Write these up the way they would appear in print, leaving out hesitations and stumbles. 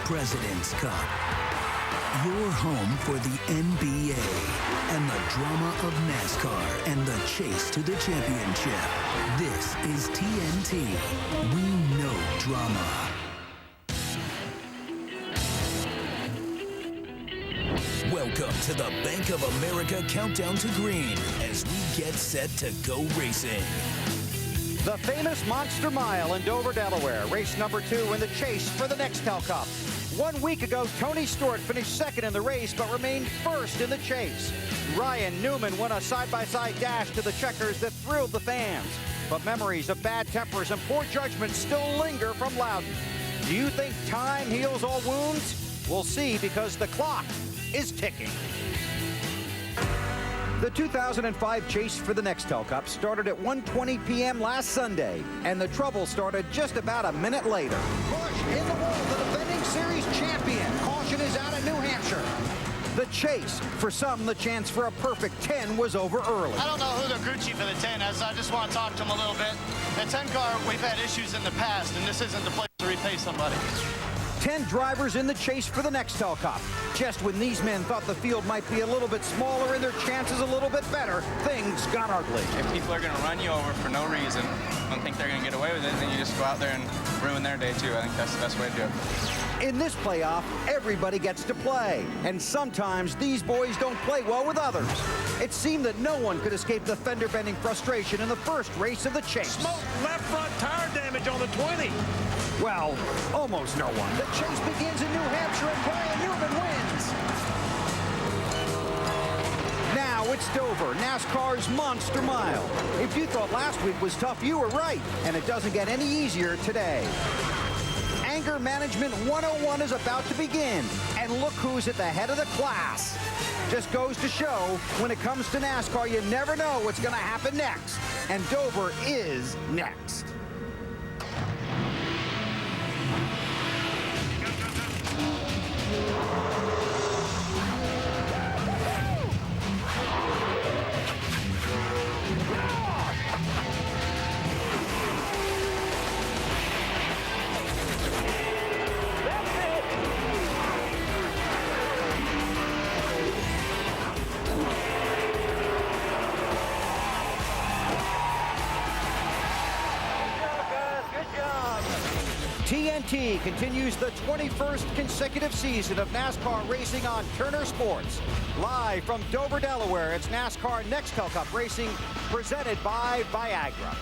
President's Cup. Your home for the NBA and the drama of NASCAR and the chase to the championship. This is TNT. We know drama. Welcome to the Bank of America Countdown to Green as we get set to go racing. The famous Monster Mile in Dover, Delaware, race number 2 in the chase for the Nextel Cup. 1 week ago, Tony Stewart finished second in the race but remained first in the chase. Ryan Newman won a side-by-side dash to the checkers that thrilled the fans. But memories of bad tempers and poor judgment still linger from Loudon. Do you think time heals all wounds? We'll see, because the clock is ticking. The 2005 chase for the Nextel Cup started at 1:20 p.m. last Sunday, and the trouble started just about a minute later. Busch in the wall, the defending series champion. Caution is out at New Hampshire. The chase, for some, the chance for a perfect 10 was over early. I don't know who the crew chief of the 10 is. I just want to talk to him a little bit. The 10 car, we've had issues in the past, and this isn't the place to repay somebody. 10 drivers in the chase for the Nextel Cup. Just when these men thought the field might be a little bit smaller and their chances a little bit better, things got ugly. If people are going to run you over for no reason, don't think they're going to get away with it, then you just go out there and ruin their day too. I think that's the best way to do it. In this playoff, everybody gets to play, and sometimes these boys don't play well with others. It seemed that no one could escape the fender-bending frustration in the first race of the chase. Smoke left front tire damage on the 20. Well, almost no one. The chase begins in New Hampshire, and Ryan Newman wins. Now it's Dover, NASCAR's Monster Mile. If you thought last week was tough, you were right, and it doesn't get any easier today. Anger Management 101 is about to begin, and look who's at the head of the class. Just goes to show, when it comes to NASCAR, you never know what's going to happen next, and Dover is next. TNT continues the 21st consecutive season of NASCAR racing on Turner Sports. Live from Dover, Delaware, it's NASCAR Nextel Cup racing presented by Viagra.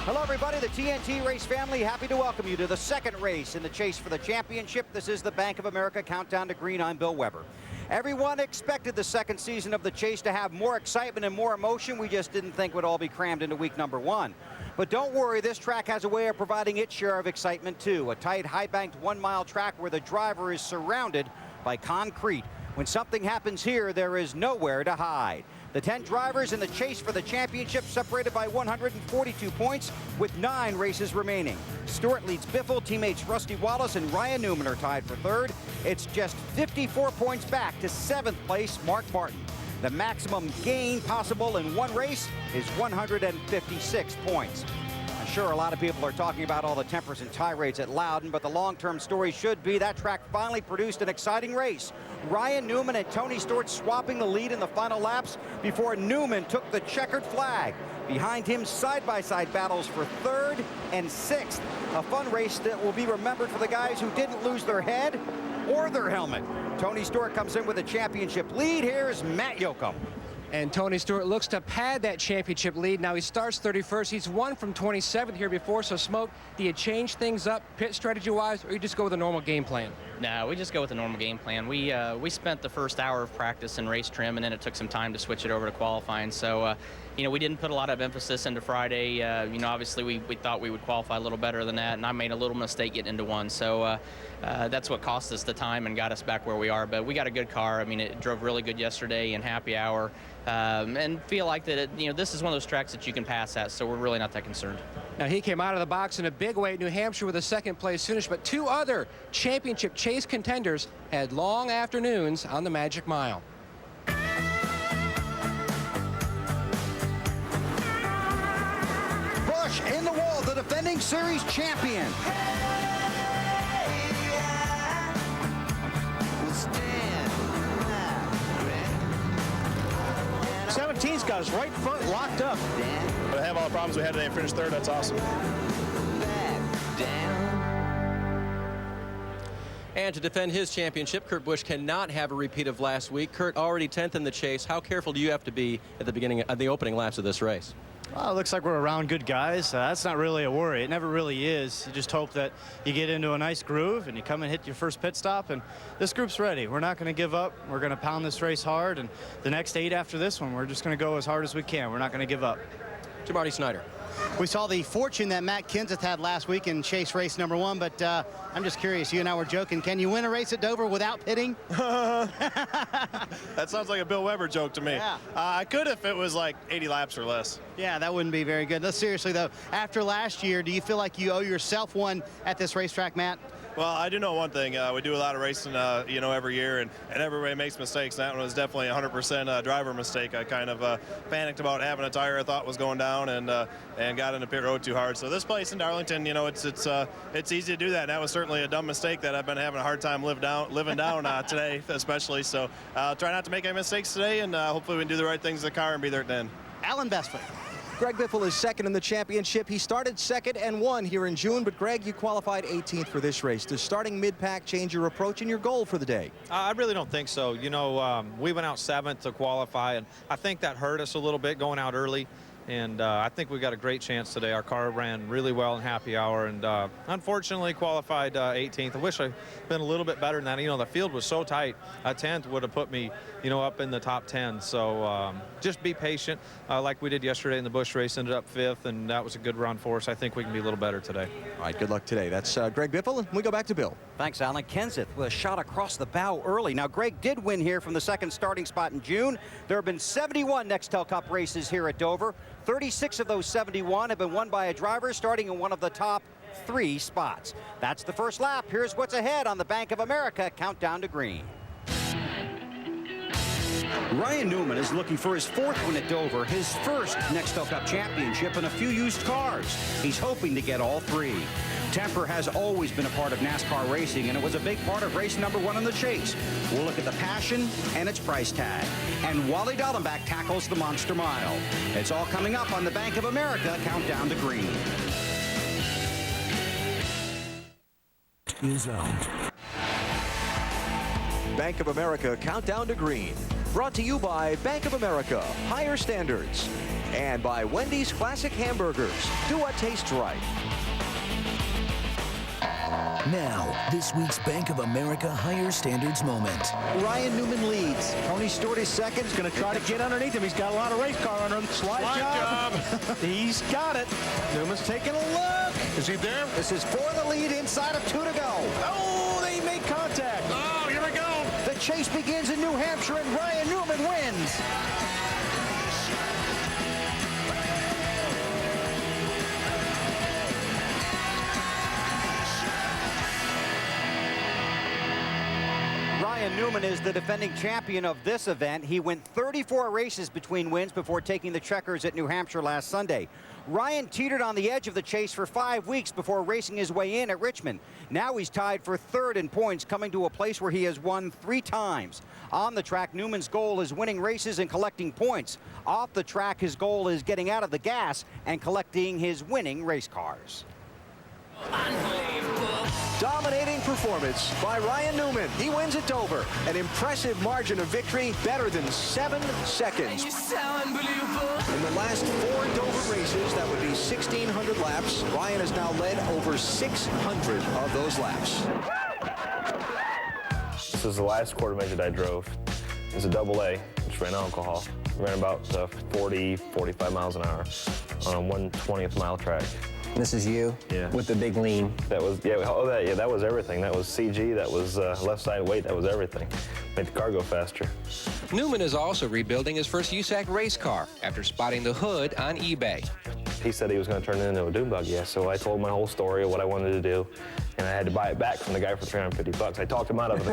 Hello, everybody. The TNT race family, happy to welcome you to the second race in the chase for the championship. This is the Bank of America Countdown to Green. I'm Bill Weber. Everyone expected the second season of the chase to have more excitement and more emotion. We just didn't think it would all be crammed into week number 1. But don't worry, this track has a way of providing its share of excitement too. A tight, high-banked 1-mile track where the driver is surrounded by concrete. When something happens here, there is nowhere to hide. The 10 drivers in the chase for the championship separated by 142 points with 9 races remaining. Stewart leads Biffle, teammates Rusty Wallace and Ryan Newman are tied for 3rd. It's just 54 points back to 7th place Mark Martin. The maximum gain possible in one race is 156 points. I'm sure a lot of people are talking about all the tempers and tirades at Loudon, but the long-term story should be that track finally produced an exciting race. Ryan Newman and Tony Stewart swapping the lead in the final laps before Newman took the checkered flag. Behind him, side-by-side battles for 3rd and 6th. A fun race that will be remembered for the guys who didn't lose their head or their helmet. Tony Stewart comes in with a championship lead. Here's Matt Yoakum. And Tony Stewart looks to pad that championship lead. Now he starts 31st. He's won from 27th here before. So, Smoke, do you change things up pit strategy-wise, or you just go with a normal game plan? No, we just go with the normal game plan. We spent the first hour of practice in race trim, and then it took some time to switch it over to qualifying. So, we didn't put a lot of emphasis into Friday. Obviously we thought we would qualify a little better than that, and I made a little mistake getting into one. So that's what cost us the time and got us back where we are. But we got a good car. I mean, it drove really good yesterday in happy hour, and feel like that, this is one of those tracks that you can pass at, so we're really not that concerned. Now, he came out of the box in a big way at New Hampshire with a second-place finish, but 2 other championship chase contenders had long afternoons on the Magic Mile. Busch in the wall, the defending series champion. got us right front locked up. But I have all the problems we had today and finished third. That's awesome. And to defend his championship, Kurt Busch cannot have a repeat of last week. Kurt already 10th in the chase. How careful do you have to be at the beginning of the opening laps of this race? Well, it looks like we're around good guys. That's not really a worry. It never really is. You just hope that you get into a nice groove and you come and hit your first pit stop, and this group's ready. We're not going to give up. We're going to pound this race hard, and the next 8 after this one, we're just going to go as hard as we can. We're not going to give up. To Marty Snyder. We saw the fortune that Matt Kenseth had last week in chase race number 1, but I'm just curious. You and I were joking. Can you win a race at Dover without pitting? That sounds like a Bill Weber joke to me. Yeah. I could if it was like 80 laps or less. Yeah, that wouldn't be very good. No, seriously, though, after last year, do you feel like you owe yourself one at this racetrack, Matt? Well, I do know one thing. We do a lot of racing, you know, every year, and everybody makes mistakes. That one was definitely 100% driver mistake. I kind of panicked about having a tire I thought was going down and got into pit road too hard. So this place in Darlington, you know, it's easy to do that. And that was certainly a dumb mistake that I've been having a hard time living down today, especially. So try not to make any mistakes today, and hopefully we can do the right things in the car and be there at the end. Alan Bestwick. Greg Biffle is second in the championship. He started second and won here in June, but Greg, you qualified 18th for this race. Does starting mid-pack change your approach and your goal for the day? I really don't think so. You know, we went out 7th to qualify, and I think that hurt us a little bit going out early. And I think we got a great chance today. Our car ran really well in happy hour, and unfortunately qualified 18th. I wish I'd been a little bit better than that. You know, the field was so tight. A 10th would have put me, you know, up in the top 10. So just be patient, like we did yesterday in the Busch race. Ended up 5th, and that was a good run for us. I think we can be a little better today. All right, good luck today. That's Greg Biffle, and we go back to Bill. Thanks, Alan. Kenseth with a shot across the bow early. Now, Greg did win here from the second starting spot in June. There have been 71 Nextel Cup races here at Dover. 36 of those 71 have been won by a driver starting in one of the top 3 spots. That's the first lap. Here's what's ahead on the Bank of America Countdown to Green. Ryan Newman is looking for his 4th win at Dover, his first Nextel Cup championship, and a few used cars. He's hoping to get all 3. Temper has always been a part of NASCAR racing, and it was a big part of race number 1 in the chase. We'll look at the passion and its price tag. And Wally Dallenbach tackles the Monster Mile. It's all coming up on the Bank of America Countdown to Green. Is out. Bank of America Countdown to Green. Brought to you by Bank of America, Higher Standards. And by Wendy's Classic Hamburgers. Do what tastes right. Now, this week's Bank of America Higher Standards moment. Ryan Newman leads. Tony Stewart is second. He's going to try to get underneath him. He's got a lot of race car under him. Slide job. He's got it. Newman's taking a look. Is he there? This is for the lead inside of 2 to go. Oh, they make contact. Oh, here we go. The chase begins in New Hampshire, and Ryan Newman wins. Ryan Newman is the defending champion of this event. He went 34 races between wins before taking the checkers at New Hampshire last Sunday. Ryan teetered on the edge of the chase for 5 weeks before racing his way in at Richmond. Now he's tied for 3rd in points, coming to a place where he has won 3 times. On the track, Newman's goal is winning races and collecting points. Off the track, his goal is getting out of the gas and collecting his winning race cars. Dominating performance by Ryan Newman. He wins at Dover. An impressive margin of victory, better than 7 seconds. In the last 4 Dover races, that would be 1,600 laps. Ryan has now led over 600 of those laps. This is the last quarter measure that I drove. It's a AA, which ran alcohol. Ran about 40, 45 miles an hour on a 1/20th mile track. This is you? Yeah. With the big lean? That was, that was everything. That was CG, that was left side weight, that was everything. Made the car go faster. Newman is also rebuilding his first USAC race car after spotting the hood on eBay. He said he was going to turn it into a dune buggy, so I told him my whole story of what I wanted to do, and I had to buy it back from the guy for $350. I talked him out of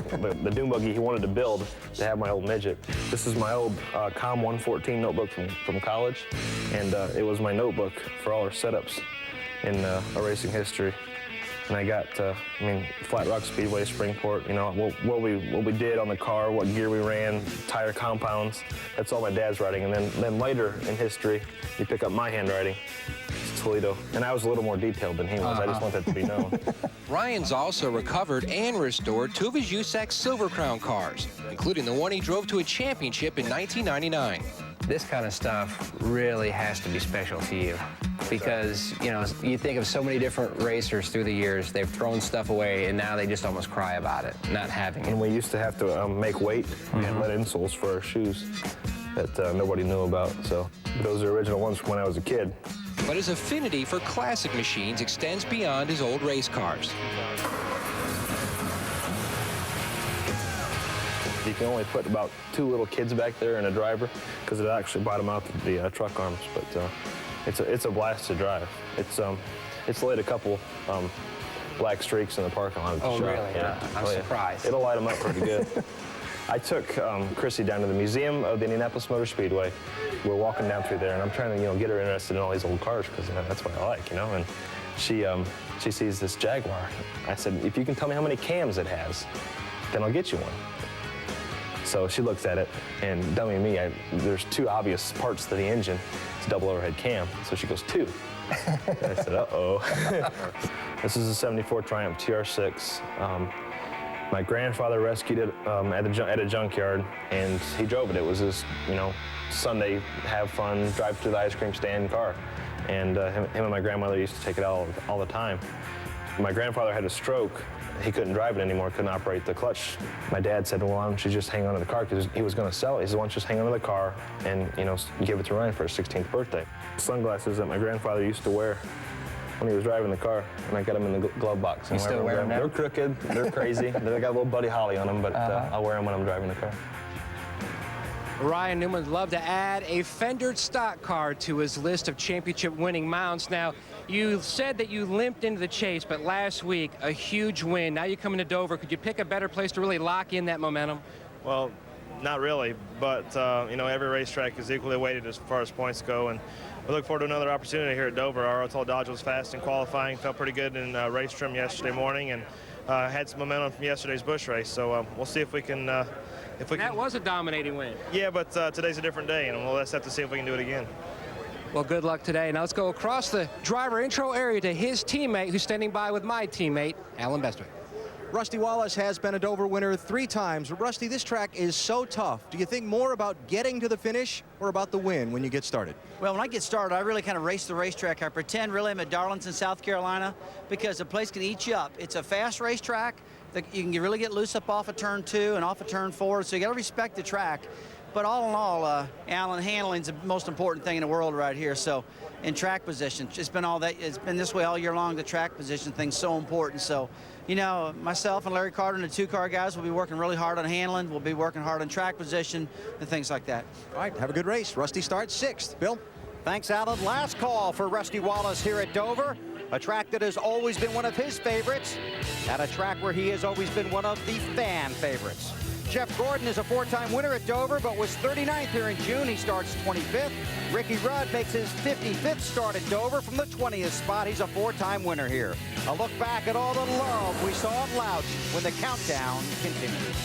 the dune buggy he wanted to build to have my old midget. This is my old COM 114 notebook from college, and it was my notebook for all our setups in our racing history. And I got, Flat Rock Speedway, Springport, you know, what we did on the car, what gear we ran, tire compounds, that's all my dad's writing. And then later in history, you pick up my handwriting, it's Toledo. And I was a little more detailed than he was. I just want that to be known. Ryan's also recovered and restored two of his USAC Silver Crown cars, including the one he drove to a championship in 1999. This kind of stuff really has to be special to you because, you know, you think of so many different racers through the years, they've thrown stuff away and now they just almost cry about it, not having it. And we used to have to make weight. We had lead insoles for our shoes that nobody knew about, so those are original ones from when I was a kid. But his affinity for classic machines extends beyond his old race cars. You can only put about 2 little kids back there and a driver because it actually bottom out the truck arms. But it's a blast to drive. It's laid a couple black streaks in the parking lot. Oh, really? Yeah. I'm surprised. It'll light them up pretty good. I took Chrissy down to the Museum of the Indianapolis Motor Speedway. We're walking down through there, and I'm trying to, you know, get her interested in all these old cars because that's what I like, you know. And she sees this Jaguar. I said, if you can tell me how many cams it has, then I'll get you one. So she looks at it, and dummy me, there's 2 obvious parts to the engine. It's a double overhead cam. So she goes, 2. I said, uh-oh. This is a 74 Triumph TR6. My grandfather rescued it at a junkyard, and he drove it. It was his, you know, Sunday, have fun, drive to the ice cream stand car. And him and my grandmother used to take it out all the time. My grandfather had a stroke. He couldn't drive it anymore, couldn't operate the clutch. My dad said, well, why don't you just hang on to the car? Because he was going to sell it. He said, why don't you just hang on to the car and, you know, give it to Ryan for his 16th birthday. Sunglasses that my grandfather used to wear when he was driving the car, and I got them in the glove box. You still wear them now? They're crooked, they're crazy. They got a little Buddy Holly on them, but I'll wear them when I'm driving the car. Ryan Newman would love to add a fendered stock car to his list of championship-winning mounts. Now, you said that you limped into the chase, but last week, a huge win. Now you come into Dover. Could you pick a better place to really lock in that momentum? Well, not really, but, you know, every racetrack is equally weighted as far as points go, and we look forward to another opportunity here at Dover. Our Otto Dodge was fast in qualifying, felt pretty good in race trim yesterday morning, and had some momentum from yesterday's Busch race. So we'll see if we can. That was a dominating win. Yeah, but today's a different day, and we'll just have to see if we can do it again. Well, good luck today. Now let's go across the driver intro area to his teammate, who's standing by with my teammate, Alan Bestwick. Rusty Wallace has been a Dover winner 3 times. Rusty, this track is so tough. Do you think more about getting to the finish or about the win when you get started? Well, when I get started, I really kind of race the racetrack. I pretend really I'm at Darlington, South Carolina, because the place can eat you up. It's a fast racetrack. You can really get loose up off of turn 2 and off of turn 4, so you got to respect the track. But all in all, Alan, handling's the most important thing in the world right here. So, in track position, it's been this way all year long. The track position thing's so important. So, you know, myself and Larry Carter and the 2-car guys will be working really hard on handling. We'll be working hard on track position and things like that. All right, have a good race. Rusty starts 6th. Bill? Thanks, Alan. Last call for Rusty Wallace here at Dover, a track that has always been one of his favorites, at a track where he has always been one of the fan favorites. Jeff Gordon is a 4-time winner at Dover, but was 39th here in June. He starts 25th. Ricky Rudd makes his 55th start at Dover from the 20th spot. He's a 4-time winner here. A look back at all the love we saw at Louch when the countdown continues.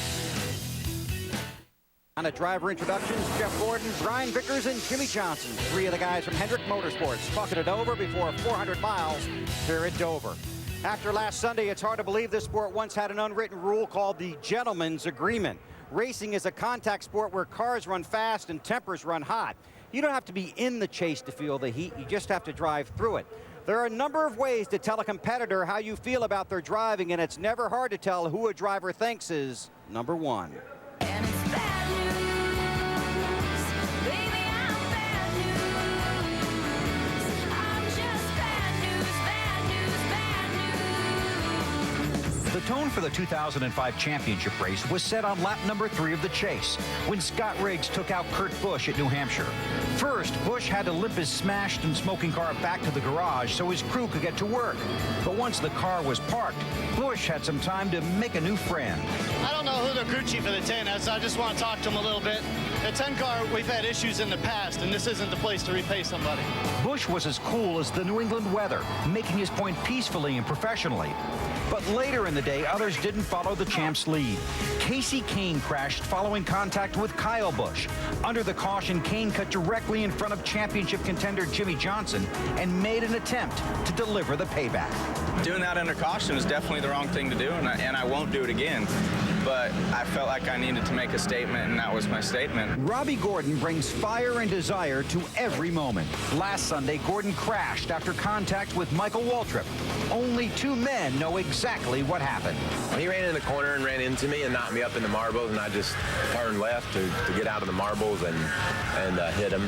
On at driver introductions, Jeff Gordon, Brian Vickers, and Jimmy Johnson. 3 of the guys from Hendrick Motorsports talking it over before 400 miles here at Dover. After last Sunday, it's hard to believe this sport once had an unwritten rule called the gentleman's agreement. Racing is a contact sport where cars run fast and tempers run hot. You don't have to be in the chase to feel the heat. You just have to drive through it. There are a number of ways to tell a competitor how you feel about their driving, and it's never hard to tell who a driver thinks is number 1. The tone for the 2005 championship race was set on lap number 3 of the chase, when Scott Riggs took out Kurt Busch at New Hampshire. First, Busch had to limp his smashed and smoking car back to the garage so his crew could get to work. But once the car was parked, Busch had some time to make a new friend. I don't know who the crew chief of the 10 is, so I just want to talk to him a little bit. The 10 car, we've had issues in the past, and this isn't the place to repay somebody. Busch was as cool as the New England weather, making his point peacefully and professionally. But later in the day, others didn't follow the champ's lead. Kasey Kahne crashed following contact with Kyle Busch. Under the caution, Kahne cut directly in front of championship contender Jimmie Johnson and made an attempt to deliver the payback. Doing that under caution is definitely the wrong thing to do, and I won't do it again. But I felt like I needed to make a statement, and that was my statement. Robbie Gordon brings fire and desire to every moment. Last Sunday, Gordon crashed after contact with Michael Waltrip. Only two men know exactly what happened. He ran in the corner and ran into me and knocked me up in the marbles, and I just turned left to get out of the marbles and hit him.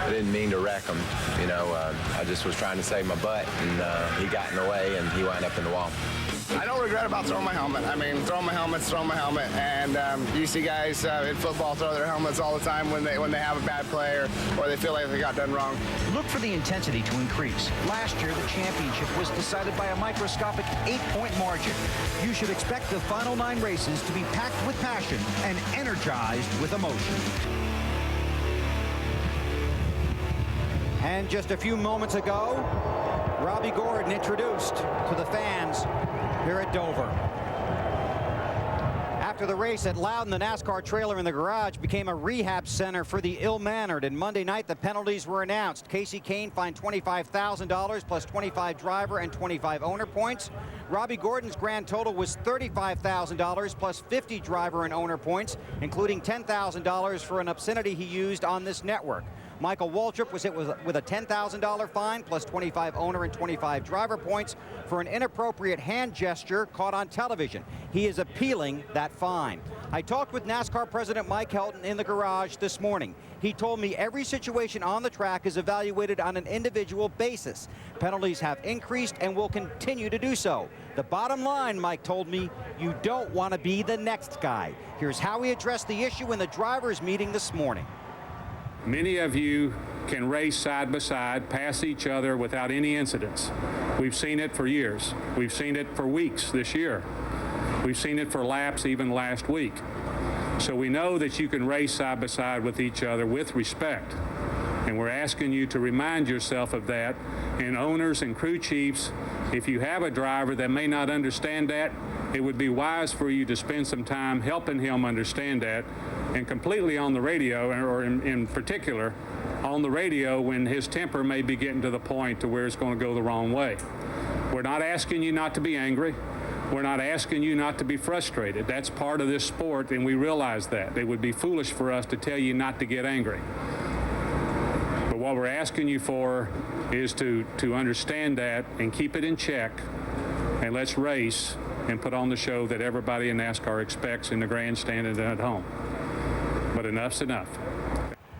I didn't mean to wreck him, you know. I just was trying to save my butt, and he got in the way, and he wound up in the wall. I don't regret about throwing my helmet. I mean, throwing my helmet, and you see guys in football throw their helmets all the time when they have a bad play or they feel like they got done wrong. Look for the intensity to increase. Last year, the championship was decided by a microscopic 8-point margin. You should expect the final 9 races to be packed with passion and energized with emotion. And just a few moments ago, Robbie Gordon introduced to the fans here at Dover. After the race at Loudon, the NASCAR trailer in the garage became a rehab center for the ill-mannered. And Monday night, the penalties were announced. Kasey Kahne fined $25,000 plus 25 driver and 25 owner points. Robbie Gordon's grand total was $35,000 plus 50 driver and owner points, including $10,000 for an obscenity he used on this network. Michael Waltrip was hit with a $10,000 fine plus 25 owner and 25 driver points for an inappropriate hand gesture caught on television. He is appealing that fine. I talked with NASCAR President Mike Helton in the garage this morning. He told me every situation on the track is evaluated on an individual basis. Penalties have increased and will continue to do so. The bottom line, Mike told me, you don't want to be the next guy. Here's how he addressed the issue in the drivers' meeting this morning. Many of you can race side by side, pass each other without any incidents. We've seen it for years. We've seen it for weeks this year. We've seen it for laps even last week. So we know that you can race side by side with each other with respect. And we're asking you to remind yourself of that. And owners and crew chiefs, if you have a driver that may not understand that, it would be wise for you to spend some time helping him understand that, and completely on the radio, or in particular on the radio when his temper may be getting to the point to where it's going to go the wrong way. We're not asking you not to be angry. We're not asking you not to be frustrated. That's part of this sport, and we realize that. It would be foolish for us to tell you not to get angry. But what we're asking you for is to understand that and keep it in check, and let's race and put on the show that everybody in NASCAR expects in the grandstand and at home. But enough's enough.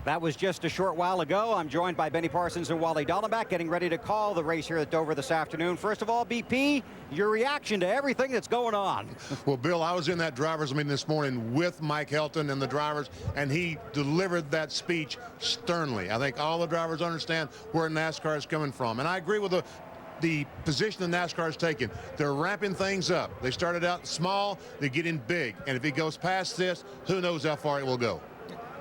That was just a short while ago. I'm joined by Benny Parsons and Wally Dallenbach, getting ready to call the race here at Dover this afternoon. First of all, BP, your reaction to everything that's going on. Well, Bill, I was in that driver's meeting this morning with Mike Helton and the drivers, and he delivered that speech sternly. I think all the drivers understand where NASCAR is coming from. And I agree with the position the NASCAR is taking. They're ramping things up. They started out small, they're getting big. And if he goes past this, who knows how far it will go.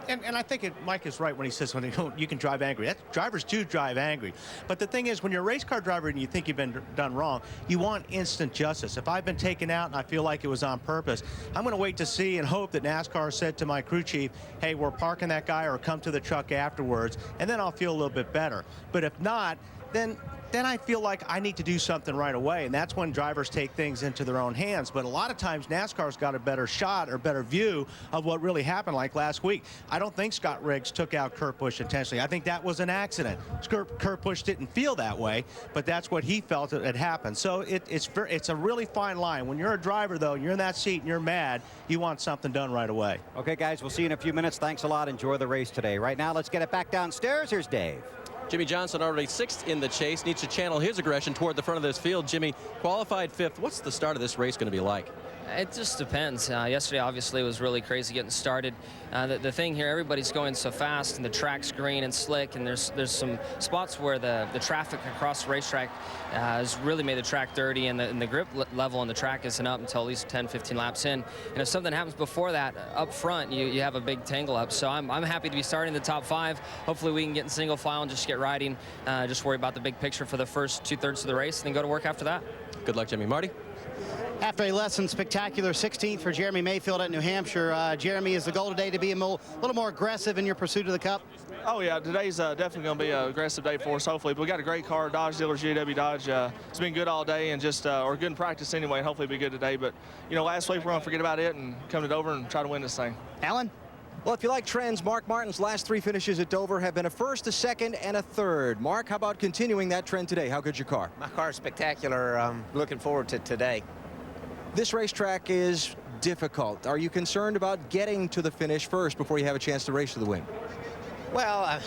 And I think Mike is right when he says you can drive angry. Drivers do drive angry. But the thing is, when you're a race car driver and you think you've been done wrong, you want instant justice. If I've been taken out and I feel like it was on purpose, I'm going to wait to see and hope that NASCAR said to my crew chief, hey, we're parking that guy, or come to the truck afterwards, and then I'll feel a little bit better. But if not, then I feel like I need to do something right away, and that's when drivers take things into their own hands. But a lot of times NASCAR's got a better shot or better view of what really happened, like last week. I don't think Scott Riggs took out Kurt Busch intentionally. I think that was an accident. Kurt Busch didn't feel that way, but that's what he felt had happened. So it's a really fine line. When you're a driver, though, and you're in that seat and you're mad, you want something done right away. Okay, guys, we'll see you in a few minutes. Thanks a lot. Enjoy the race today. Right now, let's get it back downstairs. Here's Dave. Jimmie Johnson, already 6th in the chase, needs to channel his aggression toward the front of this field. Jimmy qualified 5th. What's the start of this race going to be like? It just depends. Yesterday, obviously, was really crazy getting started. The thing here, everybody's going so fast, and the track's green and slick, and there's some spots where the traffic across the racetrack has really made the track dirty, and the grip level on the track isn't up until at least 10, 15 laps in. And if something happens before that, up front, you have a big tangle up. So I'm happy to be starting the top 5. Hopefully we can get in single file and just get riding. Just worry about the big picture for the first 2/3 of the race, and then go to work after that. Good luck, Jimmy. Marty? After a less than spectacular 16th for Jeremy Mayfield at New Hampshire, Jeremy, is the goal today to be a little more aggressive in your pursuit of the Cup? Oh, yeah, today's definitely going to be an aggressive day for us, hopefully. But we got a great car, Dodge dealer, GW Dodge. It's been good all day and just, or good in practice anyway, and hopefully it'll be good today. But, you know, last week we're going to forget about it and come to Dover and try to win this thing. Alan? Well, if you like trends, Mark Martin's last 3 finishes at Dover have been a first, a second, and a third. Mark, how about continuing that trend today? How good's your car? My car's spectacular. I'm looking forward to today. This racetrack is difficult. Are you concerned about getting to the finish first before you have a chance to race to the win? Well,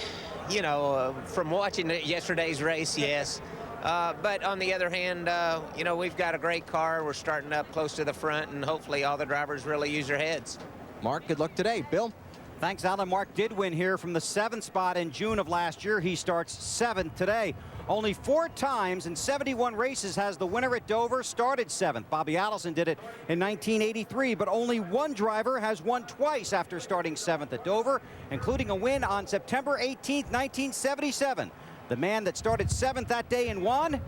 you know, from watching yesterday's race, yes. But on the other hand, you know, we've got a great car. We're starting up close to the front, and hopefully all the drivers really use their heads. Mark, good luck today. Bill? Thanks, Alan. Mark did win here from the 7th spot in June of last year. He starts 7th today. Only 4 times in 71 races has the winner at Dover started 7th. Bobby Allison did it in 1983, but only 1 driver has won twice after starting 7th at Dover, including a win on September 18th, 1977. The man that started 7th that day and won?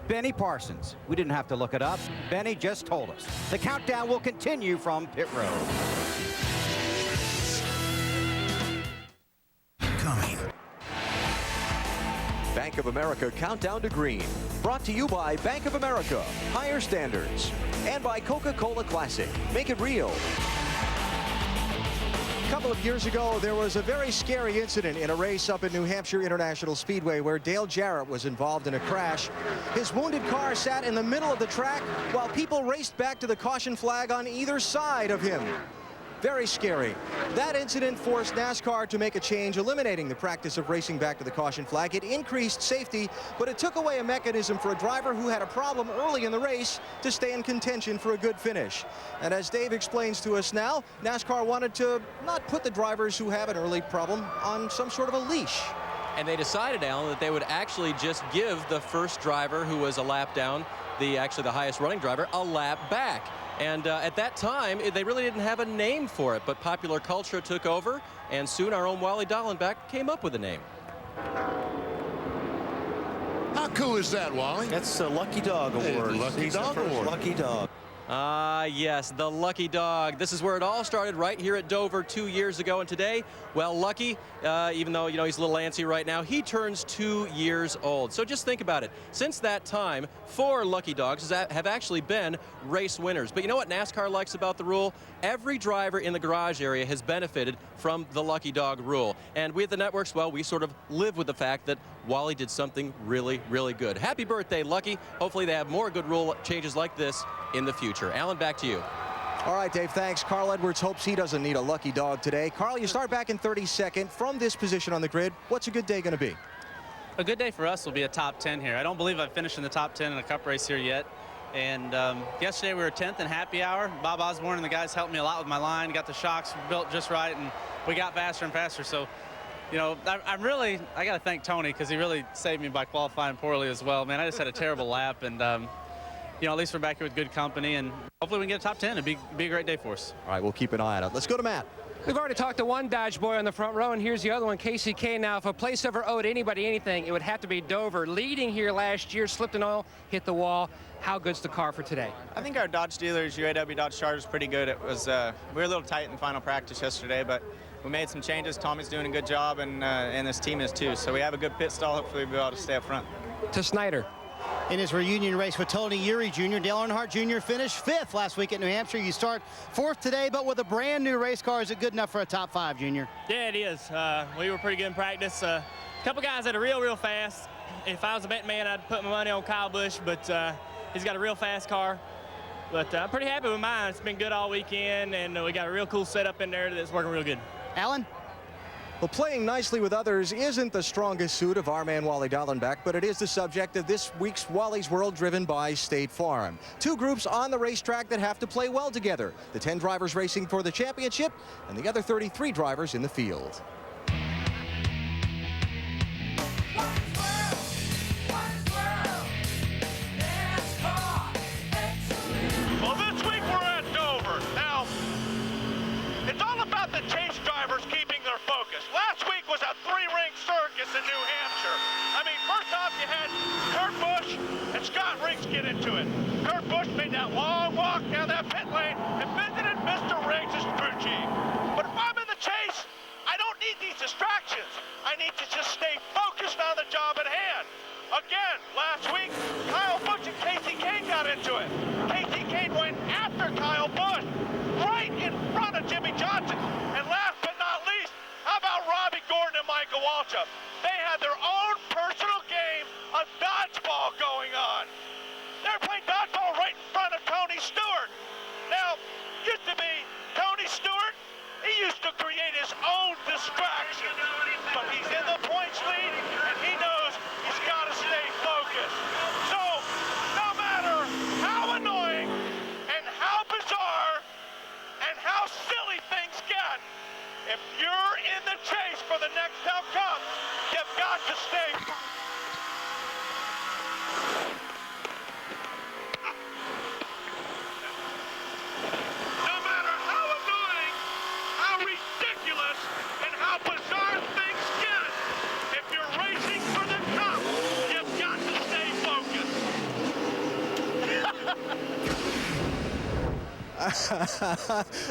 Benny Parsons. We didn't have to look it up. Benny just told us. The countdown will continue from pit road. Bank of America Countdown to Green. Brought to you by Bank of America. Higher standards. And by Coca-Cola Classic. Make it real. A couple of years ago, there was a very scary incident in a race up at New Hampshire International Speedway where Dale Jarrett was involved in a crash. His wounded car sat in the middle of the track while people raced back to the caution flag on either side of him. Very scary. That incident forced NASCAR to make a change, eliminating the practice of racing back to the caution flag. It increased safety, but it took away a mechanism for a driver who had a problem early in the race to stay in contention for a good finish. And as Dave explains to us now, NASCAR wanted to not put the drivers who have an early problem on some sort of a leash. And they decided, Alan, that they would actually just give the first driver who was a lap down, actually the highest running driver, a lap back. And at that time, they really didn't have a name for it, but popular culture took over, and soon our own Wally Dallenbach came up with a name. How cool is that, Wally? That's the Lucky Dog Award. Lucky Dog Award. Lucky Dog. Yes, the Lucky Dog. This is where it all started, right here at Dover 2 years ago. And today, well, Lucky, even though, you know, he's a little antsy right now, he turns 2 years old. So just think about it. Since that time, 4 Lucky Dogs have actually been race winners. But you know what NASCAR likes about the rule? Every driver in the garage area has benefited from the Lucky Dog rule. And we at the networks, well, we sort of live with the fact that Wally did something really, really good. Happy birthday, Lucky. Hopefully they have more good rule changes like this in the future. Alan, back to you. All right, Dave, thanks. Carl Edwards hopes he doesn't need a lucky dog today. Carl, you start back in 32nd from this position on the grid. What's a good day going to be? A good day for us will be a top 10 here. I don't believe I've finished in the top 10 in a Cup race here yet. And yesterday we were 10th in happy hour. Bob Osborne and the guys helped me a lot with my line, got the shocks built just right, and we got faster and faster. So, you know, I got to thank Tony because he really saved me by qualifying poorly as well. Man, I just had a terrible lap, and you know, at least we're back here with good company, and hopefully we can get a top 10. It'd be a great day for us. All right, we'll keep an eye on it. Let's go to Matt. We've already talked to one Dodge boy on the front row, and here's the other one, Casey Kane. Now, if a place ever owed anybody anything, it would have to be Dover. Leading here last year, slipped in oil, hit the wall. How good's the car for today? I think our Dodge dealers, UAW Dodge Charger, is pretty good. It was we were a little tight in final practice yesterday, but we made some changes. Tommy's doing a good job, and this team is too. So we have a good pit stall. Hopefully we'll be able to stay up front. To Snyder. In his reunion race with Tony Eury Jr., Dale Earnhardt Jr. finished 5th last week at New Hampshire. You start 4th today, but with a brand new race car, is it good enough for a top 5, Junior? Yeah, it is. We were pretty good in practice. A couple guys that are real fast. If I was a betting man, I'd put my money on Kyle Busch, but he's got a real fast car. But I'm pretty happy with mine. It's been good all weekend, and we got a real cool setup in there that's working real good. Alan? Well, playing nicely with others isn't the strongest suit of our man Wally Dallenbach, but it is the subject of this week's Wally's World, driven by State Farm. Two groups on the racetrack that have to play well together. The 10 drivers racing for the championship and the other 33 drivers in the field. Well, this week we're at Dover. Now, it's all about the chase drivers keeping their focus. Last week was a three-ring circus in New Hampshire. I mean, first off, you had Kurt Busch and Scott Riggs get into it. Kurt Busch made that long walk down that pit lane and visited Mr. Riggs' crew chief. But if I'm in the chase, I don't need these distractions. I need to just stay focused on the job at hand. Again, last week, Kyle Busch and Casey Kane got into it. Casey Kane went after Kyle Busch, right in front of Jimmy Johnson. And last but not least, how about Robbie Gordon and Michael Waltrip? They had their own personal game of dodgeball going on. They're playing dodgeball right in front of Tony Stewart. Now, used to be Tony Stewart, he used to create his own distraction. But he's in the points lead, and he knows he's got to stay focused. So, no matter how annoying and how bizarre and how silly things get, if you're in the chase for the Nextel Cup, you've got to stay focused. No matter how annoying, how ridiculous, and how bizarre things get, if you're racing for the cup, you've got to stay focused.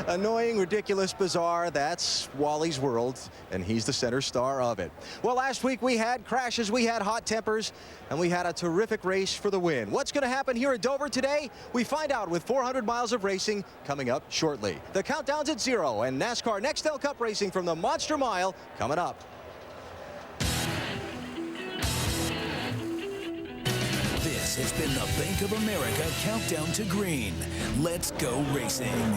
Annoying, ridiculous, bizarre, that's Wally's World, and he's the center star of it. Well, last week we had crashes, we had hot tempers, and we had a terrific race for the win. What's going to happen here at Dover today? We find out with 400 miles of racing coming up shortly. The countdown's at 0, and NASCAR Nextel Cup racing from the Monster Mile coming up. This has been the Bank of America Countdown to Green. Let's go racing.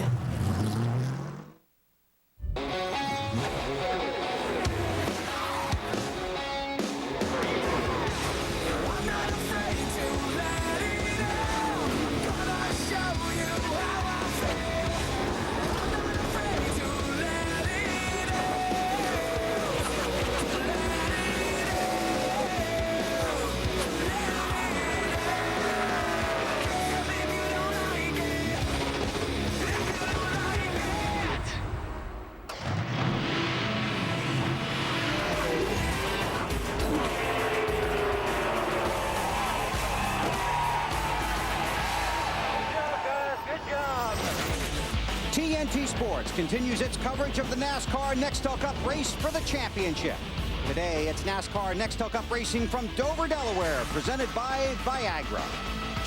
TNT Sports continues its coverage of the NASCAR Nextel Cup race for the championship. Today, it's NASCAR Nextel Cup racing from Dover, Delaware, presented by Viagra.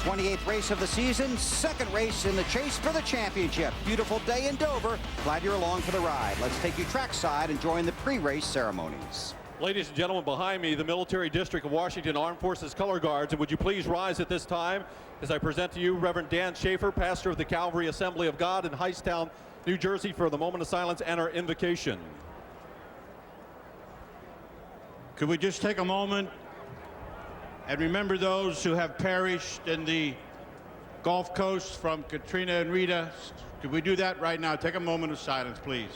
28th race of the season, second race in the chase for the championship. Beautiful day in Dover. Glad you're along for the ride. Let's take you trackside and join the pre-race ceremonies. Ladies and gentlemen, behind me, the Military District of Washington Armed Forces Color Guards. And would you please rise at this time as I present to you Reverend Dan Schaefer, pastor of the Calvary Assembly of God in Hightstown, New Jersey, for the moment of silence and our invocation. Could we just take a moment and remember those who have perished in the Gulf Coast from Katrina and Rita? Could we do that right now? Take a moment of silence, please.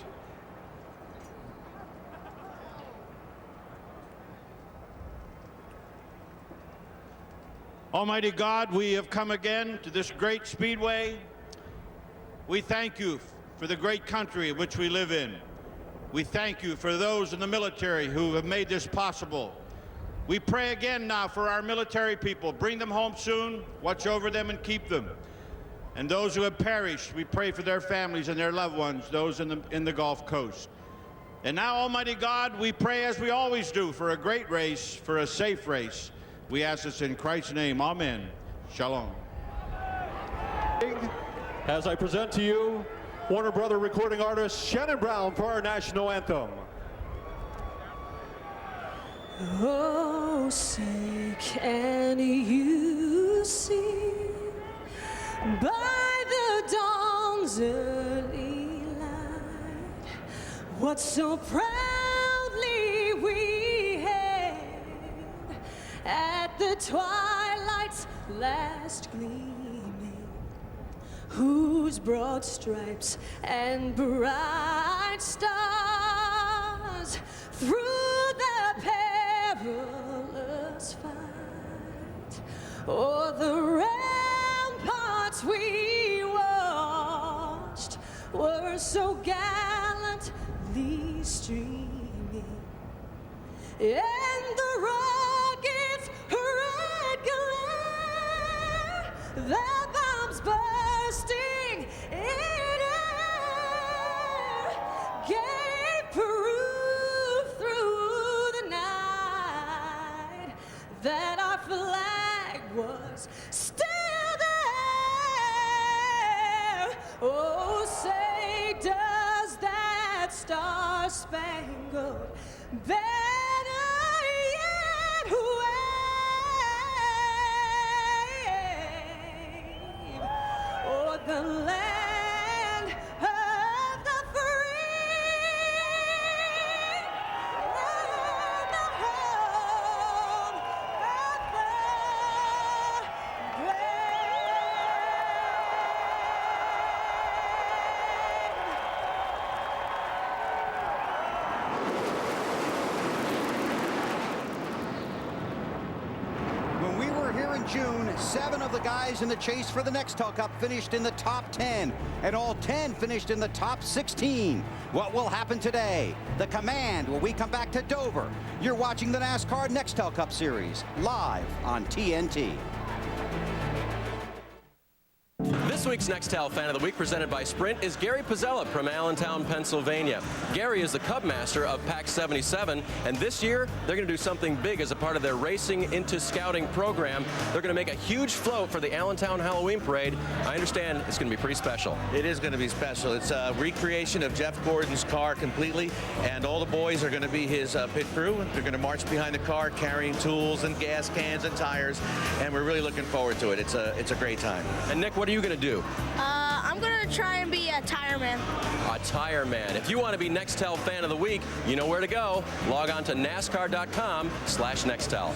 Almighty God, we have come again to this great speedway. We thank you for the great country in which we live in. We thank you for those in the military who have made this possible. We pray again now for our military people. Bring them home soon, watch over them and keep them. And those who have perished, we pray for their families and their loved ones, those in the Gulf Coast. And now, Almighty God, we pray as we always do for a great race, for a safe race. We ask this in Christ's name. Amen. Shalom. As I present to you Warner Brother recording artist Shannon Brown for our national anthem. Oh, say, can you see by the dawn's early light what so proudly twilight's last gleaming, whose broad stripes and bright stars through the perilous fight o'er the ramparts we watched were so gallantly streaming, and the rocket's red glare, the bombs bursting in air, gave proof through the night that our flag was still there. Oh, say does that star-spangled banner yet wave o'er the land of the free, and the home of the When we were here in June, 7 of the guys in the chase for the Nextel Cup finished in the top 10, and all 10 finished in the top 16. What will happen today? The Command, when we come back to Dover. You're watching the NASCAR Nextel Cup Series, live on TNT. This week's Nextel Fan of the Week, presented by Sprint, is Gary Pizzella from Allentown, Pennsylvania. Gary is the Cub Master of Pack 77, and this year they're going to do something big as a part of their Racing into Scouting program. They're going to make a huge float for the Allentown Halloween Parade. I understand it's going to be pretty special. It is going to be special. It's a recreation of Jeff Gordon's car completely, and all the boys are going to be his pit crew. They're going to march behind the car carrying tools and gas cans and tires, and we're really looking forward to it. It's a great time. And Nick, what are you going to do? I'm going to try and be a tire man. A tire man. If you want to be Nextel Fan of the Week, you know where to go. Log on to NASCAR.com/Nextel.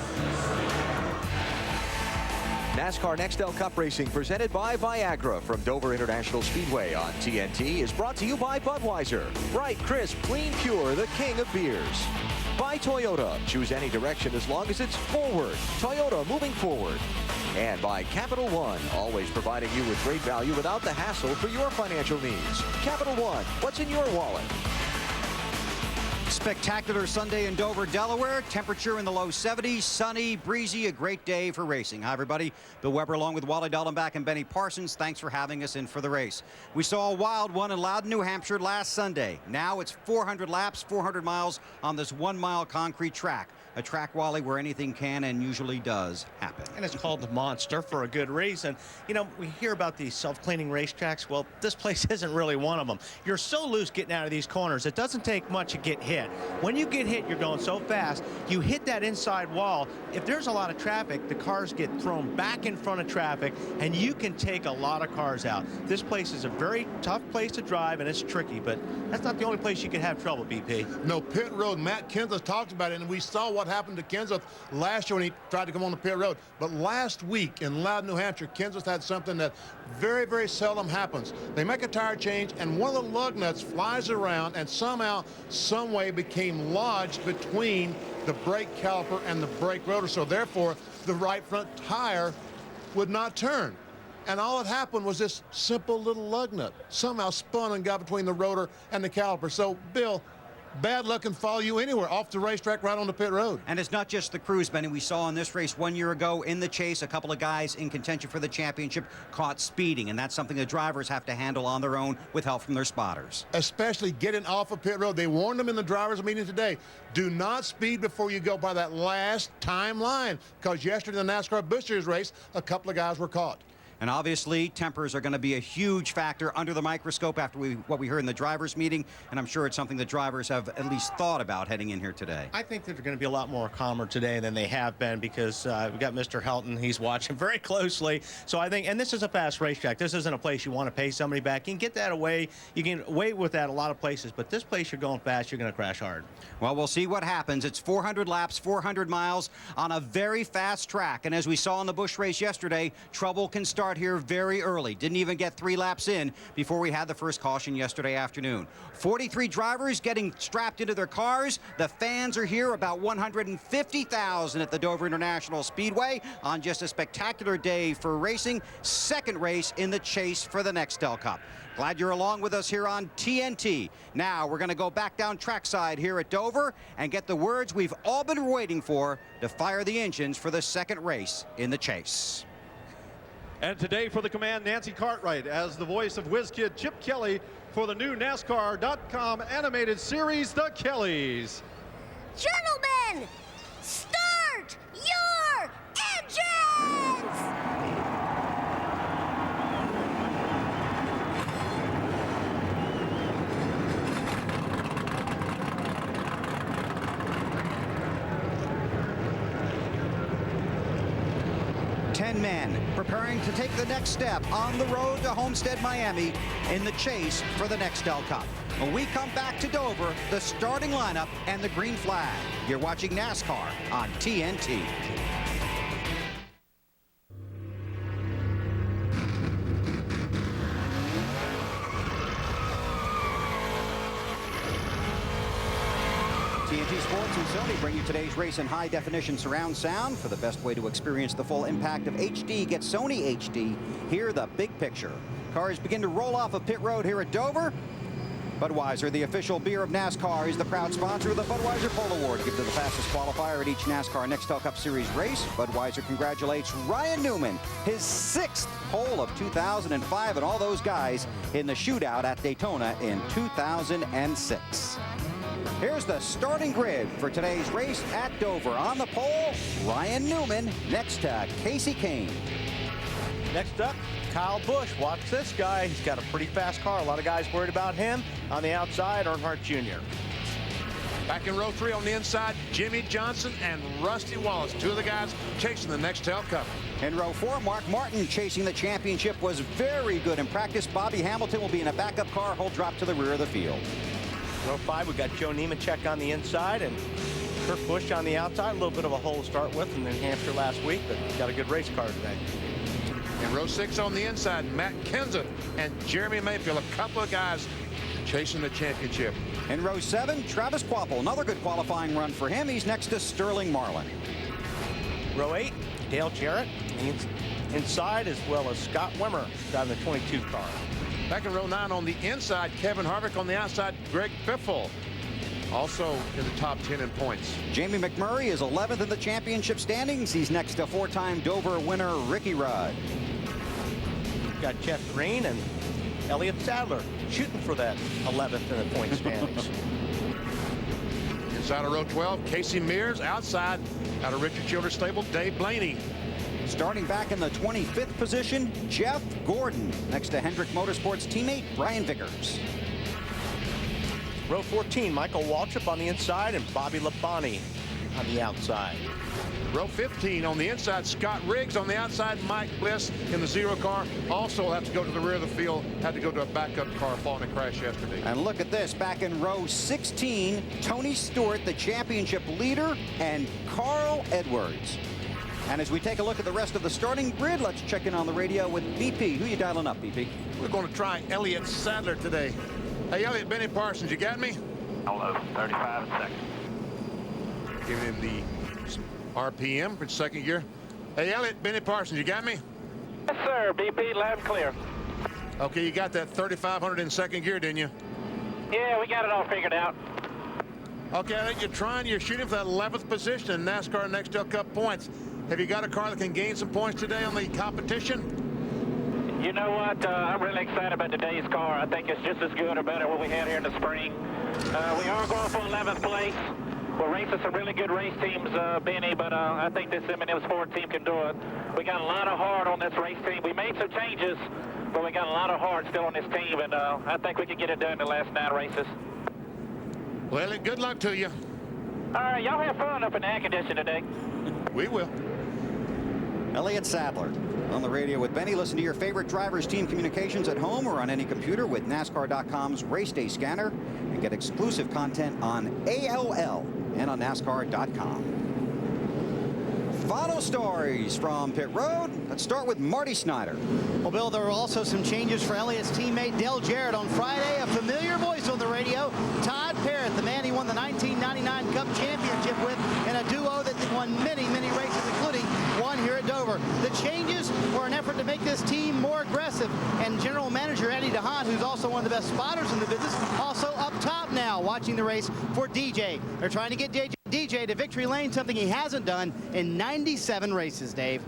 NASCAR Nextel Cup Racing, presented by Viagra from Dover International Speedway on TNT, is brought to you by Budweiser. Bright, crisp, clean, pure, the king of beers. By Toyota. Choose any direction as long as it's forward. Toyota, moving forward. And by Capital One, always providing you with great value without the hassle for your financial needs. Capital One, what's in your wallet? Spectacular Sunday in Dover, Delaware. Temperature in the low 70s, sunny, breezy, a great day for racing. Hi, everybody. Bill Weber along with Wally Dallenbach and Benny Parsons. Thanks for having us in for the race. We saw a wild one in Loudon, New Hampshire last Sunday. Now it's 400 laps, 400 miles on this 1-mile concrete track. A track, Wally, where anything can and usually does happen. And it's called the Monster for a good reason. You know, we hear about these self-cleaning racetracks. Well, this place isn't really one of them. You're so loose getting out of these corners. It doesn't take much to get hit. When you get hit, you're going so fast. You hit that inside wall. If there's a lot of traffic, the cars get thrown back in front of traffic, and you can take a lot of cars out. This place is a very tough place to drive, and it's tricky, but that's not the only place you can have trouble, BP. No, pit road. Matt Kenseth talked about it, and we saw what happened to Kenseth last year when he tried to come on the pit road. But last week in Loudon, New Hampshire, Kenseth had something that very, very seldom happens. They make a tire change, and one of the lug nuts flies around and somehow, some way became lodged between the brake caliper and the brake rotor. So therefore, the right front tire would not turn. And all that happened was this simple little lug nut somehow spun and got between the rotor and the caliper. So, Bill, bad luck can follow you anywhere, off the racetrack, right on the pit road. And it's not just the crews, Benny. We saw in this race 1 year ago in the chase, a couple of guys in contention for the championship caught speeding, and that's something the drivers have to handle on their own with help from their spotters. Especially getting off of pit road. They warned them in the drivers' meeting today. Do not speed before you go by that last time line, because yesterday in the NASCAR Busch Series race, a couple of guys were caught. And obviously, tempers are going to be a huge factor under the microscope after what we heard in the drivers' meeting, and I'm sure it's something the drivers have at least thought about heading in here today. I think that they're going to be a lot more calmer today than they have been because we've got Mr. Helton. He's watching very closely. So I think, and this is a fast racetrack. This isn't a place you want to pay somebody back. You can get that away. You can wait with that a lot of places, but this place you're going fast, you're going to crash hard. Well, we'll see what happens. It's 400 laps, 400 miles on a very fast track. And as we saw in the Busch race yesterday, trouble can start here very early. Didn't even get 3 laps in before we had the first caution yesterday afternoon. 43 drivers getting strapped into their cars. The fans are here, about 150,000 at the Dover International Speedway on just a spectacular day for racing. Second race in the chase for the Nextel Cup. Glad you're along with us here on TNT. Now we're going to go back down trackside here at Dover and get the words we've all been waiting for to fire the engines for the second race in the chase. And today for the command, Nancy Cartwright as the voice of WizKid Chip Kelly for the new NASCAR.com animated series, The Kellys. Gentlemen, start your engines! 10 men preparing to take the next step on the road to Homestead, Miami in the chase for the Nextel Cup. When we come back to Dover, the starting lineup and the green flag. You're watching NASCAR on TNT. TNT Sports and Sony bring you today's race in high-definition surround sound. For the best way to experience the full impact of HD, get Sony HD. Hear the big picture. Cars begin to roll off of pit road here at Dover. Budweiser, the official beer of NASCAR, is the proud sponsor of the Budweiser Pole Award, given to the fastest qualifier at each NASCAR Nextel Cup Series race. Budweiser congratulates Ryan Newman, his 6th pole of 2005, and all those guys in the shootout at Daytona in 2006. Here's the starting grid for today's race at Dover. On the pole, Ryan Newman. Next to Kasey Kahne. Next up, Kyle Busch. Watch this guy. He's got a pretty fast car. A lot of guys worried about him. On the outside, Earnhardt Jr. Back in row 3 on the inside, Jimmy Johnson and Rusty Wallace, 2 of the guys chasing the Nextel Cup. In row 4, Mark Martin chasing the championship was very good in practice. Bobby Hamilton will be in a backup car. He'll drop to the rear of the field. Row 5, we got Joe Nemechek on the inside and Kurt Busch on the outside. A little bit of a hole to start with in New Hampshire last week, but got a good race car today. In row 6 on the inside, Matt Kenseth and Jeremy Mayfield, a couple of guys chasing the championship. In row 7, Travis Kvapil, another good qualifying run for him. He's next to Sterling Marlin. Row 8, Dale Jarrett inside, as well as Scott Wimmer driving the 22 car. Back in row 9 on the inside, Kevin Harvick. On the outside, Greg Biffle, also in the top 10 in points. Jamie McMurray is 11th in the championship standings. He's next to 4-time Dover winner Ricky Rudd. Got Jeff Green and Elliott Sadler shooting for that 11th in the point standings. Inside of row 12, Casey Mears. Outside, out of Richard Childress stable, Dave Blaney. Starting back in the 25th position, Jeff Gordon, next to Hendrick Motorsports teammate Brian Vickers. Row 14, Michael Waltrip on the inside and Bobby Labonte on the outside. Row 15 on the inside, Scott Riggs. On the outside, Mike Bliss in the 0 car. Also will have to go to the rear of the field. Had to go to a backup car following a crash yesterday. And look at this, back in row 16, Tony Stewart, the championship leader, and Carl Edwards. And as we take a look at the rest of the starting grid, let's check in on the radio with BP. Who you dialing up, BP? We're going to try Elliott Sadler today. Hey, Elliott, Benny Parsons, you got me? Hello, 35 seconds. Giving him the RPM for second gear. Hey, Elliott, Benny Parsons, you got me? Yes, sir. BP, loud and clear. Okay, you got that 3,500 in second gear, didn't you? Yeah, we got it all figured out. Okay, Elliott, you're shooting for that 11th position in NASCAR Nextel Cup points. Have you got a car that can gain some points today on the competition? You know what? I'm really excited about today's car. I think it's just as good or better what we had here in the spring. We are going for 11th place. We're racing some really good race teams, Benny, but I think this M&M's Ford team can do it. We got a lot of heart on this race team. We made some changes, but we got a lot of heart still on this team, and I think we can get it done in the last 9 races. Well, good luck to you. All right, y'all have fun up in the air condition today. We will. Elliott Sadler on the radio with Benny. Listen to your favorite drivers' team communications at home or on any computer with NASCAR.com's Race Day Scanner and get exclusive content on ALL and on NASCAR.com. Final stories from pit road. Let's start with Marty Snyder. Well, Bill, there were also some changes for Elliott's teammate Dale Jarrett on Friday. A familiar voice on the radio, Todd Parrott, the man he won the 1999 Cup Championship with in a duo that won many, many races, including one here at Dover. The changes were an effort to make this team more aggressive, and General Manager Eddie DeHaan, who's also one of the best spotters in the business, also up top now watching the race for DJ. They're trying to get DJ to victory lane, something he hasn't done in 97 races, Dave.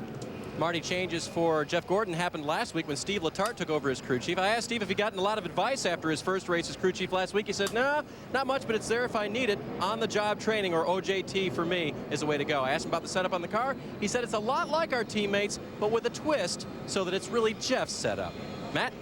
Marty, changes for Jeff Gordon happened last week when Steve Letarte took over as crew chief. I asked Steve if he gotten a lot of advice after his first race as crew chief last week. He said, no, not much, but it's there if I need it. On-the-job training, or OJT for me, is the way to go. I asked him about the setup on the car. He said it's a lot like our teammates, but with a twist so that it's really Jeff's setup. Matt?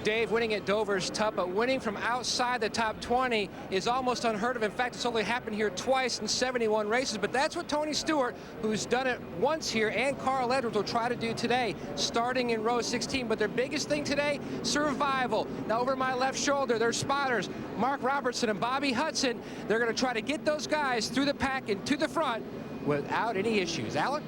Dave, winning at Dover is tough, but winning from outside the top 20 is almost unheard of. In fact, it's only happened here twice in 71 races, but that's what Tony Stewart, who's done it once here, and Carl Edwards will try to do today, starting in row 16. But their biggest thing today, survival. Now, over my left shoulder, their spotters, Mark Robertson and Bobby Hudson. They're going to try to get those guys through the pack and to the front without any issues. Alan?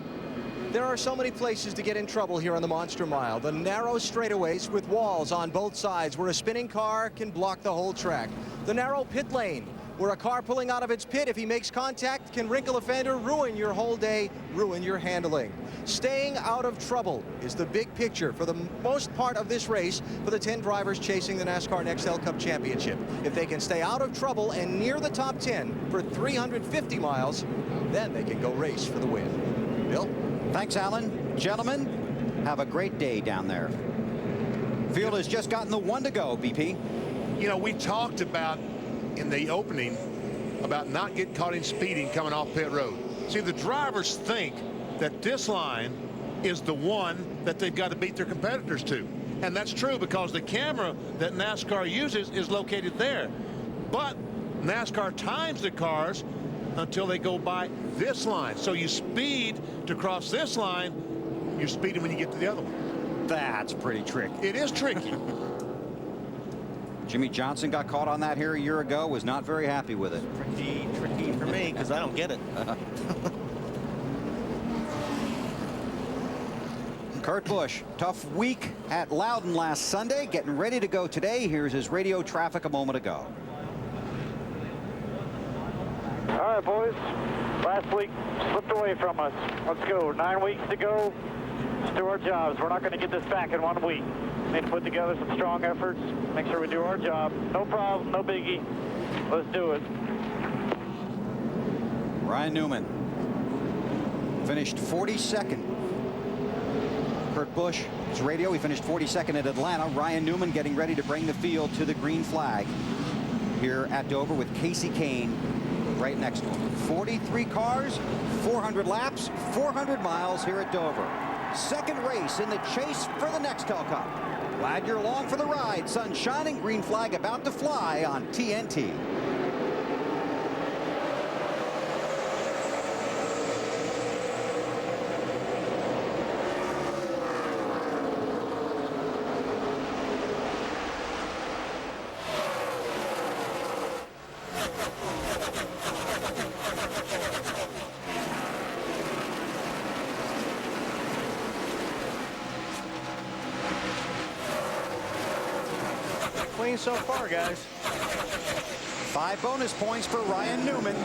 There are so many places to get in trouble here on the Monster Mile. The narrow straightaways with walls on both sides where a spinning car can block the whole track. The narrow pit lane where a car pulling out of its pit, if he makes contact, can wrinkle a fender, ruin your whole day, ruin your handling. Staying out of trouble is the big picture for the most part of this race for the 10 drivers chasing the NASCAR Next L Cup Championship. If they can stay out of trouble and near the top 10 for 350 miles, then they can go race for the win. Bill? Thanks, Alan. Gentlemen, have a great day down there. Field has just gotten the 1 to go, BP. You know, we talked about in the opening about not getting caught in speeding coming off pit road. See, the drivers think that this line is the one that they've got to beat their competitors to. And that's true because the camera that NASCAR uses is located there. But NASCAR times the cars until they go by this line. So you speed to cross this line, you're speeding when you get to the other one. That's pretty tricky. It is tricky. Jimmy Johnson got caught on that here a year ago, was not very happy with it. Tricky for me because I don't get it. Kurt Busch, tough week at Loudon last Sunday, getting ready to go today. Here's his radio traffic a moment ago. All right, boys. Last week slipped away from us. Let's go. 9 weeks to go. Let's do our jobs. We're not going to get this back in 1 week. We need to put together some strong efforts. Make sure we do our job. No problem. No biggie. Let's do it. Ryan Newman finished 42nd. Kurt Busch, his radio, he finished 42nd at Atlanta. Ryan Newman getting ready to bring the field to the green flag here at Dover with Casey Kane right next to him. 43 cars, 400 laps, 400 miles here at Dover. Second race in the chase for the Nextel Cup. Glad you're along for the ride. Sun shining, green flag about to fly on TNT. Clean so far, guys. 5 bonus points for Ryan Newman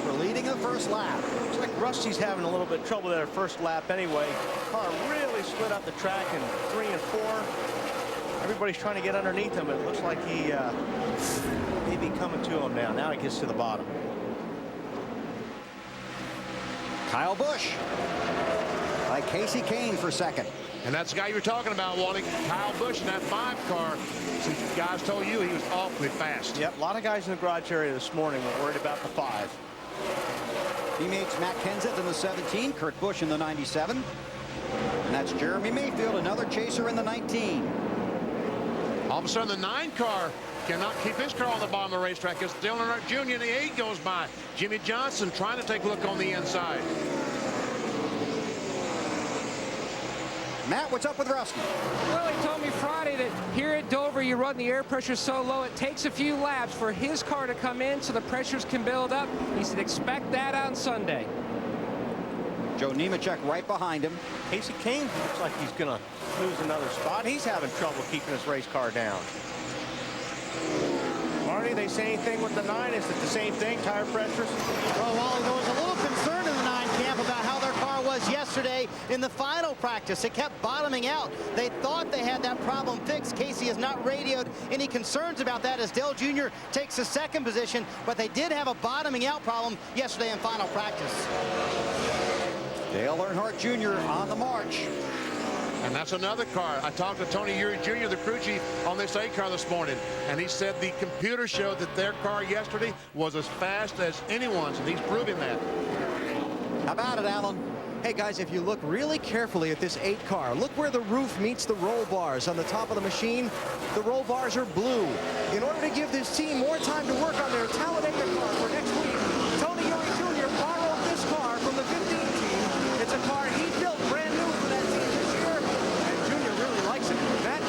for leading the first lap. Looks like Rusty's having a little bit of trouble there first lap anyway. Car really split up the track in 3 and 4. Everybody's trying to get underneath him, but it looks like he may be coming to him now. Now he gets to the bottom. Kyle Busch by Casey Kane for second. And that's the guy you were talking about, Wally. Kyle Busch in that 5 car. Some guys told you he was awfully fast. Yep, a lot of guys in the garage area this morning were worried about the 5. Teammates Matt Kenseth in the 17, Kurt Busch in the 97. And that's Jeremy Mayfield, another chaser in the 19. All of a sudden, the 9 car cannot keep his car on the bottom of the racetrack as Dale Earnhardt Jr. in the 8 goes by. Jimmy Johnson trying to take a look on the inside. Matt, what's up with Rusty? Well, he told me Friday that here at Dover, you run the air pressure so low, it takes a few laps for his car to come in so the pressures can build up. He said expect that on Sunday. Joe Nemechek right behind him. Casey King looks like he's going to lose another spot. He's having trouble keeping his race car down. Marty, they say anything with the 9? Is it the same thing, tire pressures? Well, Wally, there was a little concern in the 9 camp about how their car was yesterday in the final practice. It kept bottoming out. They thought they had that problem fixed. Casey has not radioed any concerns about that as Dale Jr. takes the 2nd position, but they did have a bottoming out problem yesterday in final practice. Dale Earnhardt Jr. on the march. And that's another car. I talked to Tony Eury Jr., the crew chief, on this 8 car this morning, and he said the computer showed that their car yesterday was as fast as anyone's, and he's proving that. How about it, Alan? Hey guys, if you look really carefully at this 8 car, look where the roof meets the roll bars on the top of the machine. The roll bars are blue. In order to give this team more time to work on their Talladega car for next week, Tony Eury Jr. borrowed this car from the 15 team. It's a car he built brand new for that team this year, and Jr. really likes it. Matt?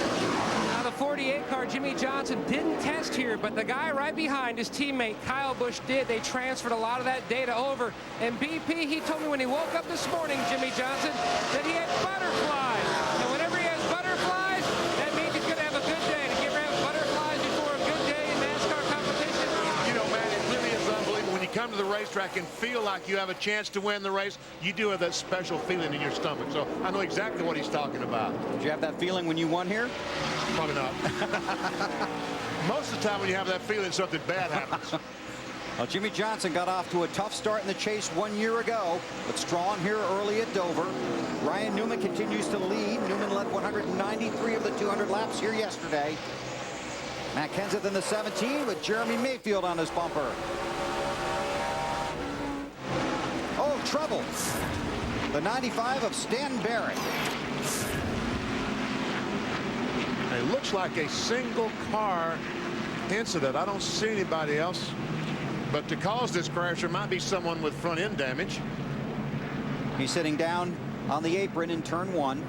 Now the 48 car, Jimmy Johnson, didn't test here, but the guy right behind his teammate Kyle Busch did. They transferred a lot of that data over. And BP, he told me when he woke up this morning, Jimmy Johnson, that he had butterflies. And whenever he has butterflies, that means he's going to have a good day. Did you ever have butterflies before a good day in NASCAR competition? You know, man, it really is unbelievable. When you come to the racetrack and feel like you have a chance to win the race, you do have that special feeling in your stomach. So I know exactly what he's talking about. Did you have that feeling when you won here? Probably not. Most of the time when you have that feeling, something bad happens. Well, Jimmy Johnson got off to a tough start in the chase 1 year ago, but strong here early at Dover. Ryan Newman continues to lead. Newman led 193 of the 200 laps here yesterday. Matt Kenseth in the 17 with Jeremy Mayfield on his bumper. Oh, trouble. The 95 of Stan Barrett. It looks like a single car incident. I don't see anybody else. But to cause this crash, there might be someone with front end damage. He's sitting down on the apron in turn 1.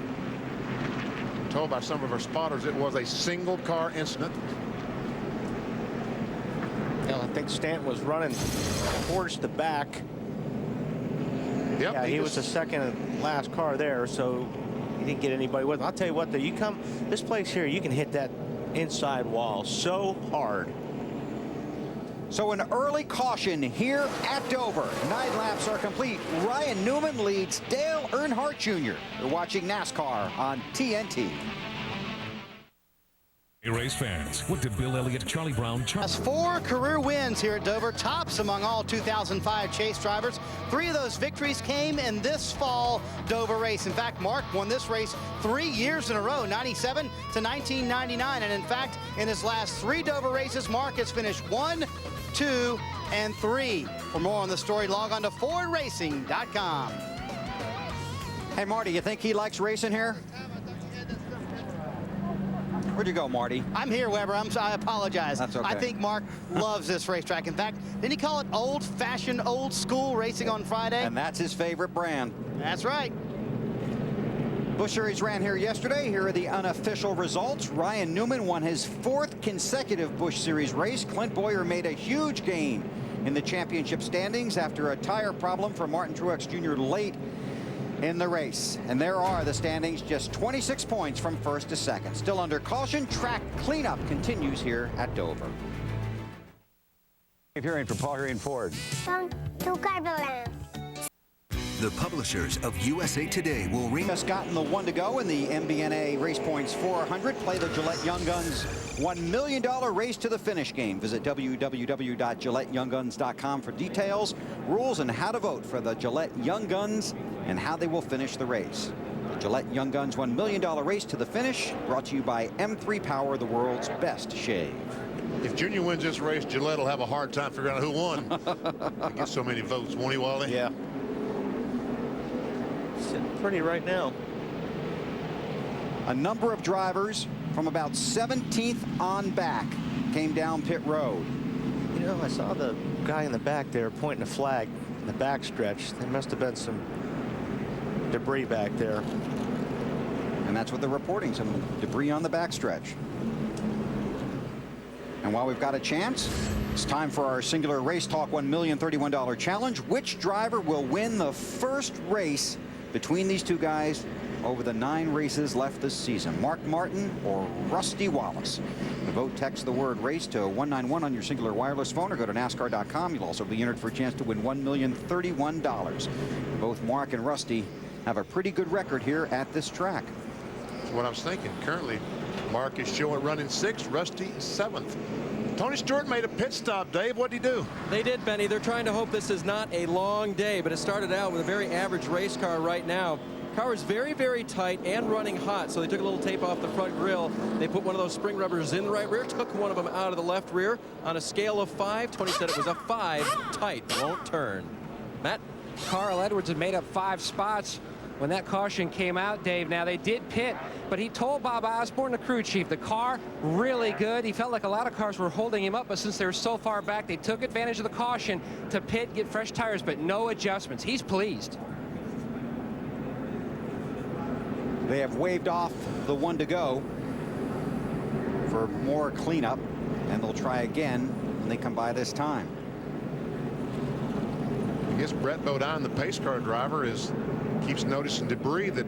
Told by some of our spotters it was a single car incident. Well, I think Stanton was running towards the back. Yep, yeah, he was the second and last car there, so he didn't get anybody with him. I'll tell you what, though, you come this place here, you can hit that inside wall so hard. So an early caution here at Dover. 9 laps are complete. Ryan Newman leads Dale Earnhardt Jr. You're watching NASCAR on TNT. Hey, race fans, what did Bill Elliott, Charlie Brown, Has 4 career wins here at Dover, tops among all 2005 chase drivers. 3 of those victories came in this fall Dover race. In fact, Mark won this race 3 years in a row, 97 to 1999. And in fact, in his last 3 Dover races, Mark has finished 1, 2, and 3. For more on the story, log on to FordRacing.com. Hey, Marty, you think he likes racing here? Where'd you go, Marty? I'm here, Weber. I apologize. That's okay. I think Mark loves this racetrack. In fact, didn't he call it old-fashioned, old-school racing on Friday? And that's his favorite brand. That's right. Busch Series ran here yesterday. Here are the unofficial results. Ryan Newman won his 4th consecutive Busch Series race. Clint Bowyer made a huge gain in the championship standings after a tire problem for Martin Truex Jr. late in the race. And there are the standings, just 26 points from 1st to 2nd. Still under caution, track cleanup continues here at Dover. Hearing from Paul Herian Ford. The publishers of USA Today will ring. Just gotten the 1 to go in the MBNA Race Points 400. Play the Gillette Young Guns $1 million race to the finish game. Visit www.GilletteYoungGuns.com for details, rules, and how to vote for the Gillette Young Guns and how they will finish the race. The Gillette Young Guns $1 million race to the finish, brought to you by M3 Power, the world's best shave. If Junior wins this race, Gillette will have a hard time figuring out who won. He gets so many votes, won't he, Wally? Yeah. Sitting pretty right now. A number of drivers from about 17th on back came down pit road. You know, I saw the guy in the back there pointing a flag in the back stretch. There must have been some debris back there. And that's what they're reporting, some debris on the backstretch. And while we've got a chance, it's time for our Singular Race Talk $1,031 challenge. Which driver will win the first race between these two guys over the 9 races left this season? Mark Martin or Rusty Wallace? To vote, text the word race to 191 on your Singular wireless phone or go to NASCAR.com. You'll also be entered for a chance to win $1,031. Both Mark and Rusty have a pretty good record here at this track. That's what I was thinking. Currently, Mark is showing running 6th, Rusty 7th. Tony Stewart made a pit stop, Dave. What did he do? They did, Benny. They're trying to hope this is not a long day, but it started out with a very average race car right now. Car is very, very tight and running hot, so they took a little tape off the front grille. They put one of those spring rubbers in the right rear, took one of them out of the left rear. On a scale of 5, Tony said it was a 5, tight, won't turn. Matt? Carl Edwards had made up 5 spots when that caution came out, Dave. Now, they did pit, but he told Bob Osborne, the crew chief, the car really good. He felt like a lot of cars were holding him up, but since they were so far back, they took advantage of the caution to pit, get fresh tires, but no adjustments. He's pleased. They have waved off the 1 to go for more cleanup, and they'll try again when they come by this time. I guess Brett Bodine, the pace car driver, keeps noticing debris that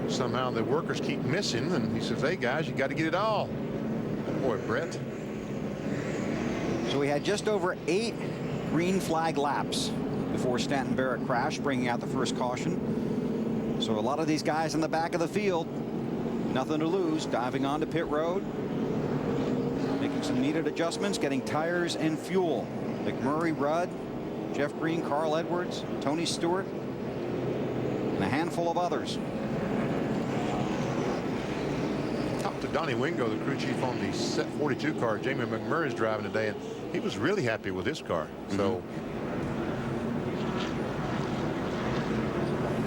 somehow the workers keep missing, and he says, hey guys, you got to get it all. Boy, Brett. So we had just over 8 green flag laps before Stanton Barrett crashed, bringing out the first caution. So a lot of these guys in the back of the field, nothing to lose, diving onto pit road, making some needed adjustments, getting tires and fuel. McMurray, Rudd, Jeff Green, Carl Edwards, Tony Stewart, and a handful of others. Talked to Donnie Wingo, the crew chief on the Set 42 car Jamie McMurray is driving today, and he was really happy with his car. So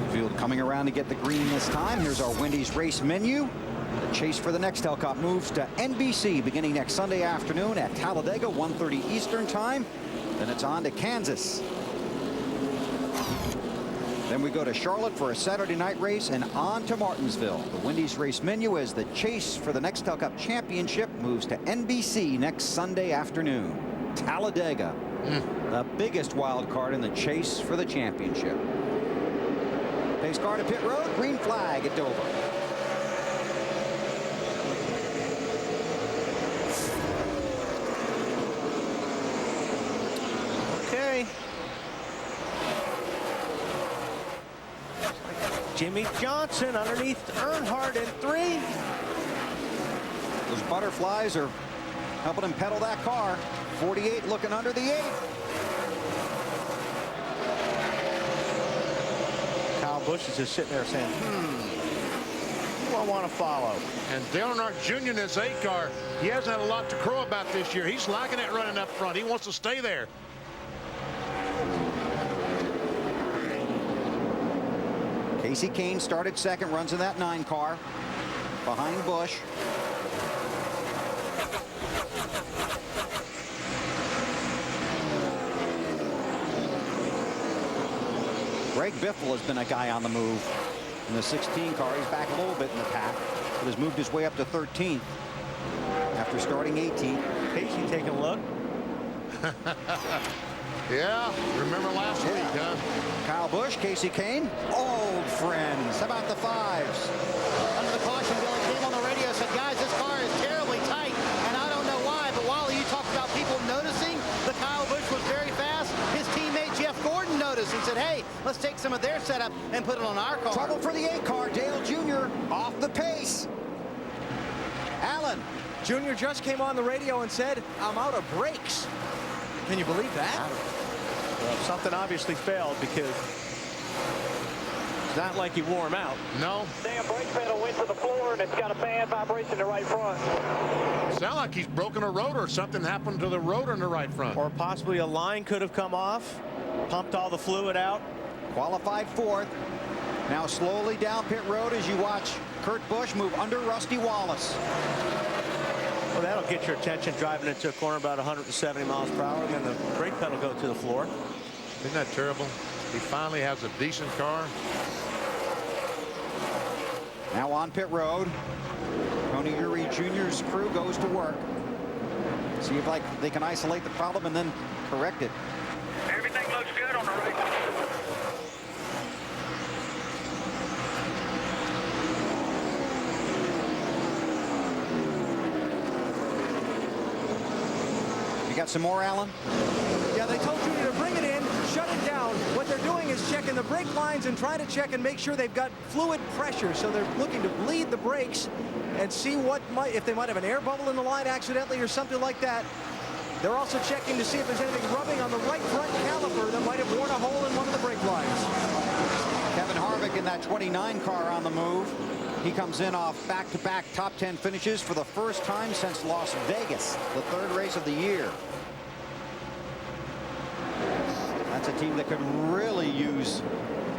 field coming around to get the green this time. Here's our Wendy's race menu. The chase for the Nextel Cup moves to NBC beginning next Sunday afternoon at Talladega, 1:30 Eastern time. Then it's on to Kansas. Then we go to Charlotte for a Saturday night race and on to Martinsville. The Wendy's race menu as the chase for the Nextel Cup Championship moves to NBC next Sunday afternoon. Talladega, the biggest wild card in the chase for the championship. Pace car to pit road, green flag at Dover. Okay. Jimmy Johnson underneath Earnhardt in 3. Those butterflies are helping him pedal that car. 48 looking under the 8. Kyle Busch is just sitting there saying, who I want to follow. And Dale Earnhardt Jr. in his 8 car, he hasn't had a lot to crow about this year. He's liking it running up front. He wants to stay there. Casey Kane started second, runs in that 9 car behind Busch. Greg Biffle has been a guy on the move in the 16 car. He's back a little bit in the pack, but has moved his way up to 13th after starting 18th. Casey taking a look. Yeah, remember last week, huh? Kyle Busch, Casey Kane, old friends. How about the 5s? Under the caution, Billy came on the radio, said, guys, this car is terribly tight, and I don't know why, but Wally, you talked about people noticing that Kyle Busch was very fast. His teammate Jeff Gordon noticed and said, hey, let's take some of their setup and put it on our car. Trouble for the 8 car. Dale Jr. off the pace. Allen. Junior just came on the radio and said, I'm out of brakes. Can you believe that? Well, something obviously failed because It's not like you wore him out. No. Damn brake pedal went to the floor, and it's got a bad vibration in the right front. Sound like he's broken a rotor. Something happened to the rotor in the right front. Or possibly a line could have come off, pumped all the fluid out. Qualified fourth. Now slowly down pit road as you watch Kurt Busch move under Rusty Wallace. Well, that'll get your attention driving into a corner about 170 miles per hour, and then the brake pedal go to the floor. Isn't that terrible? He finally has a decent car. Now on pit road. Tony Eury Jr.'s crew goes to work. See if they can isolate the problem and then correct it. Everything looks good on the right. You got some more, Alan? Yeah, they told you to bring it in, shut it down. What they're doing is checking the brake lines and trying to check and make sure they've got fluid pressure. So they're looking to bleed the brakes and see if they might have an air bubble in the line accidentally or something like that. They're also checking to see if there's anything rubbing on the right front caliper that might have worn a hole in one of the brake lines. Kevin Harvick in that 29 car on the move. He comes in off back-to-back top 10 finishes for the first time since Las Vegas, the third race of the year. That's a team that could really use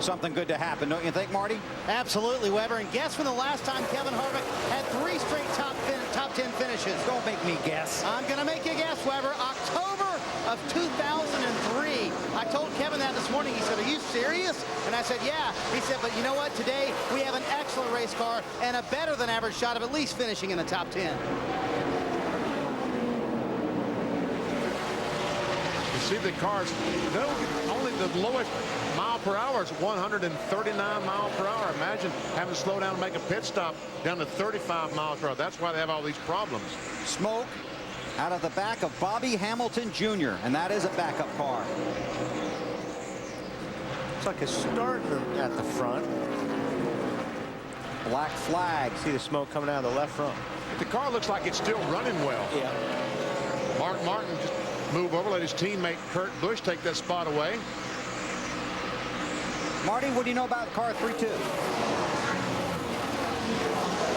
something good to happen, don't you think, Marty? Absolutely, Weber. And guess when the last time Kevin Harvick had 3 straight top 10 finishes? Don't make me guess. I'm going to make you guess, Weber. October of 2003. I told Kevin that this morning. He said, "Are you serious?" And I said, "Yeah." He said, "But you know what? Today we have an excellent race car and a better than average shot of at least finishing in the top 10. You see the cars, only the lowest mile per hour is 139 miles per hour. Imagine having to slow down and make a pit stop down to 35 miles per hour. That's why they have all these problems. Smoke out of the back of Bobby Hamilton Jr., and that is a backup car. It's like a starter at the front. Black flag. See the smoke coming out of the left front. But the car looks like it's still running well. Yeah. Mark Martin just move over, let his teammate Kurt Busch take that spot away. Marty, what do you know about car 3-2?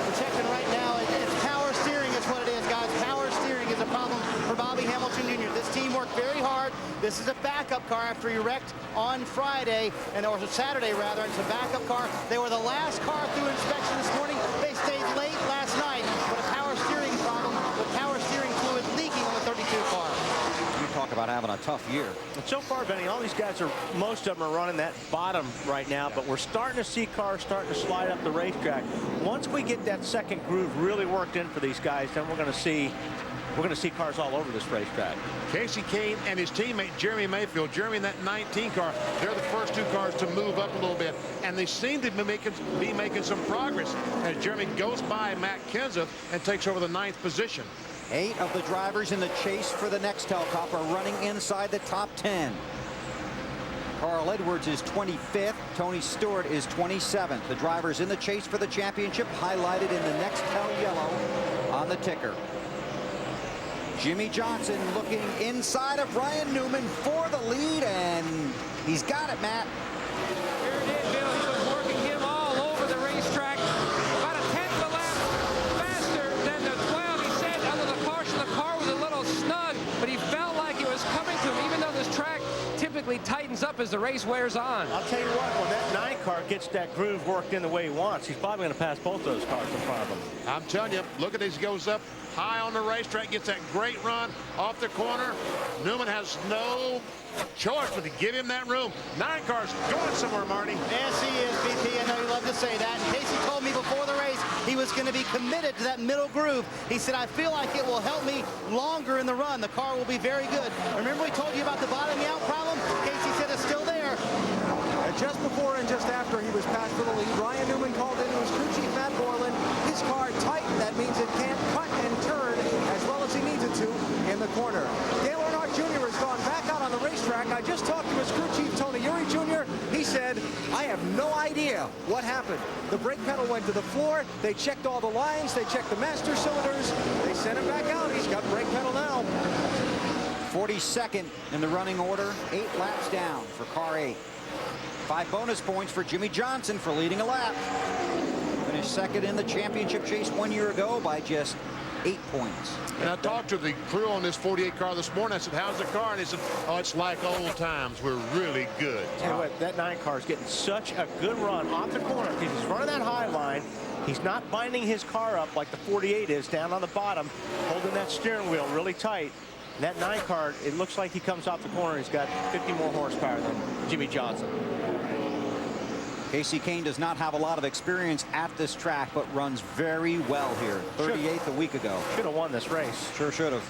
We're checking right now. It's power steering is what it is, guys. Power steering is a problem for Bobby Hamilton Jr. This team worked very hard. This is a backup car after he wrecked on Friday, or Saturday rather. It's a backup car. They were the last car through inspection this morning. They stayed late last night, but a power steering problem with power steering fluid leaking on the 32 car. You talk about having a tough year. And so far, Benny, all these guys most of them are running that bottom right now, but we're starting to see cars starting to slide up the racetrack. Once we get that second groove really worked in for these guys, then we're going to see cars all over this racetrack. Casey Kane and his teammate Jeremy Mayfield. Jeremy in that 19 car, they're the first 2 cars to move up a little bit, and they seem to be making some progress as Jeremy goes by Matt Kenseth and takes over the 9th position. 8 of the drivers in the chase for the Nextel Cup are running inside the top 10. Carl Edwards is 25th. Tony Stewart is 27th. The drivers in the chase for the championship highlighted in the Nextel yellow on the ticker. Jimmy Johnson looking inside of Ryan Newman for the lead, and he's got it, Matt. Here it is, Bill. He was working him all over the racetrack. About a tenth of a lap faster than the 12. He said under the caution the car was a little snug, but he felt like it was coming to him, even though this track typically tightens up as the race wears on. I'll tell you what, when that 9 car gets that groove worked in the way he wants, he's probably going to pass both those cars in front of him. I'm telling you, look at this, he goes up high on the racetrack, gets that great run off the corner. Newman has no choice but to give him that room. 9 cars going somewhere, Marty. Yes, he is, BP. I know you love to say that. And Casey told me before the race he was going to be committed to that middle groove. He said, "I feel like it will help me longer in the run. The car will be very good." Remember we told you about the bottoming out problem? Casey said it's still there. And just before and just after he was passed for the lead, Ryan Newman called into his crew chief, Matt Borland. His car tightened. That means it can't cut and turn as well as he needs it to in the corner. Dale Earnhardt Jr. has gone back out on the racetrack. I just talked to his crew chief, Tony Eury Jr. He said, "I have no idea what happened. The brake pedal went to the floor. They checked all the lines. They checked the master cylinders. They sent him back out. He's got brake pedal now." 42nd in the running order, 8 laps down for car 8. 5 bonus points for Jimmy Johnson for leading a lap. Finished second in the championship chase 1 year ago by just 8 points. And I talked to the crew on this 48 car this morning. I said, how's the car? And they said, oh, it's like old times. We're really good. Tell you what, that 9 car is getting such a good run off the corner because he's running that high line. He's not binding his car up like the 48 is down on the bottom, holding that steering wheel really tight. And that 9 car, it looks like he comes off the corner. He's got 50 more horsepower than Jimmy Johnson. Kasey Kahne does not have a lot of experience at this track, but runs very well here. 38th a week ago. Should have won this race. Sure should have.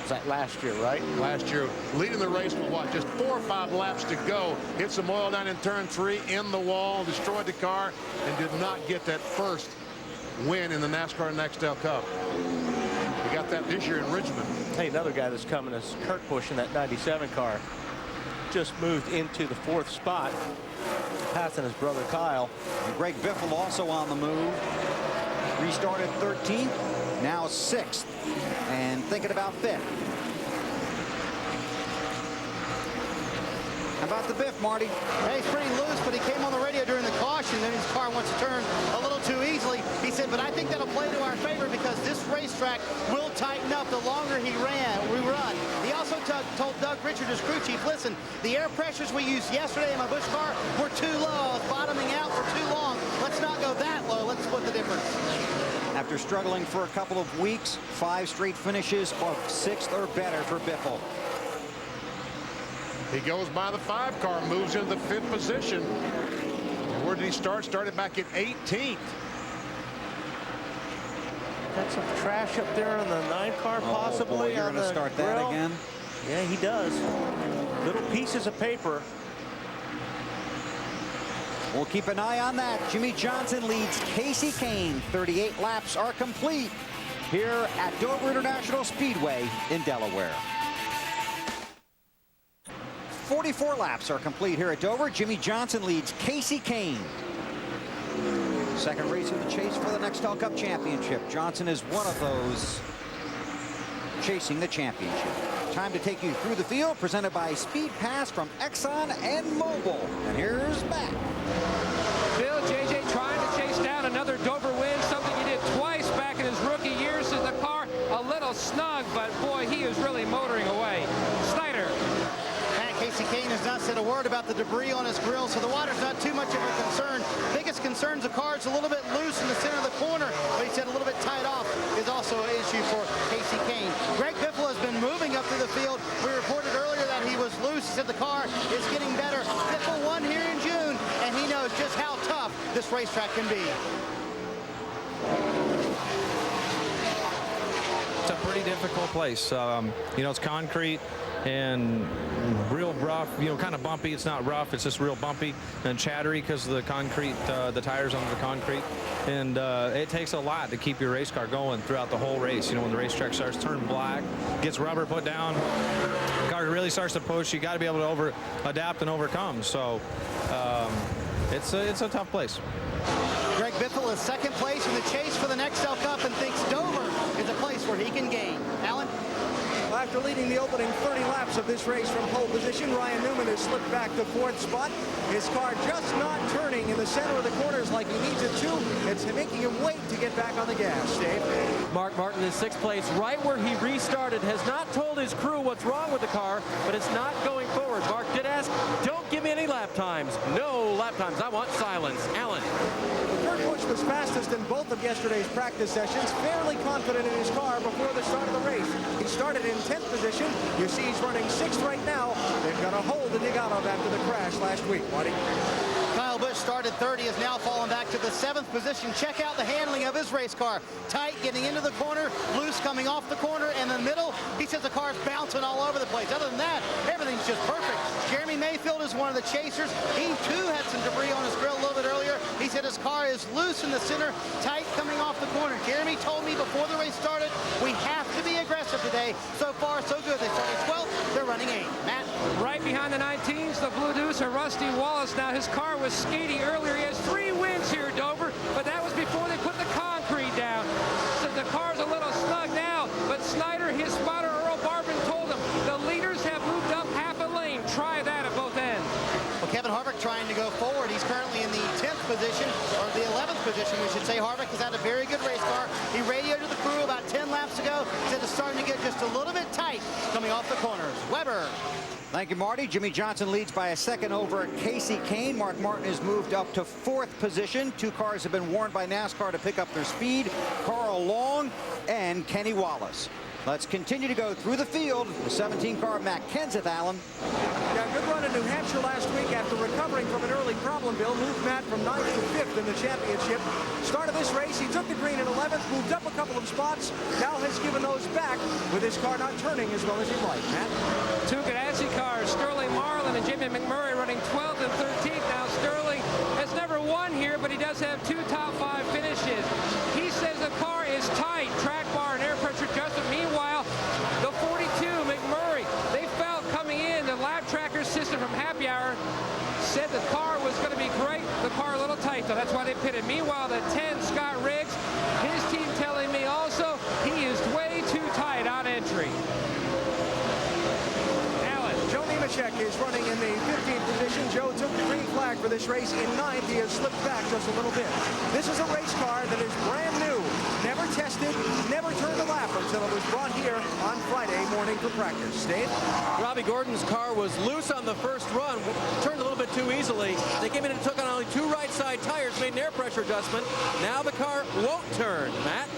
Was that last year, right? Last year, leading the race with what, just 4 or 5 laps to go. Hit some oil down in turn 3, in the wall, destroyed the car, and did not get that first win in the NASCAR Nextel Cup. We got that this year in Richmond. Hey, another guy that's coming is Kurt Busch in that 97 car. Just moved into the 4th spot, passing his brother Kyle. And Greg Biffle also on the move. Restarted 13th, now 6th, and thinking about 5th. How about the Biff, Marty? Hey, he's pretty loose, but he came on the radio during the caution. Then his car wants to turn a little too easily. He said, but I think that'll play to our favor because this racetrack will tighten up the longer we run. He also told Doug Richard, his crew chief, listen, the air pressures we used yesterday in my Busch car were too low. I was bottoming out for too long. Let's not go that low. Let's split the difference. After struggling for a couple of weeks, 5 straight finishes of 6th or better for Biffle. He goes by the 5 car, moves into the 5th position. And where did he start? Started back at 18th. Got some trash up there on the 9 car, possibly. Boy, you're going to start that grill. again? Yeah, he does. Little pieces of paper. We'll keep an eye on that. Jimmy Johnson leads Kasey Kahne. 38 laps are complete here at Dover International Speedway in Delaware. 44 laps are complete here at Dover. Jimmy Johnson leads Kasey Kahne. Second race of the chase for the Nextel Cup Championship. Johnson is one of those chasing the championship. Time to take you through the field, presented by Speed Pass from Exxon and Mobil. And here's Matt. Bill, JJ trying to chase down another Dover win, something he did twice back in his rookie years. Is the car a little snug, but boy, he is really motoring away. Snyder. Kasey Kahne has not said a word about the debris on his grill, so the water's not too much of a concern. Biggest concern is the car's a little bit loose in the center of the corner, but he said a little bit tied off is also an issue for Kasey Kahne. Greg Biffle has been moving up through the field. We reported earlier that he was loose. He said the car is getting better. Biffle won here in June, and he knows just how tough this racetrack can be. It's a pretty difficult place. You know, it's concrete and real rough, you know, kind of bumpy. It's not rough, it's just real bumpy and chattery because of the concrete, the tires under the concrete. And it takes a lot to keep your race car going throughout the whole race. You know, when the racetrack starts turning black, gets rubber put down, the car really starts to push. You got to be able to adapt and overcome. So it's a tough place. Greg Biffle is second place in the chase for the Nextel Cup and thinks Dover is a place where he can gain. Alan? After leading the opening 30 laps of this race from pole position, Ryan Newman has slipped back to 4th spot. His car just not turning in the center of the corners like he needs it to. It's making him wait to get back on the gas. Dave? Mark Martin is 6th place, right where he restarted. Has not told his crew what's wrong with the car, but it's not going forward. Mark did ask, don't give me any lap times. No lap times. I want silence. Alan. Kurt Busch was fastest in both of yesterday's practice sessions, fairly confident in his car before the start of the race. He started in 10th position. You see he's running 6th right now. They've got a hold to dig out of after the crash last week, Marty. Kyle Busch started 30, has now fallen back to the 7th position. Check out the handling of his race car. Tight, getting into the corner, loose coming off the corner, and the middle. He says the car's bouncing all over the place. Other than that, everything's just perfect. Jeremy Mayfield is one of the chasers. He too had some debris on his grill a little bit earlier. He said his car is loose in the center, tight coming off the corner. Jeremy told me before the race started, we have to be aggressive today. So far, so good. They started 12th, they're running 8th. Matt? Right behind the 19s, the Blue Deuce or Rusty Wallace. Now his car was skaty earlier. He has 3 wins here at Dover, but that was before they put the concrete down. So the car's a little snug now, but Snyder, his spotter Earl Barbin, told him the leaders have moved up half a lane. Try that at both ends. Well, Kevin Harvick trying position, we should say. Harvick has had a very good race car. He radioed to the crew about 10 laps ago. Said it's starting to get just a little bit tight coming off the corners. Weber. Thank you, Marty. Jimmy Johnson leads by a second over Casey Kane. Mark Martin has moved up to 4th position. 2 cars have been warned by NASCAR to pick up their speed. Carl Long and Kenny Wallace. Let's continue to go through the field. The 17-car Matt Kenseth, Allen. Yeah, good run in New Hampshire last week after recovering from an early problem, Bill. Moved Matt from 9th to 5th in the championship. Started this race, he took the green in 11th, moved up a couple of spots, now has given those back with his car not turning as well as he'd like. Matt? 2 Ganassi cars, Sterling Marlin and Jimmy McMurray running 12th and 13th. Now Sterling has never won here, but he does have 2 top 5 finishes. He says the car is tight, track bar and air pressure adjustment. Meanwhile, the 42 McMurray, they felt coming in, the lap tracker system from Happy Hour said the car was going to be great. The car a little tight, though. That's why they pitted. Meanwhile, the 10 Scott Riggs, his team telling me also he is way too tight on entry. Joe Nemechek is running in the 15th position. Joe took the green flag for this race in 9th. He has slipped back just a little bit. This is a race car that is brand new, never tested, never turned a lap until it was brought here on Friday morning for practice. Dave? Robbie Gordon's car was loose on the first run, turned a little bit too easily. They came in and took on only 2 right side tires, made an air pressure adjustment. Now the car won't turn. Matt?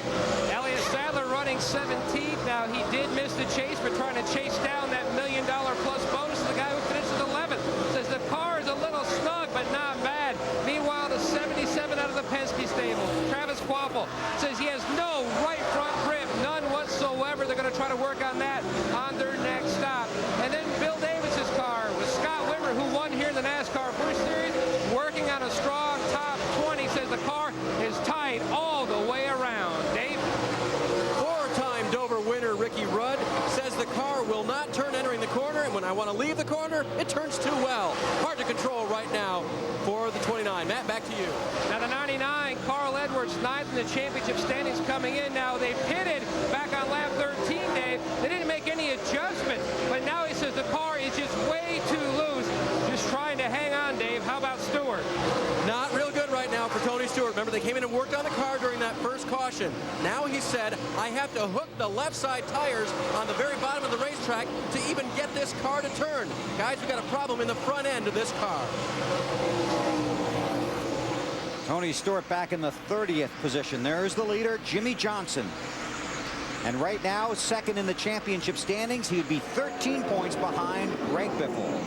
Elliott Sadler running 17th. Now he did miss the chase, but trying to chase down that $1 million plus bonus. The guy who finishes 11th says the car is a little snug, but not bad. Meanwhile, the 77 out of the Penske stable, Travis Kvapil, says he has no right front grip, none whatsoever. They're going to try to work on that on their next stop. And then Bill Davis's car with Scott Wimmer, who won here in the NASCAR Busch Series, working on a strong top 20, says the car is tight all the way around. Dave? 4-time Dover winner Ricky Rudd says the car will not turn entering the corner, and when I want to leave the corner, it turns too well. Hard to control right now for the 29. Matt, back to you. Now the 99, Carl Edwards, 9th in the championship standings coming in. Now they pitted back on lap 13, Dave. They didn't make any adjustment, but now he says the car is just way too loose. Just trying to hang on, Dave. How about Stewart? Not real good right now for Tony Stewart. Remember, they came in and worked on the car during that first caution. Now he said, I have to hook the left side tires on the very bottom of the racetrack to even get this car to turn. Guys, we've got a problem in the front end of this car. Tony Stewart back in the 30th position. There's the leader, Jimmy Johnson. And right now, 2nd in the championship standings. He would be 13 points behind Greg Biffle.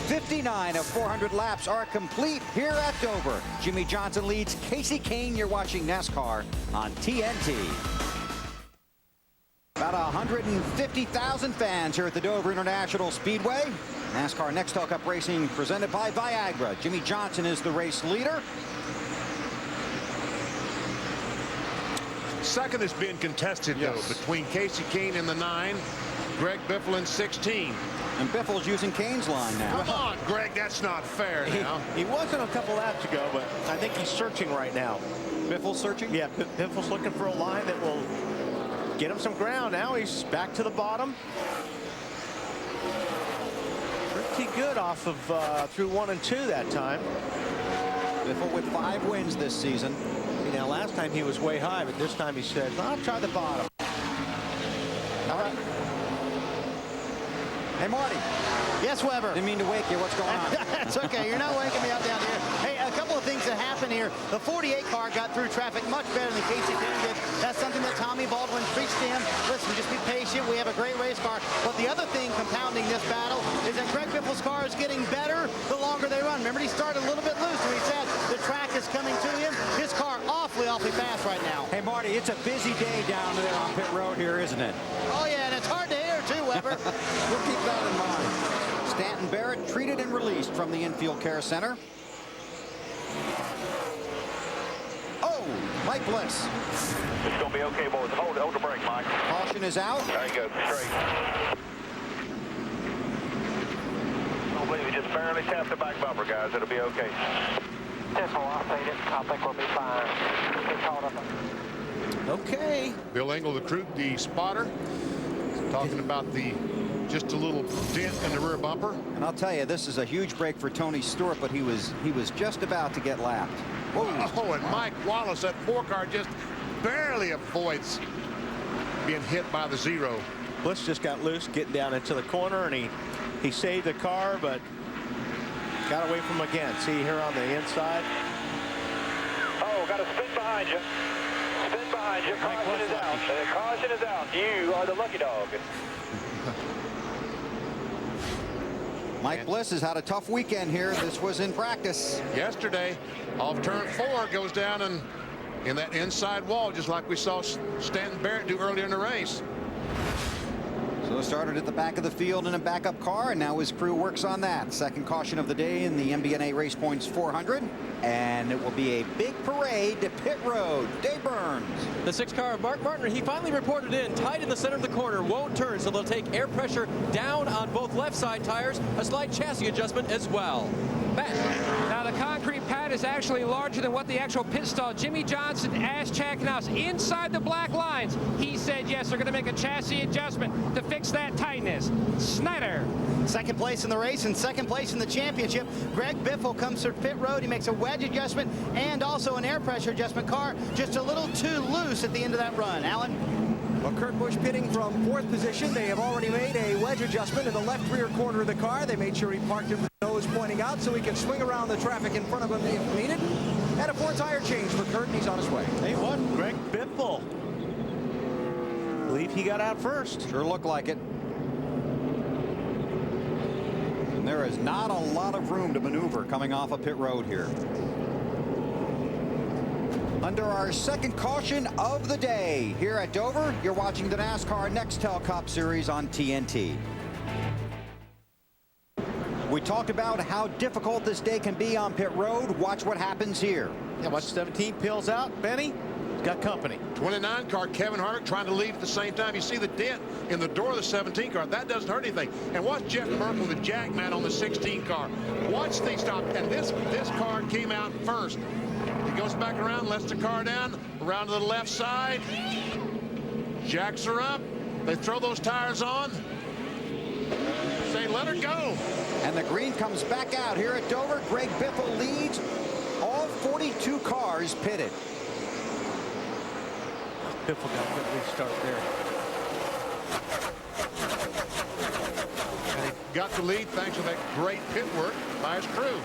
59 of 400 laps are complete here at Dover. Jimmy Johnson leads Casey Kane. You're watching NASCAR on TNT. About 150,000 fans here at the Dover International Speedway. NASCAR Nextel Cup Racing presented by Viagra. Jimmy Johnson is the race leader. 2nd is being contested, though, between Casey Kane in the 9, Greg Biffle in 16. And Biffle's using Kane's line now. Come on, Greg, that's not fair now. He wasn't a couple laps ago, but I think he's searching right now. Biffle's searching? Yeah, Biffle's looking for a line that will get him some ground. Now he's back to the bottom. Pretty good off of through 1 and 2 that time. Biffle with 5 wins this season. See, now last time he was way high, but this time he said, I'll try the bottom. All right. Hey, Marty. Yes, Weber. Didn't mean to wake you. What's going on? It's okay. You're not waking me up down here. Hey, a couple of things that happened here. The 48 car got through traffic much better than Casey Kane did. That's something that Tommy Baldwin preached to him. Listen, just be patient. We have a great race car. But the other thing compounding this battle is that Greg Biffle's car is getting better the longer they run. Remember, he started a little bit loose, and he said the track is coming to him. His car awfully fast right now. Hey, Marty, it's a busy day down there on pit road here, isn't it? Oh, yeah, and it's hard to hear, too, Weber. We'll keep that in mind. Stanton Barrett treated and released from the infield care center. Oh, Mike Bliss. It's going to be okay, boys. Hold the brake, Mike. Caution is out. There you go, straight. I don't believe you just barely tapped the back bumper, guys. It'll be okay. That's all I think. I think we'll be fine. Get caught up. Okay. Bill Engel, the spotter, talking about just a little dent in the rear bumper. And I'll tell you, this is a huge break for Tony Stewart, but he was just about to get lapped. Oh, and Mike Wallace, that 4 car, just barely avoids being hit by the 0. Bliss just got loose getting down into the corner, and he saved the car, but got away from him again. See here on the inside. Oh, got a spin behind you. Spin behind you. Caution is out. Caution is out. You are the lucky dog. Mike Bliss has had a tough weekend here. This was in practice. Yesterday, off turn 4, goes down and in that inside wall, just like we saw Stanton Barrett do earlier in the race. So started at the back of the field in a backup car, and now his crew works on that. Second caution of the day in the MBNA Race Points 400, and it will be a big parade to pit road. Dave Burns. The 6 car of Mark Martin, he finally reported in, tight in the center of the corner, won't turn, so they'll take air pressure down on both left side tires, a slight chassis adjustment as well. Matt. Now the concrete pad is actually larger than what the actual pit stall. Jimmy Johnson asked Chad Knaus inside the black lines. He said yes, they're going to make a chassis adjustment to fix that tightness. Snyder. Second place in the race and second place in the championship. Greg Biffle comes to pit road. He makes a wedge adjustment and also an air pressure adjustment. Car just a little too loose at the end of that run. Alan? Well, Kurt Busch pitting from 4th position. They have already made a wedge adjustment in the left rear corner of the car. They made sure he parked it with the nose pointing out so he can swing around the traffic in front of him if needed. And a 4-tire change for Kurt, and he's on his way. Hey, what? Greg Biffle. I believe he got out first. Sure looked like it. And there is not a lot of room to maneuver coming off a pit road here. Under our second caution of the day here at Dover, you're watching the NASCAR Nextel Cup Series on TNT. We talked about how difficult this day can be on pit road. Watch what happens here. Yeah, watch 17 pills out. Benny got company. 29 car Kevin Harvick trying to lead at the same time. You see the dent in the door of the 17 car. That doesn't hurt anything. And watch Jeff Merkel, the jackman on the 16 car. Watch these stop. And this car came out first. He goes back around, lets the car down, around to the left side. Jacks her up. They throw those tires on. Say, let her go. And the green comes back out here at Dover. Greg Biffle leads. All 42 cars pitted. Biffle got a good restart there. And he got the lead thanks to that great pit work by his crew.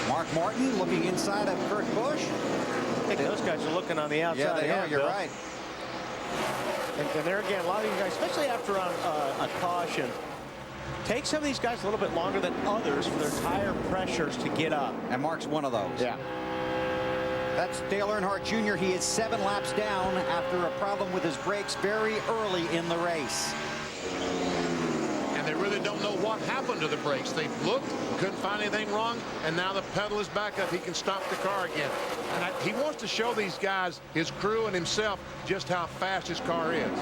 Mark Martin looking inside of Kurt Busch. I think those guys are looking on the outside. Yeah, they are. You're right. And there again, a lot of you guys, especially after a caution, take some of these guys a little bit longer than others for their tire pressures to get up. And Mark's one of those. Yeah. That's Dale Earnhardt Jr. He is 7 laps down after a problem with his brakes very early in the race. And they really don't know what happened to the brakes. They looked, couldn't find anything wrong, and now the pedal is back up. He can stop the car again. And he wants to show these guys, his crew and himself, just how fast his car is.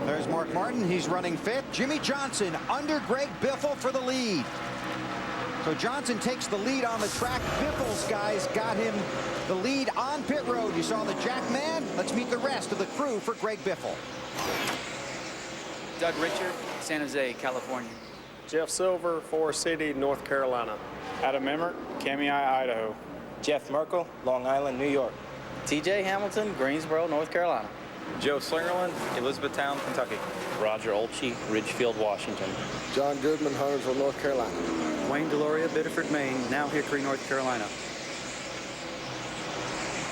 There's Mark Martin. He's running 5th. Jimmy Johnson under Greg Biffle for the lead. So Johnson takes the lead on the track. Biffle's guys got him the lead on pit road. You saw the jack man. Let's meet the rest of the crew for Greg Biffle. Doug Richard, San Jose, California. Jeff Silver, Forest City, North Carolina. Adam Emmert, Kamei, Idaho. Jeff Merkel, Long Island, New York. TJ Hamilton, Greensboro, North Carolina. Joe Slingerland, Elizabethtown, Kentucky. Roger Olchey, Ridgefield, Washington. John Goodman, Huntersville, North Carolina. Wayne Deloria, Biddeford, Maine, now Hickory, North Carolina.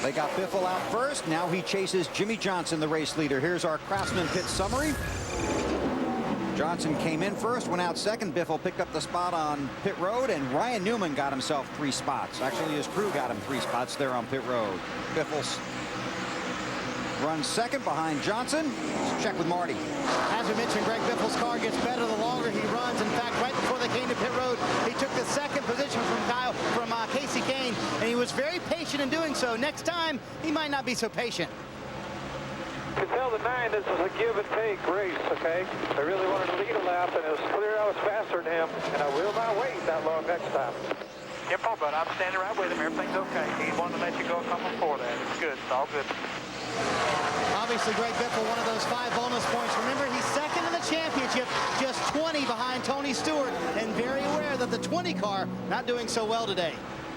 They got Biffle out first. Now he chases Jimmy Johnson, the race leader. Here's our Craftsman pit summary. Johnson came in first, went out second. Biffle picked up the spot on pit road, and Ryan Newman got himself 3 spots. Actually, his crew got him 3 spots there on pit road. Biffle's runs second behind Johnson. Let's check with Marty. As we mentioned, Greg Biffle's car gets better the longer he runs. In fact, right before they came to pit road, he took the second position from Casey Kane, and he was very patient in doing so. Next time, he might not be so patient. You can tell the 9 this is a give and take race, okay? I really wanted to lead a lap, and it was clear I was faster than him, and I will not wait that long next time. Yeah, Paul, but I'm standing right with him. Everything's okay. He wanted to let you go a couple before that. It's good. It's all good. Obviously, Greg Biffle, one of those 5 bonus points. Remember, he's second in the championship, just 20 behind Tony Stewart, and very aware that the 20 car not doing so well today.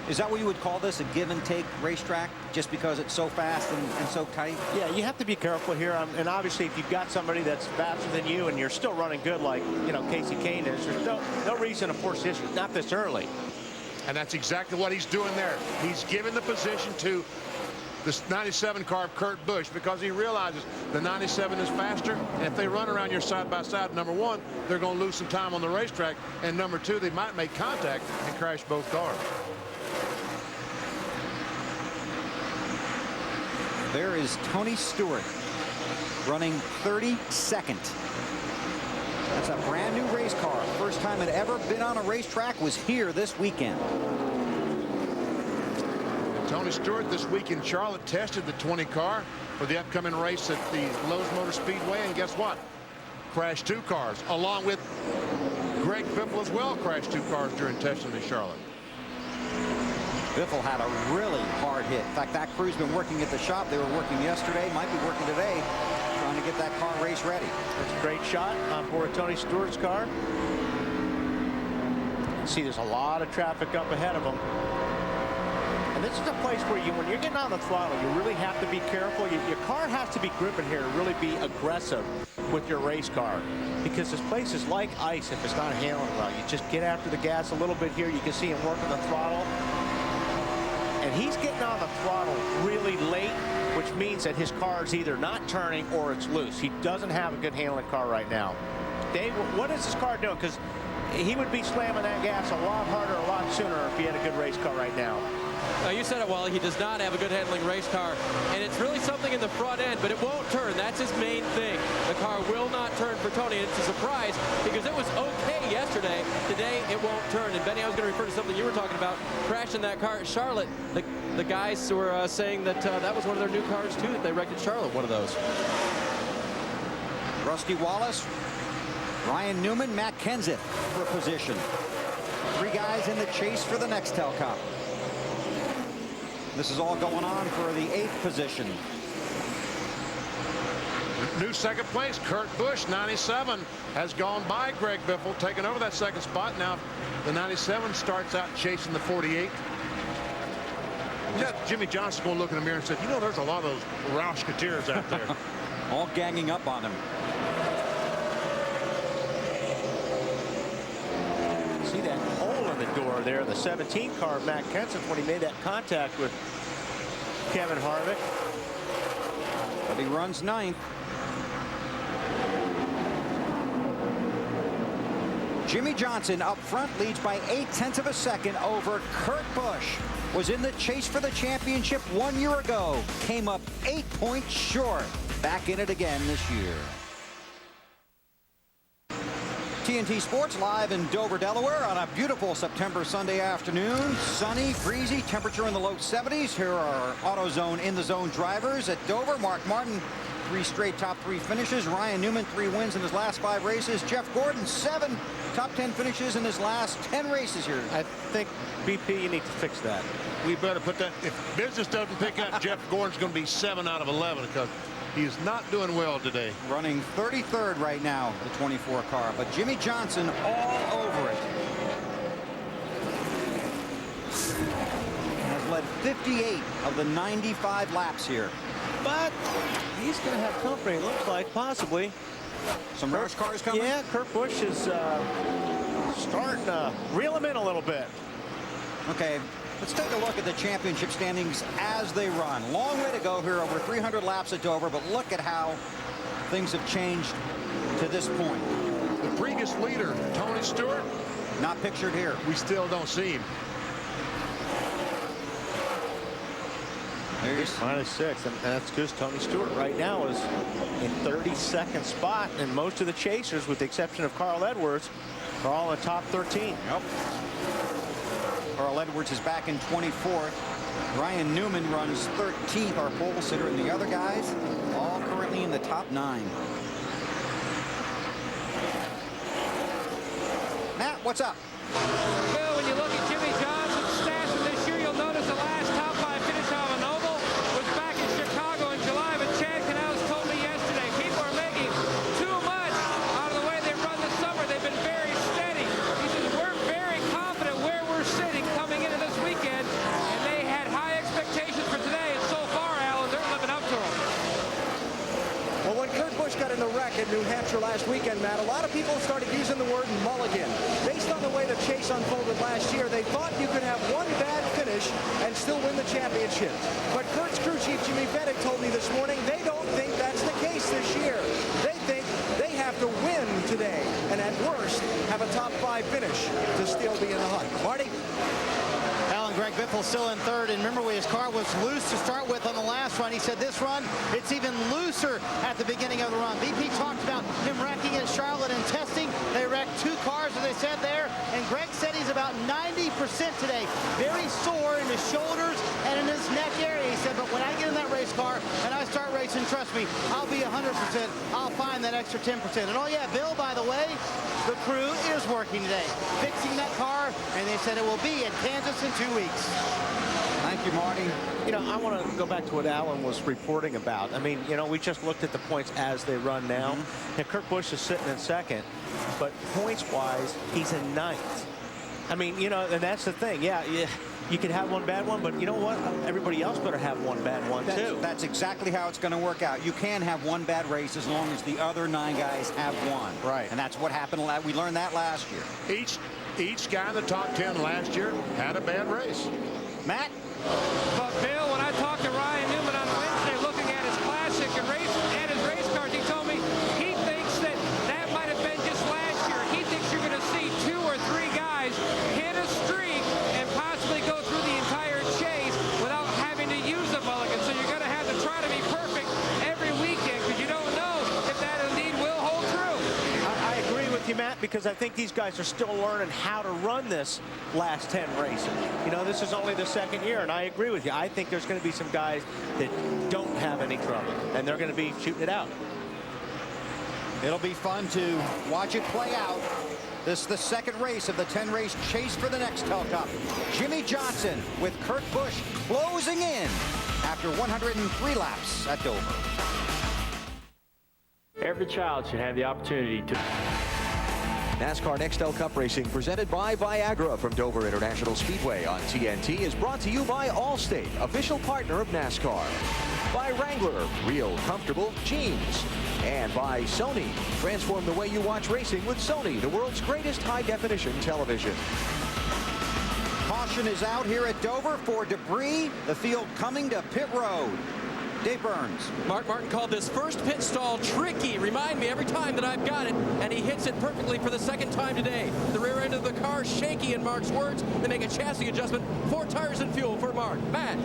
Is that what you would call this, a give-and-take racetrack, just because it's so fast and so tight? Yeah, you have to be careful here. And obviously, if you've got somebody that's faster than you and you're still running good like, you know, Casey Kane is, there's no reason to force issue, not this early. And that's exactly what he's doing there. He's giving the position to this 97 car of Kurt Busch because he realizes the 97 is faster, and if they run around your side-by-side, number one, they're going to lose some time on the racetrack, and number two, they might make contact and crash both cars. There is Tony Stewart running 32nd. That's a brand new race car. First time it ever been on a racetrack was here this weekend. Tony Stewart this week in Charlotte tested the 20 car for the upcoming race at the Lowe's Motor Speedway, and guess what? Crashed 2 cars, along with Greg Biffle as well crashed 2 cars during testing in Charlotte. Biffle had a really hard hit. In fact, that crew's been working at the shop. They were working yesterday, might be working today, trying to get that car race ready. That's a great shot on board Tony Stewart's car. See, there's a lot of traffic up ahead of him. And this is a place where when you're getting on the throttle, you really have to be careful. Your car has to be gripping here to really be aggressive with your race car, because this place is like ice if it's not handling well. You just get after the gas a little bit here. You can see him working the throttle. And he's getting on the throttle really late, which means that his car is either not turning or it's loose. He doesn't have a good handling car right now. Dave, what is his car doing? Because he would be slamming that gas a lot harder, a lot sooner if he had a good race car right now. You said it, Wally. He does not have a good handling race car, and it's really something in the front end, but it won't turn. That's his main thing. The car will not turn for Tony, and it's a surprise because it was okay yesterday. Today, it won't turn. And Benny, I was going to refer to something you were talking about, crashing that car at Charlotte. The guys were saying that that was one of their new cars, too, that they wrecked at Charlotte, one of those. Rusty Wallace, Ryan Newman, Matt Kenseth for position. 3 guys in the chase for the Nextel Cup. This is all going on for the 8th position. New second place, Kurt Busch, 97, has gone by Greg Biffle, taking over that second spot. Now the 97 starts out chasing the 48. Jimmy Johnson's going to look in the mirror and say, you know, there's a lot of those Roush-Coutiers out there. All ganging up on him. See that hole in the door there, the 17 car of Matt Kenseth when he made that contact with Kevin Harvick. But he runs 9th. Jimmy Johnson up front leads by 0.8 of a second over Kurt Busch. Was in the chase for the championship 1 year ago. Came up 8 points short. Back in it again this year. TNT Sports live in Dover, Delaware on a beautiful September Sunday afternoon. Sunny, breezy, temperature in the low 70s. Here are AutoZone in the zone drivers at Dover. Mark Martin, 3 straight top 3 finishes. Ryan Newman, 3 wins in his last 5 races. Jeff Gordon, 7 top 10 finishes in his last 10 races here. I think, BP, you need to fix that. We better put that. If business doesn't pick up, Jeff Gordon's going to be 7 out of 11 because he is not doing well today. Running 33rd right now, the 24 car, but Jimmy Johnson all over it. Has led 58 of the 95 laps here. But he's going to have company, it looks like, possibly. Some Roush cars coming? Yeah, Kurt Busch is starting to reel him in a little bit. Okay, let's take a look at the championship standings as they run. Long way to go here, over 300 laps at Dover, but look at how things have changed to this point. The previous leader, Tony Stewart, not pictured here. We still don't see him. There's -6, and that's because Tony Stewart right now is in 32nd spot, and most of the chasers, with the exception of Carl Edwards, are all in top 13. Yep. Carl Edwards is back in 24th. Ryan Newman runs 13th, our pole sitter, and the other guys all currently in the top 9. Matt, what's up? Well, when you look at Jimmy Johnson's stats from this year, you'll notice the last top 5 finish on an oval was back in Chicago in July, but Chad Canals told New Hampshire last weekend, Matt, a lot of people started using the word mulligan. Based on the way the chase unfolded last year, they thought you could have one bad finish and still win the championship. But Kurt's crew chief Jimmy Fettig told me this morning they don't think that's the case this year. They think they have to win today, and at worst, have a top 5 finish to still be in the hunt. Marty? Alan, Greg Biffle still in third, and remember his car was loose to start with on the last run. He said this run, it's even looser at the beginning of the run. BP talked about him wrecking at Charlotte and testing. They wrecked 2 cars, as they said there, and Greg said he's about 90% today. Very sore in his shoulders and in his neck area. He said, but when I get in that race car and I start racing, trust me, I'll be 100%. I'll find that extra 10%. And oh yeah, Bill, by the way, the crew is working today, fixing that car, and they said it will be in Kansas in 2 weeks. Thank you, Marty. You know, I want to go back to what Alan was reporting about. I mean, you know, we just looked at the points as they run now. And Kurt Busch is sitting in second, but points-wise, he's in ninth. I mean, you know, and that's the thing. Yeah, you can have one bad one, but you know what? Everybody else better have one bad one, too. That's exactly how it's going to work out. You can have one bad race as long as the other 9 guys have one. Right. And that's what happened. We learned that last year. Each guy in the top 10 last year had a bad race. Matt? But Bill, when I talked to Ryan Newman on Wednesday looking at his classic and his race cars, he told me he thinks that might have been just last year. He thinks you're going to see 2 or 3 guys hit a streak and possibly go through the entire chase without having to use a mulligan. So you're going to have to try to be perfect every weekend because you don't know if that indeed will hold true. I agree with you, Matt, because I think these guys are still learning how to run this last 10 races. You know, this is only the second year, and I agree with you. I think there's going to be some guys that don't have any trouble, and they're going to be shooting it out. It'll be fun to watch it play out. This is the second race of the 10-race chase for the Nextel Cup. Jimmie Johnson with Kurt Busch closing in after 103 laps at Dover. Every child should have the opportunity to. NASCAR Nextel Cup Racing, presented by Viagra from Dover International Speedway on TNT, is brought to you by Allstate, official partner of NASCAR. By Wrangler, real comfortable jeans. And by Sony. Transform the way you watch racing with Sony, the world's greatest high-definition television. Caution is out here at Dover for debris. The field coming to pit road. Dave Burns. Mark Martin called this first pit stall tricky. Remind me every time that I've got it, and he hits it perfectly for the second time today. The rear end of the car shaky in Mark's words. They make a chassis adjustment. 4 tires and fuel for Mark. Matt.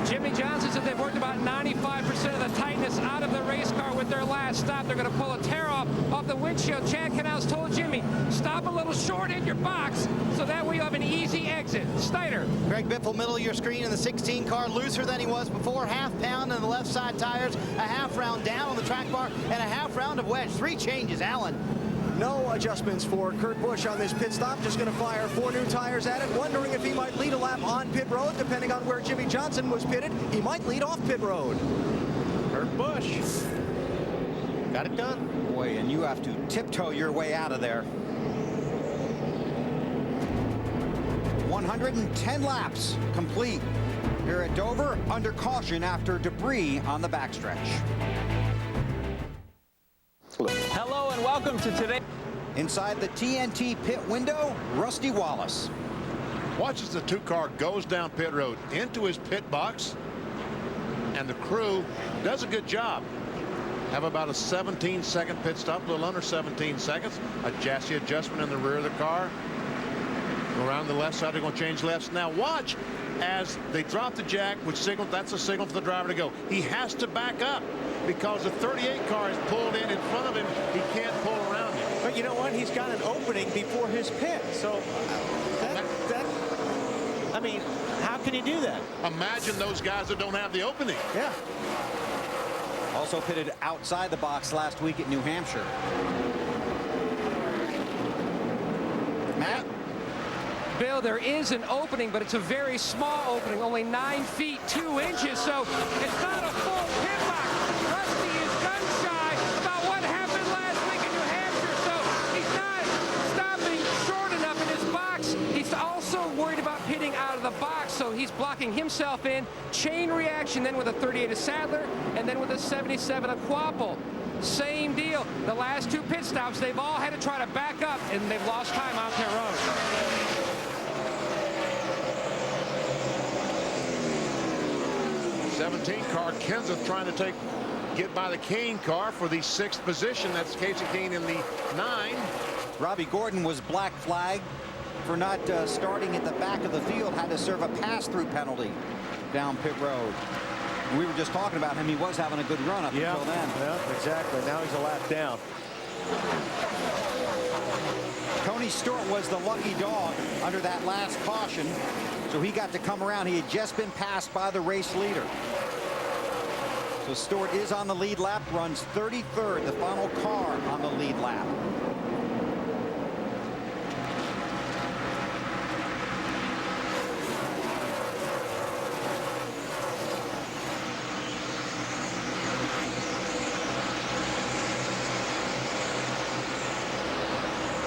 Jimmie Johnson said they've worked about 95% of the tightness out of the race car with their last stop. They're going to pull a tear off the windshield. Chad Knaus told Jimmy, stop a little short in your box so that way you have an easy exit. Snyder. Greg Biffle, middle of your screen in the 16 car, looser than he was before. Half pound on the left side tires, a half round down on the track bar, and a half round of wedge. 3 changes, Alan. No adjustments for Kurt Busch on this pit stop. Just going to fire 4 new tires at it. Wondering if he might lead a lap on pit road. Depending on where Jimmie Johnson was pitted, he might lead off pit road. Kurt Busch. Got it done. Boy, and you have to tiptoe your way out of there. 110 laps complete here at Dover, under caution after debris on the backstretch. Hello and welcome to today. Inside the TNT pit window, Rusty Wallace. Watch as the 2-car goes down pit road into his pit box, and the crew does a good job. Have about a 17-second pit stop, a little under 17 seconds. A chassis adjustment in the rear of the car. Around the left side, they're going to change lefts. Now watch as they drop the jack, which signal, that's a signal for the driver to go. He has to back up because the 38 car is pulled in front of him. He can't pull around him. But you know what? He's got an opening before his pit. So I mean, how can he do that? Imagine those guys that don't have the opening. Yeah. Also pitted outside the box last week at New Hampshire. Matt? Bill, there is an opening, but it's a very small opening, only 9 feet 2 inches, so it's not a full pit box. Rusty is gun shy about what happened last week in New Hampshire, so he's not stopping short enough in his box. He's also worried about pitting out of the box, so he's blocking himself in. Chain reaction then with a 38 of Sadler, and then with a 77 of Quapple. same deal. The last 2 pit stops, they've all had to try to back up, and they've lost time out their own. car, Kenseth trying to get by the Kane car for the 6th position. That's Casey Kane in the 9. Robbie Gordon was black flagged for not starting at the back of the field, had to serve a pass-through penalty down pit road. We were just talking about him. He was having a good run up until then. Yeah, exactly. Now he's a lap down. Tony Stewart was the lucky dog under that last caution, so he got to come around. He had just been passed by the race leader. So Stewart is on the lead lap, runs 33rd, the final car on the lead lap.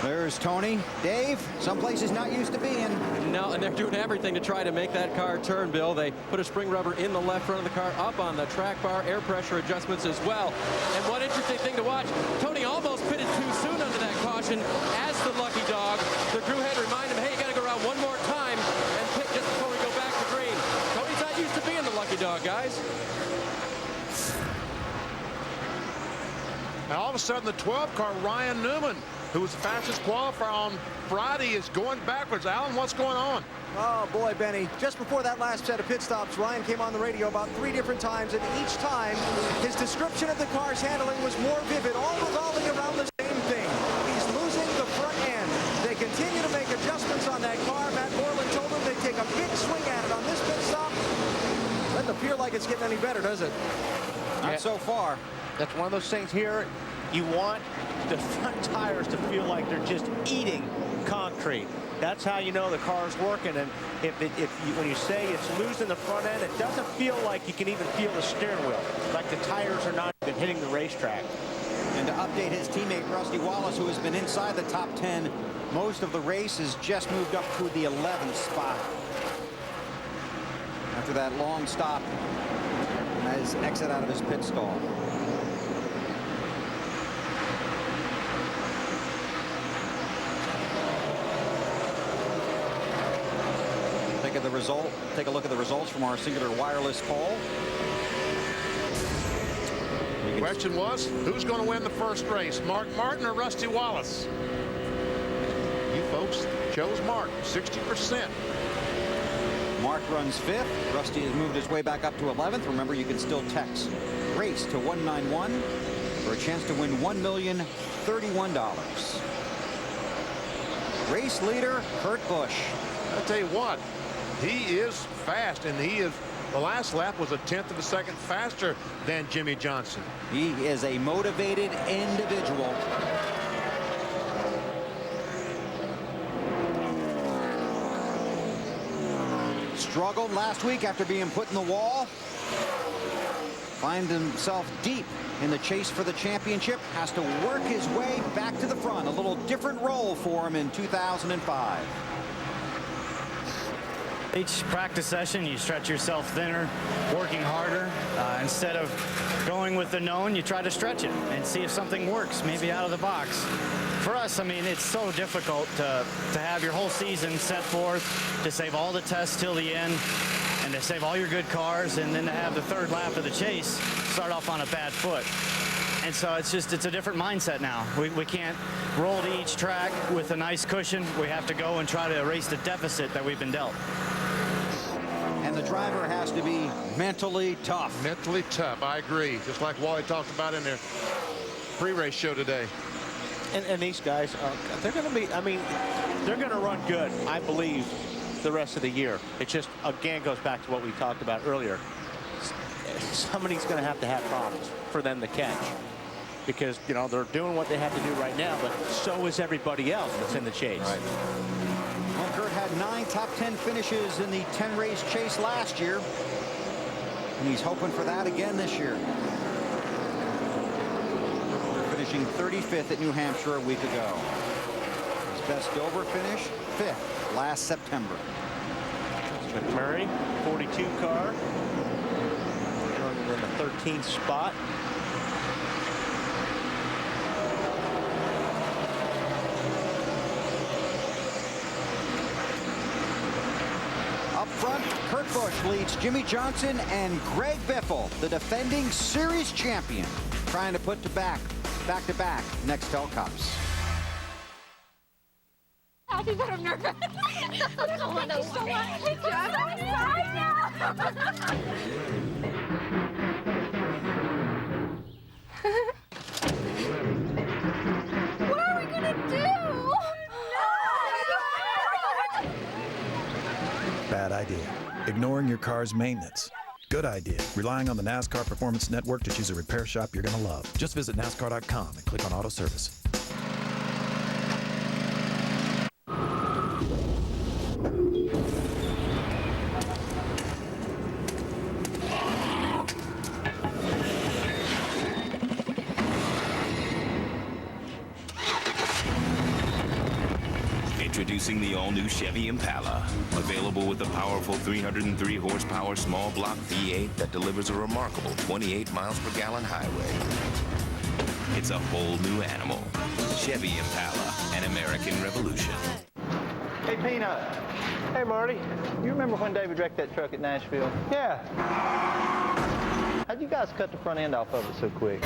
There's Tony. Dave, someplace he's not used to being. No, and they're doing everything to try to make that car turn, Bill. They put a spring rubber in the left front of the car, up on the track bar, air pressure adjustments as well. And one interesting thing to watch, Tony almost pitted too soon under that caution as the lucky dog. The crew had to remind him, hey, you got to go around one more time and pit just before we go back to green. Tony's not used to being the lucky dog, guys. And all of a sudden, the 12 car, Ryan Newman, who was the fastest qualifier on Friday, is going backwards. Alan, what's going on? Oh, boy, Benny. Just before that last set of pit stops, Ryan came on the radio about 3 different times, and each time his description of the car's handling was more vivid, all revolving around the same thing. He's losing the front end. They continue to make adjustments on that car. Matt Moreland told them they take a big swing at it on this pit stop. Doesn't appear like it's getting any better, does it? Not so far. That's one of those things here. You want the front tires to feel like they're just eating concrete. That's how you know the car's working. And when you say it's losing the front end, it doesn't feel like you can even feel the steering wheel. Like the tires are not even hitting the racetrack. And to update his teammate Rusty Wallace, who has been inside the top 10 most of the race, has just moved up to the 11th spot after that long stop as exit out of his pit stall. Take a look at the results from our Singular Wireless poll. The question was, who's going to win the first race, Mark Martin or Rusty Wallace? You folks chose Mark, 60%. Mark runs 5th. Rusty has moved his way back up to 11th. Remember, you can still text RACE to 191 for a chance to win $1,031. Race leader Kurt Busch. I'll tell you what, he is fast, and the last lap was a 1/10 of a second faster than Jimmy Johnson. He is a motivated individual. Struggled last week after being put in the wall. Finds himself deep in the chase for the championship. Has to work his way back to the front. A little different role for him in 2005. Each practice session, you stretch yourself thinner, working harder. Instead of going with the known, you try to stretch it and see if something works, maybe out of the box. For us, I mean, it's so difficult to have your whole season set forth, to save all the tests till the end, and to save all your good cars, and then to have the third lap of the chase start off on a bad foot. And so it's a different mindset now. We can't roll to each track with a nice cushion. We have to go and try to erase the deficit that we've been dealt. And the driver has to be mentally tough. Mentally tough, I agree. Just like Wally talked about in their pre-race show today. And these guys, they're going to be, I mean, they're going to run good, I believe, the rest of the year. It just, again, goes back to what we talked about earlier. Somebody's going to have problems for them to catch. Because, you know, they're doing what they have to do right now, but so is everybody else that's in the chase. Right. Well, Kurt had 9 top 10 finishes in the 10-race chase last year. And he's hoping for that again this year. Finishing 35th at New Hampshire a week ago. His best Dover finish, 5th last September. McMurray, 42 car. In the 13th spot. front, Kurt Busch leads Jimmy Johnson and Greg Biffle, the defending series champion, trying to put back-to-back Nextel Cups. Happy, but I'm nervous. Thank you so much. Good job. I'm sorry now. What are we gonna do? No! Bad idea. Ignoring your car's maintenance. Good idea. Relying on the NASCAR Performance Network to choose a repair shop you're going to love. Just visit NASCAR.com and click on Auto Service. Introducing the all-new Chevy Impala. Available with a powerful 303 horsepower small block V8 that delivers a remarkable 28 miles per gallon highway. It's a whole new animal. Chevy Impala, an American revolution. Hey, Peanut. Hey, Marty. You remember when David wrecked that truck at Nashville? Yeah. How'd you guys cut the front end off of it so quick?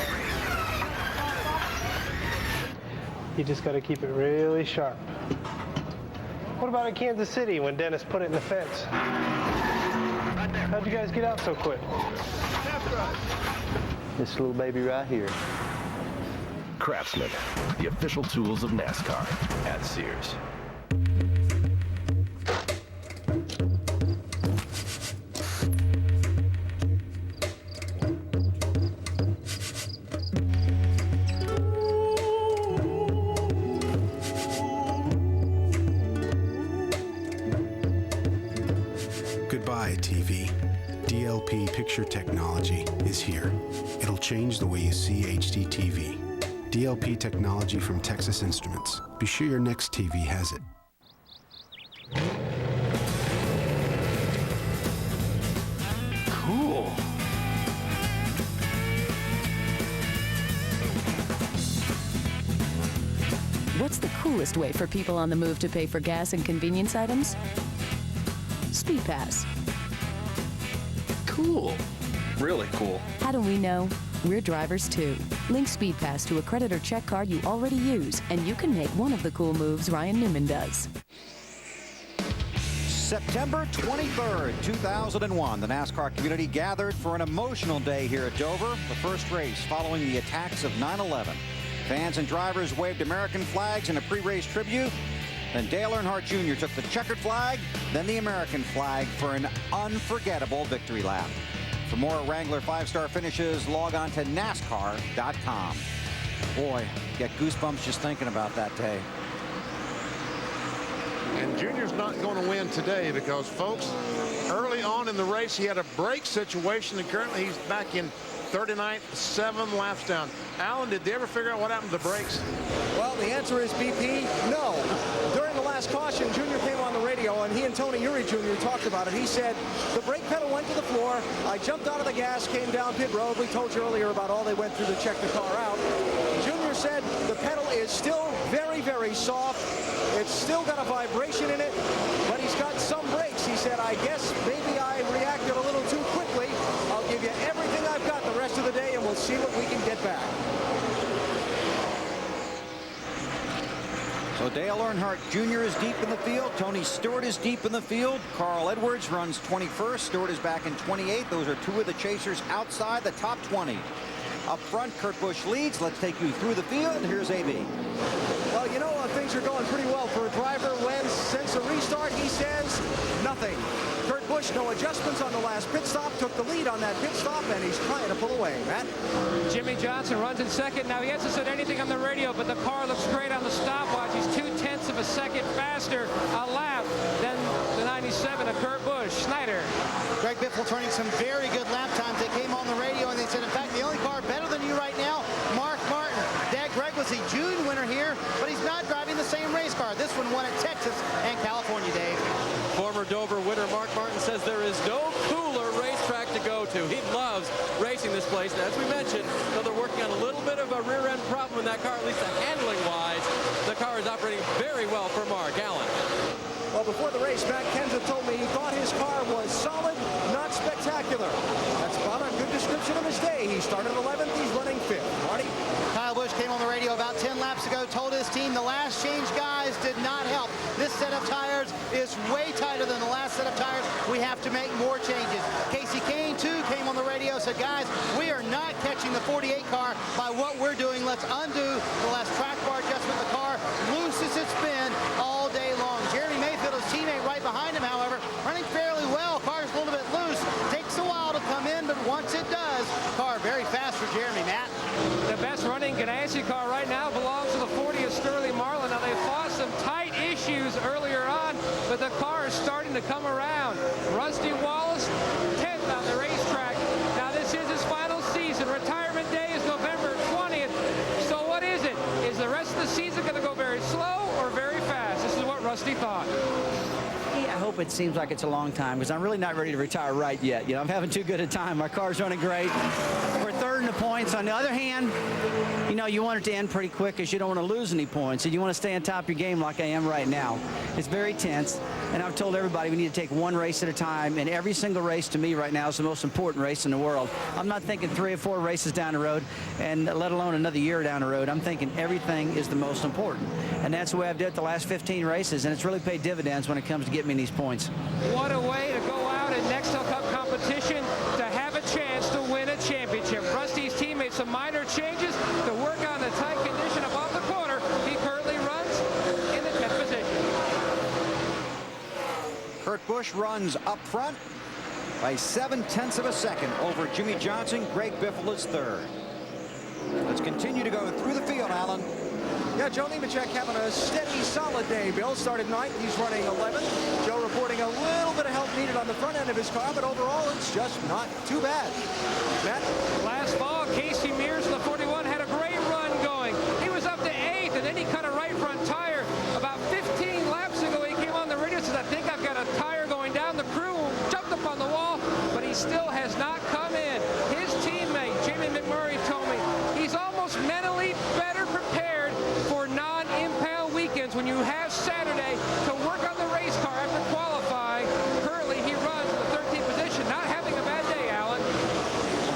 You just got to keep it really sharp. What about in Kansas City when Dennis put it in the fence? How'd you guys get out so quick? This little baby right here. Craftsman, the official tools of NASCAR at Sears. Goodbye, TV. DLP Picture Technology is here. It'll change the way you see HD TV. DLP technology from Texas Instruments. Be sure your next TV has it. Cool. What's the coolest way for people on the move to pay for gas and convenience items? Speed Pass. Cool. Really cool. How do we know? We're drivers too. Link Speed Pass to a credit or check card you already use, and you can make one of the cool moves Ryan Newman does. September 23rd, 2001, the NASCAR community gathered for an emotional day here at Dover, the first race following the attacks of 9/11. Fans and drivers waved American flags in a pre-race tribute. Then Dale Earnhardt Jr. took the checkered flag, then the American flag for an unforgettable victory lap. For more Wrangler 5-star finishes, log on to NASCAR.com. Boy, get goosebumps just thinking about that day. And Junior's not going to win today because, folks, early on in the race, he had a brake situation, and currently he's back in 39th, 7 laps down. Alan, did they ever figure out what happened to the brakes? Well, the answer is BP, no. During the last caution, Junior came on the radio, and he and Tony Eury Jr. talked about it. He said, the brake pedal went to the floor. I jumped out of the gas, came down pit road. We told you earlier about all they went through to check the car out. Junior said the pedal is still very, very soft. It's still got a vibration in it, but he's got some brakes. He said, I guess maybe I reacted a little too quickly. I'll give you everything I've got the rest of the day, and we'll see what we can get back. So Dale Earnhardt Jr. is deep in the field. Tony Stewart is deep in the field. Carl Edwards runs 21st. Stewart is back in 28th. Those are two of the chasers outside the top 20. Up front, Kurt Busch leads. Let's take you through the field. Here's AB. Well, you know, things are going pretty well for a driver when, since the restart, he says nothing. Kurt Busch, no adjustments on the last pit stop, took the lead on that pit stop, and he's trying to pull away. Matt? Jimmy Johnson runs in second. Now, he hasn't said anything on the radio, but the car looks great on the stopwatch. He's 0.2 of a second faster a lap than the 97 of Kurt Busch. Snyder. Greg Biffle turning some very good lap times. They came on the radio, and they said, in fact, the only car better than you right now, Mark Martin. Dad Greg was a June winner here, but he's not driving the same race car. This one won at Texas and California, Dave. Former Dover winner Mark Martin says there is no cooler racetrack to go to. He loves racing this place. And as we mentioned, though they're working on a little bit of a rear-end problem in that car, at least handling-wise, the car is operating very well for Mark. Allen. Well, before the race, Matt Kenseth told me he thought his car description of his day. He started 11th. He's running 5th. Marty? Kyle Busch came on the radio about 10 laps ago, told his team the last change, guys, did not help. This set of tires is way tighter than the last set of tires. We have to make more changes. Casey Kane, too, came on the radio, said, guys, we are not catching the 48 car by what we're doing. Let's undo the last track bar adjustment. The car loose as it's been all day long. Jeremy Mayfield, his teammate right behind him, however, running fairly well. Car's a little bit loose. Takes a while to come in, but once it does, car very fast for Jeremy, Matt. The best running Ganassi car right now belongs to the 40 of Sterling Marlin. Now, they fought some tight issues earlier on, but the car is starting to come around. Rusty Wallace, 10th on the racetrack. Now, this is his final season. Retirement day is November 20th. So what is it? Is the rest of the season going to go very slow or very fast? This is what Rusty thought. I hope it seems like it's a long time because I'm really not ready to retire right yet. You know, I'm having too good a time. My car's running great. We're third in the points. On the other hand, you know, you want it to end pretty quick because you don't want to lose any points. And you want to stay on top of your game like I am right now. It's very tense. And I've told everybody we need to take one race at a time. And every single race to me right now is the most important race in the world. I'm not thinking 3 or 4 races down the road, and let alone another year down the road. I'm thinking everything is the most important. And that's the way I've did it the last 15 races. And it's really paid dividends when it comes to getting me these points. What a way to go out in Nextel Cup competition to have a chance to win a championship. Rusty's team made some minor changes to work on the tight condition above the corner. He currently runs in the 10th position. Kurt Busch runs up front by 7/10 of a second over Jimmy Johnson. Greg Biffle is third. Let's continue to go through the field, Alan. Yeah, Joe Nemechek having a steady, solid day. Bill started 9th. He's running 11th. Joe reporting a little bit of help needed on the front end of his car, but overall, it's just not too bad. Matt? Last fall, Casey Mears in the 41 had a great run going. He was up to 8th, and then he cut a right front tire. About 15 laps ago, he came on the radio and said, I think I've got a tire going down. The crew jumped up on the wall, but he still has not come in. His teammate, Jamie McMurray, told me he's almost mentally better prepared for non-impound weekends when you have Saturday to work on the race car after qualifying. Currently, he runs in the 13th position, not having a bad day, Alan.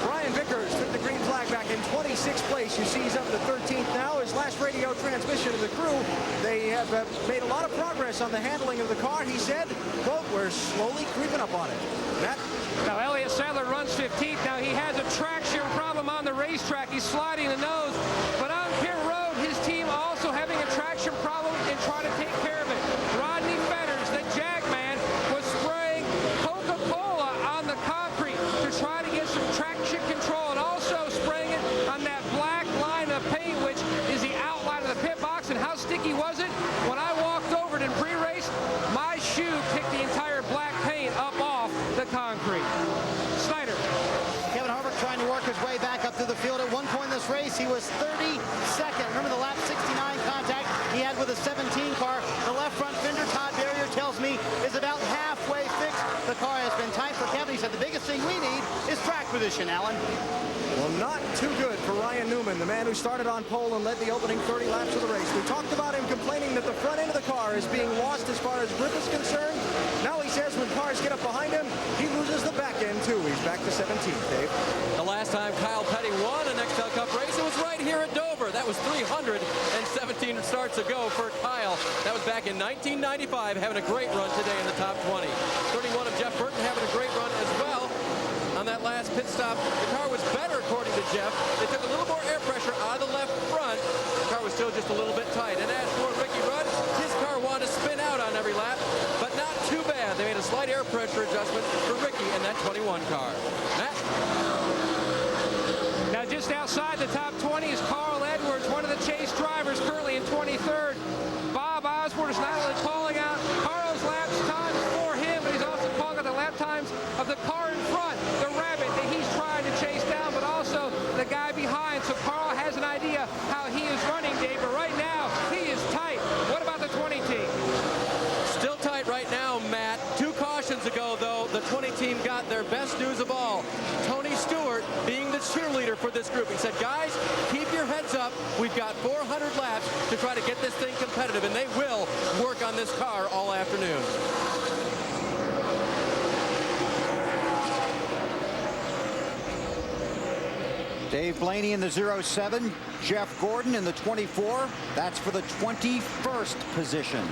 Brian Vickers took the green flag back in 26th place. You see he's up to 13th now. His last radio transmission to the crew, they have made a lot of progress on the handling of the car. He said, quote, we're slowly creeping up on it. Matt? Now, Elliott Sadler runs 15th. Now, he has a traction problem on the racetrack. He's sliding the nose. But on pit road, his team also having a traction problem and trying to take care of it. Rodney Fetters, the Jag man, was spraying Coca-Cola on the concrete to try to get some traction control and also spraying it on that black line of paint, which is the outline of the pit box. And how sticky was it? When I walked over it in pre-race, my shoe picked the entire black paint up off the concrete. Snyder. Kevin Harvick trying to work his way back up through the field. At one point in this race, he was 32nd. Remember the lap 69 contact he had with a 17 car. The left front fender, Todd Barrier tells me, is about halfway fixed. The car has been tight for Kevin. He said the biggest thing we need is track position, Alan. Well, not too good for Ryan Newman, the man who started on pole and led the opening 30 laps of the race. We talked about him complaining that the front end of the car is being lost as far as grip is concerned. Now he says when cars get up behind him, he loses the back end too. He's back to 17th, Dave. The last time Kyle Petty won a Nextel Cup race, it was right here at Dover. That was 317 starts ago for Kyle. That was back in 1995, having a great run today in the top 20. 31 of Jeff Burton having a great run as well. On that last pit stop, the car was better, according to Jeff. They took a little more air pressure out of the left front. The car was still just a little bit tight. And as for Ricky Rudd, his car wanted to spin out on every lap, but not too bad. They made a slight air pressure adjustment for Ricky in that 21 car. Matt? Now, just outside the top 20 is Carl Edwards, one of the chase drivers, currently in 23rd. Bob Osborne is not only calling out Carl's lap times for him, but he's also calling out the lap times of the car in front, the Rabbit that he's trying to chase down, but also the guy behind. So Carl has an idea how he is running, Dave, but right now he is tight. What about the 20 team? Still tight right now, Matt. 2 cautions ago, though, the 20 team got their best news of all. Tony Stewart being the cheerleader for this group. He said, guys, keep your heads up. We've got 400 laps to try to get this thing competitive, and they will work on this car all afternoon. Dave Blaney in the 07. Jeff Gordon in the 24. That's for the 21st position.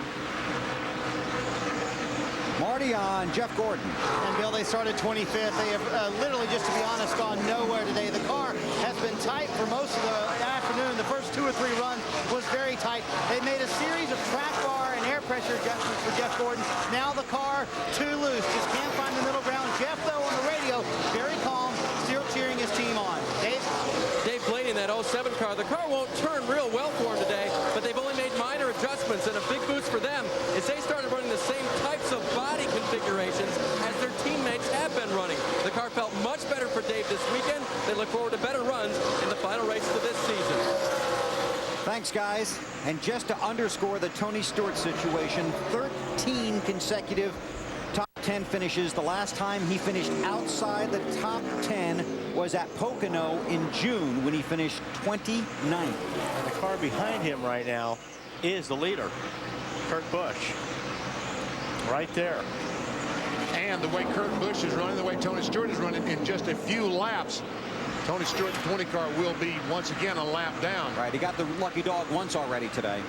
Marty on Jeff Gordon. And Bill, they started 25th. They have literally, just to be honest, gone nowhere today. The car has been tight for most of the afternoon. The first 2 or 3 runs was very tight. They made a series of track bar and air pressure adjustments for Jeff Gordon. Now the car too loose. Just can't find the middle ground. Jeff, though, on the radio, very calm, still cheering his team on. Dave Blaney in that 07 car. The car won't turn real well for him today, but they've only made minor adjustments, and a big boost for them is they started running the same types of body configurations as their teammates have been running. The car felt much better for Dave this weekend. They look forward to better runs in the final races of this season. Thanks, guys. And just to underscore the Tony Stewart situation, 13 consecutive top 10 finishes. The last time he finished outside the top 10 was at Pocono in June when he finished 29th. And the car behind him right now is the leader, Kurt Busch. Right there. And the way Kurt Busch is running, the way Tony Stewart is running, in just a few laps, Tony Stewart's 20 car will be once again a lap down. Right, he got the lucky dog once already today.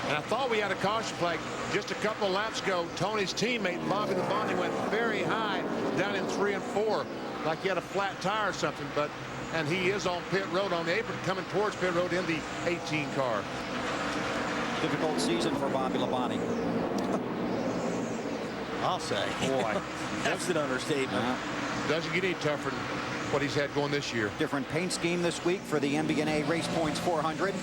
And I thought we had a caution flag just a couple of laps ago. Tony's teammate Bobby Labonte went very high down in 3 and 4, like he had a flat tire or something. And he is on pit road on the apron, coming towards pit road in the 18 car. Difficult season for Bobby Labonte. I'll say. Boy, that's an understatement. Doesn't get any tougher than what he's had going this year. Different paint scheme this week for the MBNA Race Points 400.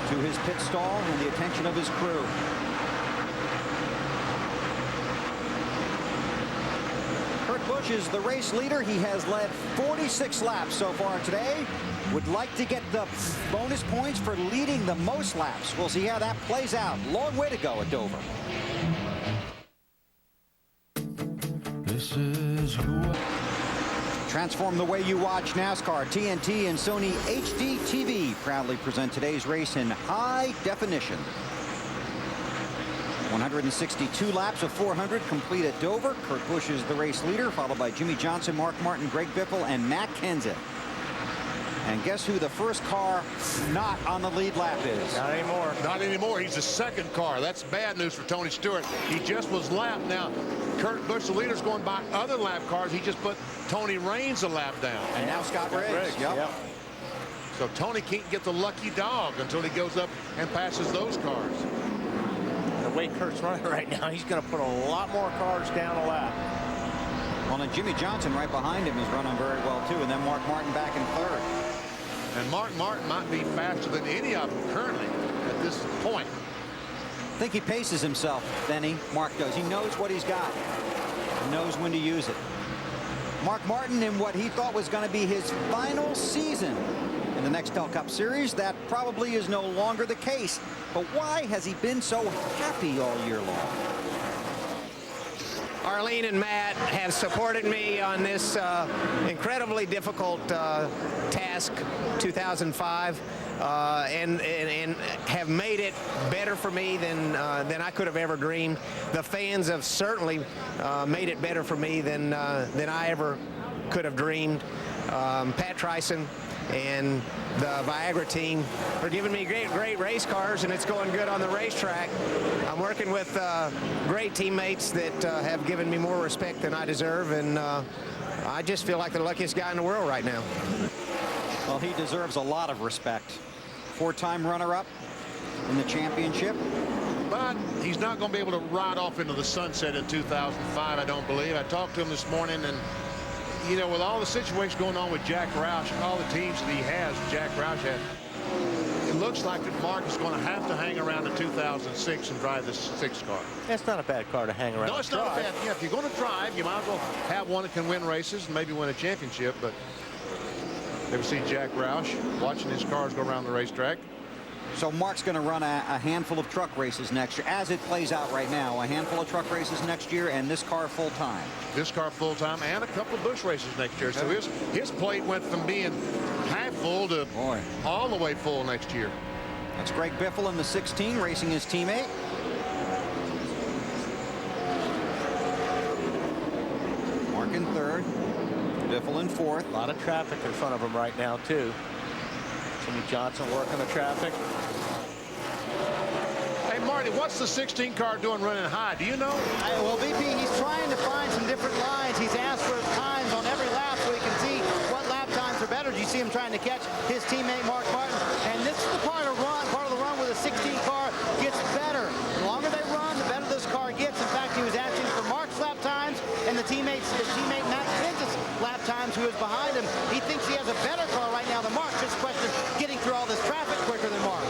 To his pit stall and the attention of his crew. Kurt Busch is the race leader. He has led 46 laps so far today. Would like to get the bonus points for leading the most laps. We'll see how that plays out. Long way to go at Dover. This is who. Transform the way you watch NASCAR. TNT and Sony HD TV proudly present today's race in high definition. 162 laps of 400 complete at Dover. Kurt Busch is the race leader, followed by Jimmy Johnson, Mark Martin, Greg Biffle, and Matt Kenseth. And guess who the first car not on the lead lap is? Not anymore. Not anymore. He's the second car. That's bad news for Tony Stewart. He just was lapped. Now, Kurt Busch, the leader's going by other lap cars. He just put Tony Raines a lap down. And now Scott Riggs. Yep. So Tony can't get the lucky dog until he goes up and passes those cars. The way Kurt's running right now, he's going to put a lot more cars down a lap. Well, and Jimmy Johnson right behind him is running very well, too. And then Mark Martin back in third. And Mark Martin might be faster than any of them currently at this point. I think he paces himself, Benny. Mark does. He knows what he's got. He knows when to use it. Mark Martin in what he thought was going to be his final season in the Nextel Cup Series. That probably is no longer the case. But why has he been so happy all year long? Arlene and Matt have supported me on this incredibly difficult task, 2005, and have made it better for me than I could have ever dreamed. The fans have certainly made it better for me than I ever could have dreamed. Pat Tryson and the Viagra team are giving me great race cars, and it's going good on the racetrack. I'm working with great teammates that have given me more respect than I deserve, and I just feel like the luckiest guy in the world right now. Well, he deserves a lot of respect. Four-time runner-up in the championship. But he's not going to be able to ride off into the sunset in 2005, I don't believe. I talked to him this morning, and you know, with all the situations going on with Jack Roush, all the teams that he has, Jack Roush has, it looks like that Mark is going to have to hang around in 2006 and drive this 6 car. That's not a bad car to hang around. No, it's not a bad. Yeah, if you're going to drive, you might as well have one that can win races and maybe win a championship. But ever see Jack Roush watching his cars go around the racetrack? So Mark's going to run a handful of truck races next year, as it plays out right now. A handful of truck races next year, and this car full-time. This car full-time, and a couple of Busch races next year. So his plate went from being half full to all the way full next year. That's Greg Biffle in the 16, racing his teammate. Mark in third. Biffle in fourth. A lot of traffic in front of him right now, too. Jimmie Johnson working the traffic. Hey, Marty, what's the 16 car doing running high? Do you know? Well, VP, he's trying to find some different lines. He's asked for times on every lap so he can see what lap times are better. You see him trying to catch his teammate Mark Martin. And this is the part of the run where the 16 car gets better. The longer they run, the better this car gets. In fact, he was asking for Mark's lap times and his teammate Matt Kenseth's lap times, who is behind him. He thinks he has a better car right now than Mark. Just a question of getting through all this traffic quicker than Mark.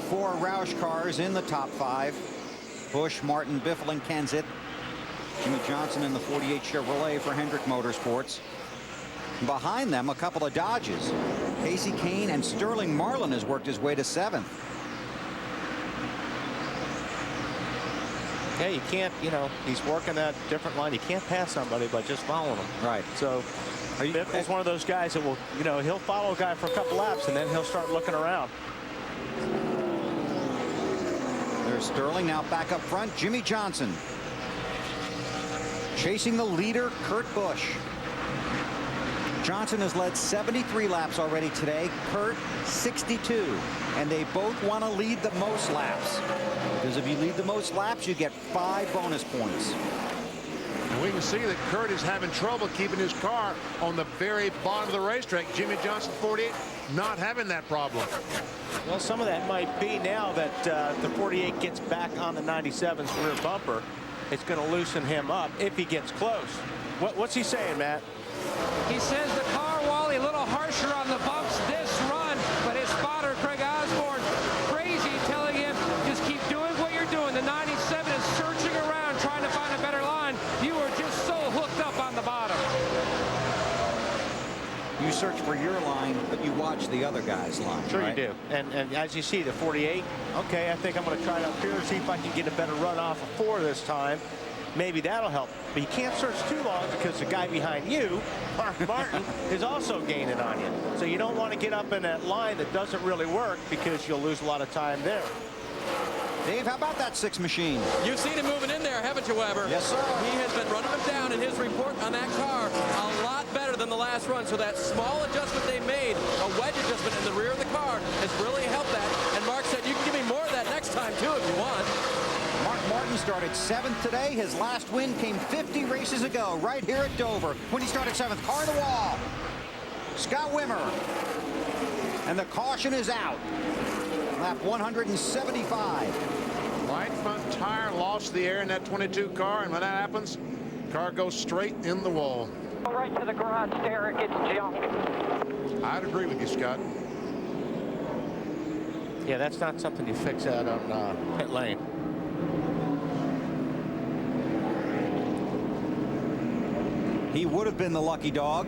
4 Roush cars in the top 5. Busch, Martin, Biffle, and Kenseth. Jimmie Johnson in the 48 Chevrolet for Hendrick Motorsports. Behind them, a couple of Dodges. Casey Kane and Sterling Marlin has worked his way to 7th. Yeah, you can't, he's working that different line. You can't pass somebody by just following him. Right. So Biffle's one of those guys that will, he'll follow a guy for a couple laps and then he'll start looking around. There's Sterling now back up front. Jimmie Johnson chasing the leader, Kurt Busch. Johnson has led 73 laps already today. Kurt 62. And they both want to lead the most laps. Because if you lead the most laps, you get 5 bonus points. And we can see that Kurt is having trouble keeping his car on the very bottom of the racetrack. Jimmie Johnson, 48, not having that problem. Well, some of that might be now that the 48 gets back on the 97's rear bumper. It's going to loosen him up if he gets close. What's he saying, Matt? He says the car, Wally, a little harsher on the bumps this run, but his spotter, Craig Osborne, crazy, telling him, just keep doing what you're doing. The 97 is searching around, trying to find a better line. You are just so hooked up on the bottom. You search for your line, but you watch the other guy's line. Sure, right? you do. And as you see, the 48, okay, I think I'm going to try it up here and see if I can get a better run off of 4 this time. Maybe that'll help. But you can't search too long because the guy behind you, Mark Martin, is also gaining on you. So you don't want to get up in that line that doesn't really work because you'll lose a lot of time there. Dave, how about that 6 machine? You've seen him moving in there, haven't you, Weber? Yes, sir. He has been running him down in his report on that car a lot better than the last run. So that small adjustment they made, a wedge adjustment in the rear of the car, has really helped that. And Mark said, you can give me more of that next time, too, if you want. Mark Martin started 7th today. His last win came 50 races ago, right here at Dover, when he started 7th. Car to the wall. Scott Wimmer. And the caution is out. Lap 175. Right front tire lost the air in that 22 car, and when that happens, car goes straight in the wall. Go right to the garage, Derek. It's junk. I'd agree with you, Scott. Yeah, that's not something you fix out on pit lane. He would have been the lucky dog.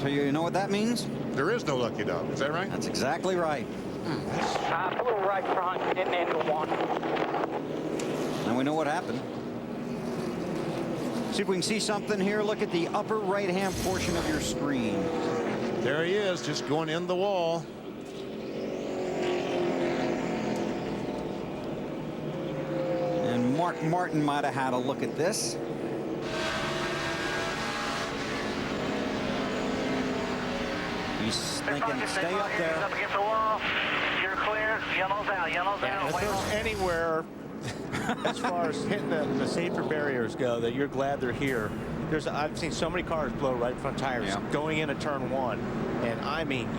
So you know what that means? There is no lucky dog. Is that right? That's exactly right. A little right front, didn't enter one. Now we know what happened. See if we can see something here. Look at the upper right-hand portion of your screen. There he is, just going in the wall. And Mark Martin might have had a look at this. He's thinking, stay up there. Up against the wall. You're clear. Yellow's out. Yellow's out. If there's anywhere, as far as hitting the safer barriers go, that you're glad they're here. I've seen so many cars blow right front tires going into turn 1, and I mean,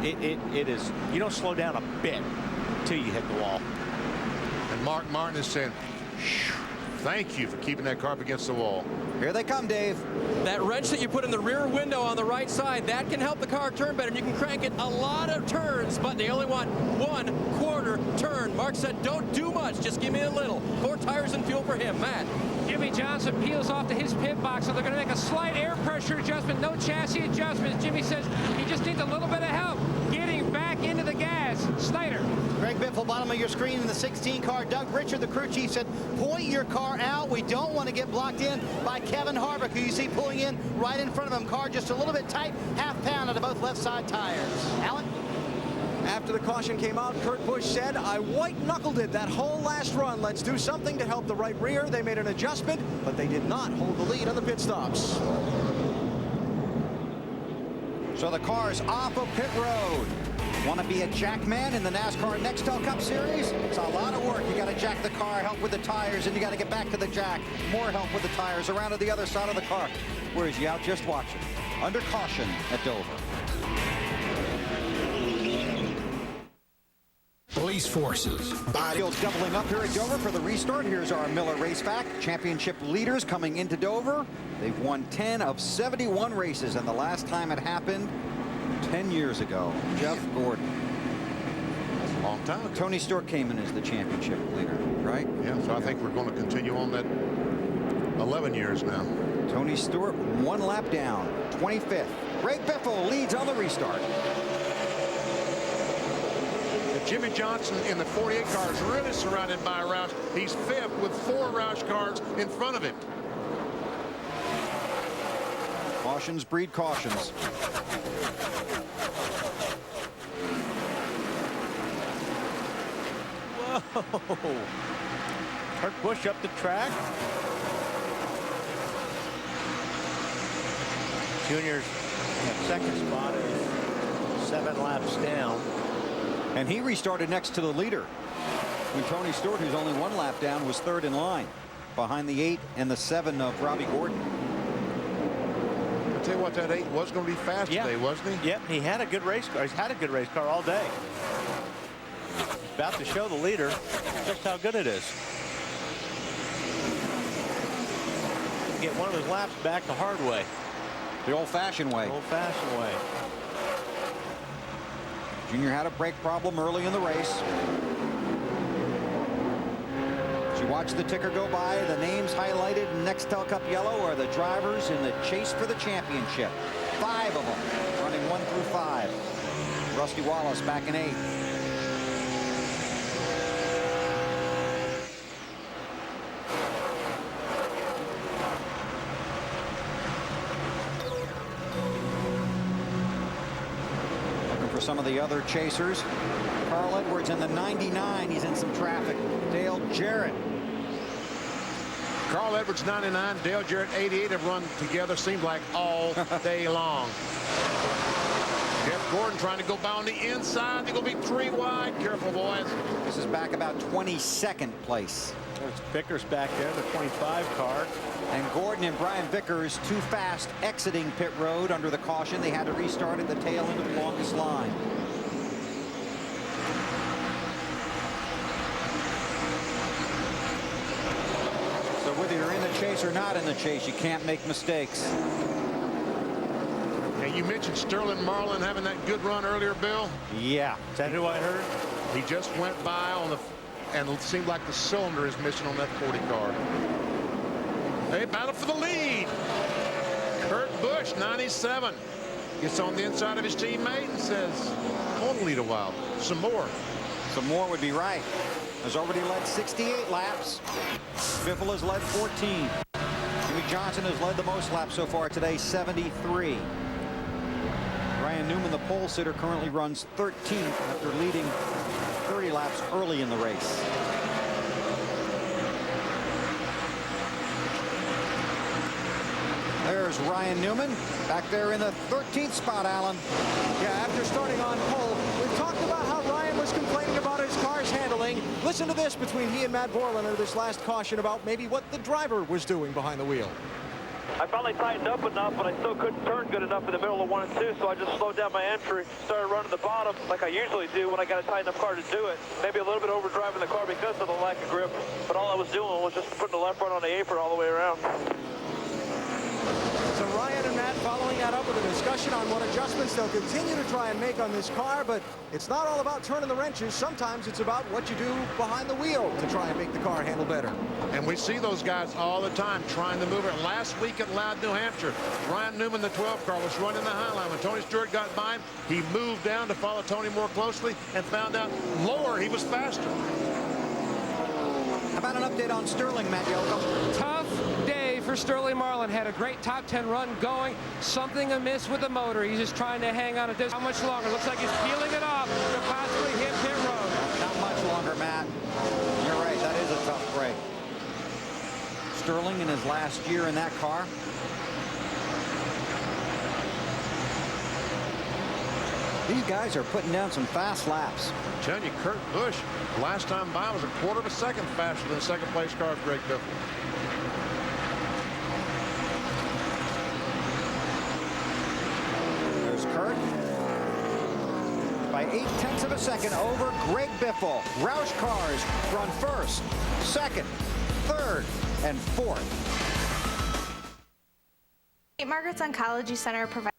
it is, you don't slow down a bit till you hit the wall. And Mark Martin is saying, thank you for keeping that car up against the wall. Here they come, Dave. That wrench that you put in the rear window on the right side, that can help the car turn better. And you can crank it a lot of turns, but they only want 1/4 turn. Mark said, don't do much, just give me a little. 4 tires and fuel for him. Matt. Jimmie Johnson peels off to his pit box, so they're going to make a slight air pressure adjustment, no chassis adjustments. Jimmie says he just needs a little bit of help getting back into the gas. Snyder. Greg Biffle, bottom of your screen in the 16 car. Doug Richard, the crew chief, said, point your car out. We don't want to get blocked in by Kevin Harvick, who you see pulling in right in front of him. Car just a little bit tight, half pound out of both left side tires. Alan? After the caution came out, Kurt Busch said, I white-knuckled it that whole last run. Let's do something to help the right rear. They made an adjustment, but they did not hold the lead on the pit stops. So the car's off of pit road. Want to be a jack man in the NASCAR Nextel Cup Series? It's a lot of work. You got to jack the car, help with the tires, and you got to get back to the jack. More help with the tires, around to the other side of the car. Where is he out just watching? Under caution at Dover. Police forces. Fields doubling up here at Dover for the restart. Here's our Miller Raceback. Championship leaders coming into Dover. They've won 10 of 71 races, and the last time it happened 10 years ago. Jeff Gordon. That's a long time ago. Tony Stewart came in as the championship leader, right? Yeah, so I think we're going to continue on that 11 years now. Tony Stewart, one lap down, 25th. Greg Biffle leads on the restart. Jimmy Johnson in the 48 car is really surrounded by Roush. He's fifth with 4 Roush cars in front of him. Cautions breed cautions. Whoa. Kurt Busch up the track. Junior's second spot is 7 laps down. And he restarted next to the leader. When Tony Stewart, who's only 1 lap down, was 3rd in line, behind the 8 and the 7 of Robbie Gordon. I tell you what, that 8 was going to be fast today, wasn't he? Yep, he had a good race car. He's had a good race car all day. He's about to show the leader just how good it is. Get one of his laps back the hard way. The old-fashioned way. Old-fashioned way. Junior had a brake problem early in the race. As you watch the ticker go by, the names highlighted in Nextel Cup yellow are the drivers in the chase for the championship. 5 of them running 1 through 5. Rusty Wallace back in 8th. Some of the other chasers. Carl Edwards in the 99. He's in some traffic. Dale Jarrett. Carl Edwards 99, Dale Jarrett 88 have run together, seemed like all day long. Jeff Gordon trying to go by on the inside. They're going to be 3 wide. Careful, boys. This is back about 22nd place. There's Vickers back there, the 25 car. And Gordon and Brian Vickers too fast exiting pit road under the caution. They had to restart at the tail end of the longest line. So whether you're in the chase or not in the chase, you can't make mistakes. And you mentioned Sterling Marlin having that good run earlier, Bill. Yeah. Is that who I heard? He just went by on the, and it seemed like the cylinder is missing on that 40 car. They battle for the lead. Kurt Busch, 97, gets on the inside of his teammate and says, "Hold the lead a while. Some more." Some more would be right. Has already led 68 laps. Biffle has led 14. Jimmy Johnson has led the most laps so far today, 73. Ryan Newman, the pole sitter, currently runs 13th after leading 30 laps early in the race. There's Ryan Newman back there in the 13th spot, Alan. Yeah, after starting on pole, we've talked about how Ryan was complaining about his car's handling. Listen to this between he and Matt Borlander, this last caution about maybe what the driver was doing behind the wheel. I finally tightened up enough, but I still couldn't turn good enough in the middle of 1 and 2, so I just slowed down my entry, started running the bottom like I usually do when I got a tight enough car to do it. Maybe a little bit overdriving the car because of the lack of grip, but all I was doing was just putting the left front on the apron all the way around. So Ryan and Matt following that up with a discussion on what adjustments they'll continue to try and make on this car, but it's not all about turning the wrenches. Sometimes it's about what you do behind the wheel to try and make the car handle better. And we see those guys all the time trying to move it. Last week at Loud, New Hampshire, Ryan Newman, the 12 car, was running the high line. When Tony Stewart got by him, he moved down to follow Tony more closely and found out lower he was faster. How about an update on Sterling, Matt Yocum? Tough day for Sterling Marlin. Had a great top 10 run going. Something amiss with the motor. He's just trying to hang on. How much longer? Looks like he's peeling it off to possibly hit pit road. Not much longer, Matt. You're right. That is a tough break. Sterling in his last year in that car. These guys are putting down some fast laps. I'm telling you, Kurt Busch, last time by was a quarter of a second faster than second place car Greg Biffle. There's Kurt. By 0.8 of a second over Greg Biffle. Roush cars run first, second, third, and fourth. St. Margaret's Oncology Center provides.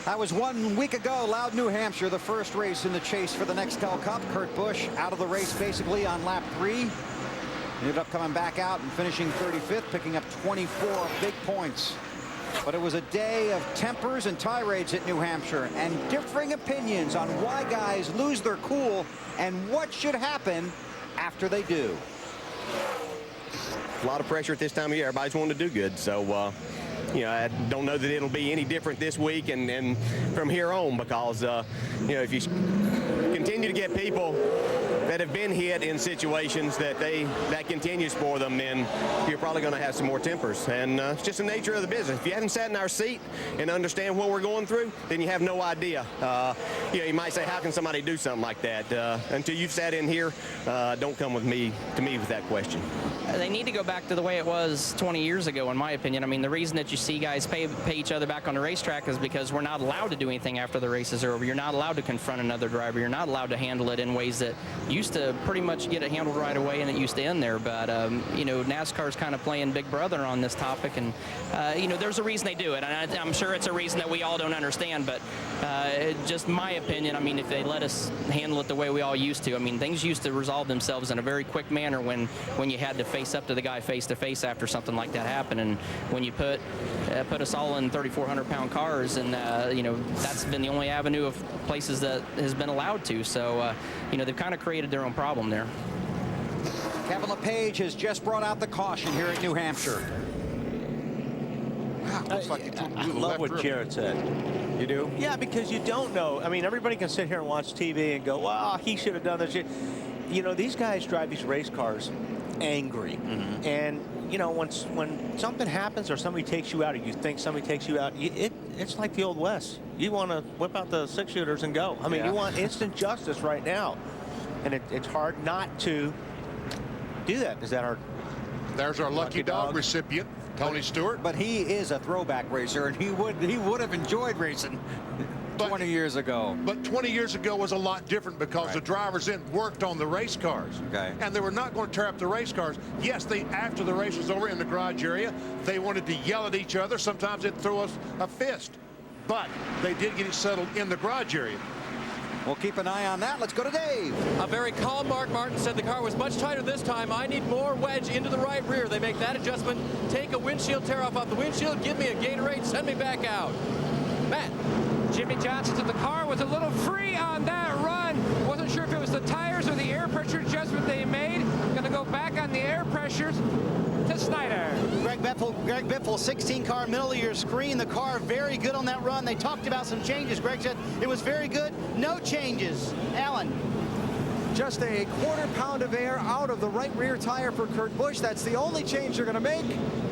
That was 1 week ago, Loud, New Hampshire, the first race in the chase for the Nextel Cup. Kurt Busch out of the race basically on lap 3. Ended up coming back out and finishing 35th, picking up 24 big points. But it was a day of tempers and tirades at New Hampshire and differing opinions on why guys lose their cool and what should happen after they do. A lot of pressure at this time of year. Everybody's wanting to do good. So, you know, I don't know that it'll be any different this week and from here on, because, you know, if you continue to get people that have been hit in situations that continues for them, then you're probably going to have some more tempers. And it's just the nature of the business. If you haven't sat in our seat and understand what we're going through, then you have no idea. You know, you might say, how can somebody do something like that? Until you've sat in here, don't come with me with that question. They need to go back to the way it was 20 years ago, in my opinion. I mean, the reason that you see guys pay each other back on the racetrack is because we're not allowed to do anything after the races are over. You're not allowed to confront another driver. You're not allowed to handle it in ways that used to pretty much get it handled right away, and it used to end there. But, you know, NASCAR's kind of playing big brother on this topic, and, you know, there's a reason they do it. And I'm sure it's a reason that we all don't understand, but just my opinion, I mean, if they let us handle it the way we all used to, I mean, things used to resolve themselves in a very quick manner when you had to face up to the guy face to face after something like that happened. And when you put us all in 3,400-pound cars, and you know, that's been the only avenue of places that has been allowed to. So you know, they've kind of created their own problem there. Kevin LePage has just brought out the caution here at New Hampshire. Wow, looks like I love what Jarrett said. You do? Yeah, because you don't know. I mean, everybody can sit here and watch TV and go, well, he should have done this. You know, these guys drive these race cars angry. Mm-hmm. And, you know, when something happens or somebody takes you out, or you think somebody takes you out, it's like the Old West. You want to whip out the 6-shooters and go. I mean, you want instant justice right now. And it's hard not to do that. Is that our... There's our lucky dog recipient, Tony Stewart. But he is a throwback racer, and he would have enjoyed racing 20 years ago. But 20 years ago was a lot different because the drivers then worked on the race cars. Okay. And they were not going to tear up the race cars. Yes, after the race was over in the garage area, they wanted to yell at each other. Sometimes they'd throw us a fist. But they did get it settled in the garage area. We'll keep an eye on that. Let's go to Dave. A very calm Mark Martin said the car was much tighter this time. I need more wedge into the right rear. They make that adjustment. Take a windshield tear off the windshield. Give me a Gatorade. Send me back out. Matt. Jimmy Johnson said the car was a little free on that run. Wasn't sure if it was the tires or the air pressure adjustment they made. Going to go back on the air pressures to Snyder. Greg Biffle, 16-car middle of your screen. The car very good on that run. They talked about some changes. Greg said it was very good. No changes. Alan. Just a quarter pound of air out of the right rear tire for Kurt Busch. That's the only change they're going to make.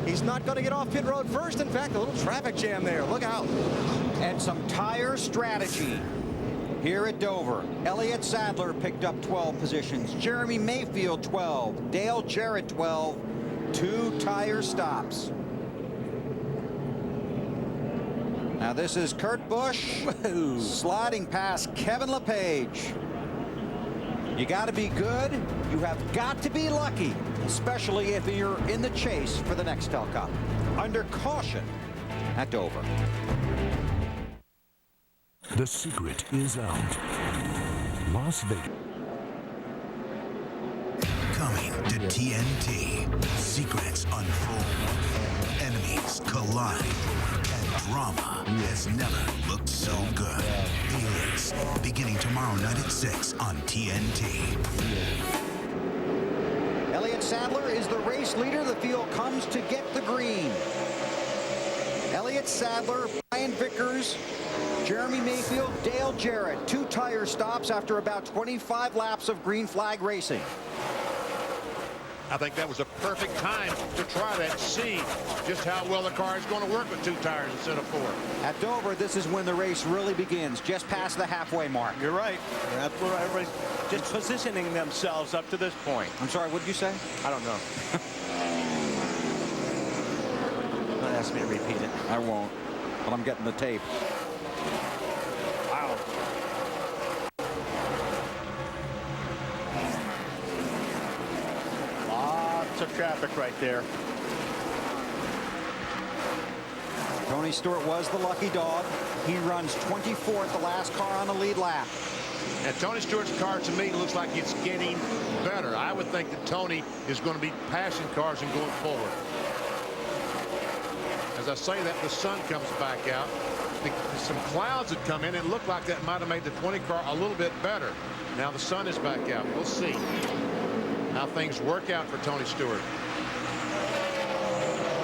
He's not going to get off pit road first. In fact, a little traffic jam there. Look out. And some tire strategy here at Dover. Elliott Sadler picked up 12 positions. Jeremy Mayfield 12. Dale Jarrett 12. 2 tire stops. Now this is Kurt Busch sliding past Kevin LePage. You got to be good. You have got to be lucky, especially if you're in the chase for the Nextel Cup. Under caution at Dover. The secret is out. Las Vegas. Coming to TNT. Secrets unfold. Enemies collide. And drama has never looked so good. Aliens, beginning tomorrow night at 6 on TNT. Elliott Sadler is the race leader. The field comes to get the green. Elliott Sadler Ryan Vickers, Jeremy Mayfield, Dale Jarrett, 2 tire stops after about 25 laps of green flag racing. I think that was a perfect time to try that, see just how well the car is going to work with 2 tires instead of 4. At Dover, this is when the race really begins, just past the halfway mark. You're right. That's where everybody's just positioning themselves up to this point. I'm sorry, what did you say? I don't know. Don't ask me to repeat it. I won't, but I'm getting the tape. Wow. Lots of traffic right there. Tony Stewart was the lucky dog. He runs 24th, the last car on the lead lap. And Tony Stewart's car, to me, looks like it's getting better. I would think that Tony is going to be passing cars and going forward. As I say that, the sun comes back out. Some clouds had come in. It looked like that might have made the 20 car a little bit better. Now the sun is back out. We'll see how things work out for Tony Stewart.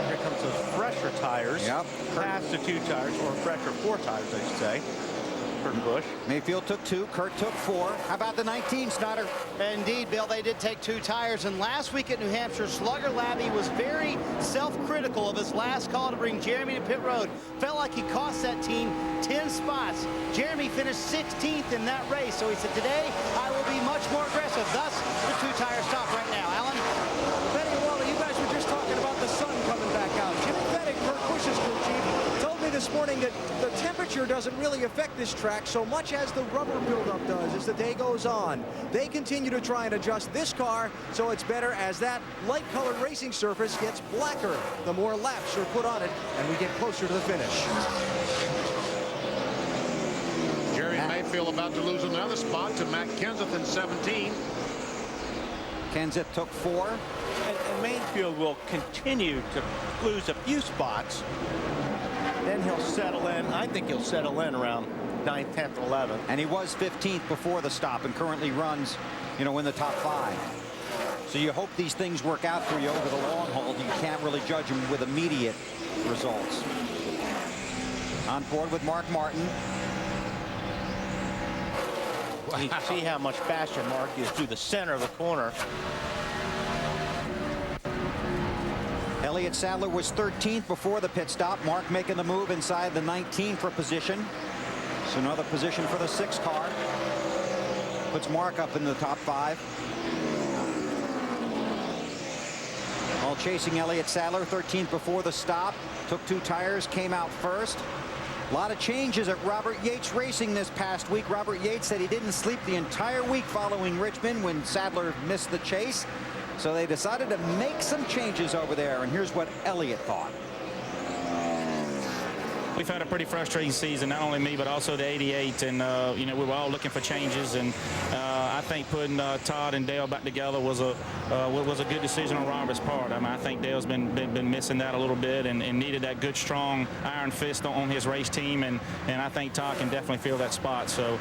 Here comes those fresher tires. Yep. Past the 2 tires, or fresher 4 tires, I should say. Kurt Busch. Mayfield took 2, Kurt took 4. How about the 19, Snyder? Indeed, Bill, they did take 2 tires, and last week at New Hampshire, Slugger Labbe was very self-critical of his last call to bring Jeremy to pit road. Felt like he cost that team 10 spots. Jeremy finished 16th in that race, so he said, today I will be much more aggressive. Thus, the 2-tire stop right now. Alan? Betty and Wally, you guys were just talking about the sun coming back out. Jimmy Fettig, Kurt Busch's crew chief, told me this morning that the temperature doesn't really affect this track so much as the rubber buildup does as the day goes on. They continue to try and adjust this car so it's better as that light-colored racing surface gets blacker the more laps are put on it and we get closer to the finish. Jerry Mayfield about to lose another spot to Matt Kenseth in 17. Kenseth took 4. And Mayfield will continue to lose a few spots. Then he'll settle in. I think he'll settle in around 9th, 10th, 11th. And he was 15th before the stop and currently runs, in the top 5. So you hope these things work out for you over the long haul. You can't really judge them with immediate results. On board with Mark Martin. You can see how much faster Mark is through the center of the corner. Elliott Sadler was 13th before the pit stop. Mark making the move inside the 19 for position. So another position for the 6 car. Puts Mark up in the top 5. While chasing Elliott Sadler, 13th before the stop. Took 2 tires, came out first. A lot of changes at Robert Yates Racing this past week. Robert Yates said he didn't sleep the entire week following Richmond when Sadler missed the chase. So they decided to make some changes over there. And here's what Elliott thought. We've had a pretty frustrating season, not only me, but also the 88. And, we were all looking for changes. And I think putting Todd and Dale back together was a good decision on Robert's part. I mean, I think Dale's been missing that a little bit and needed that good, strong iron fist on his race team. And I think Todd can definitely fill that spot. So,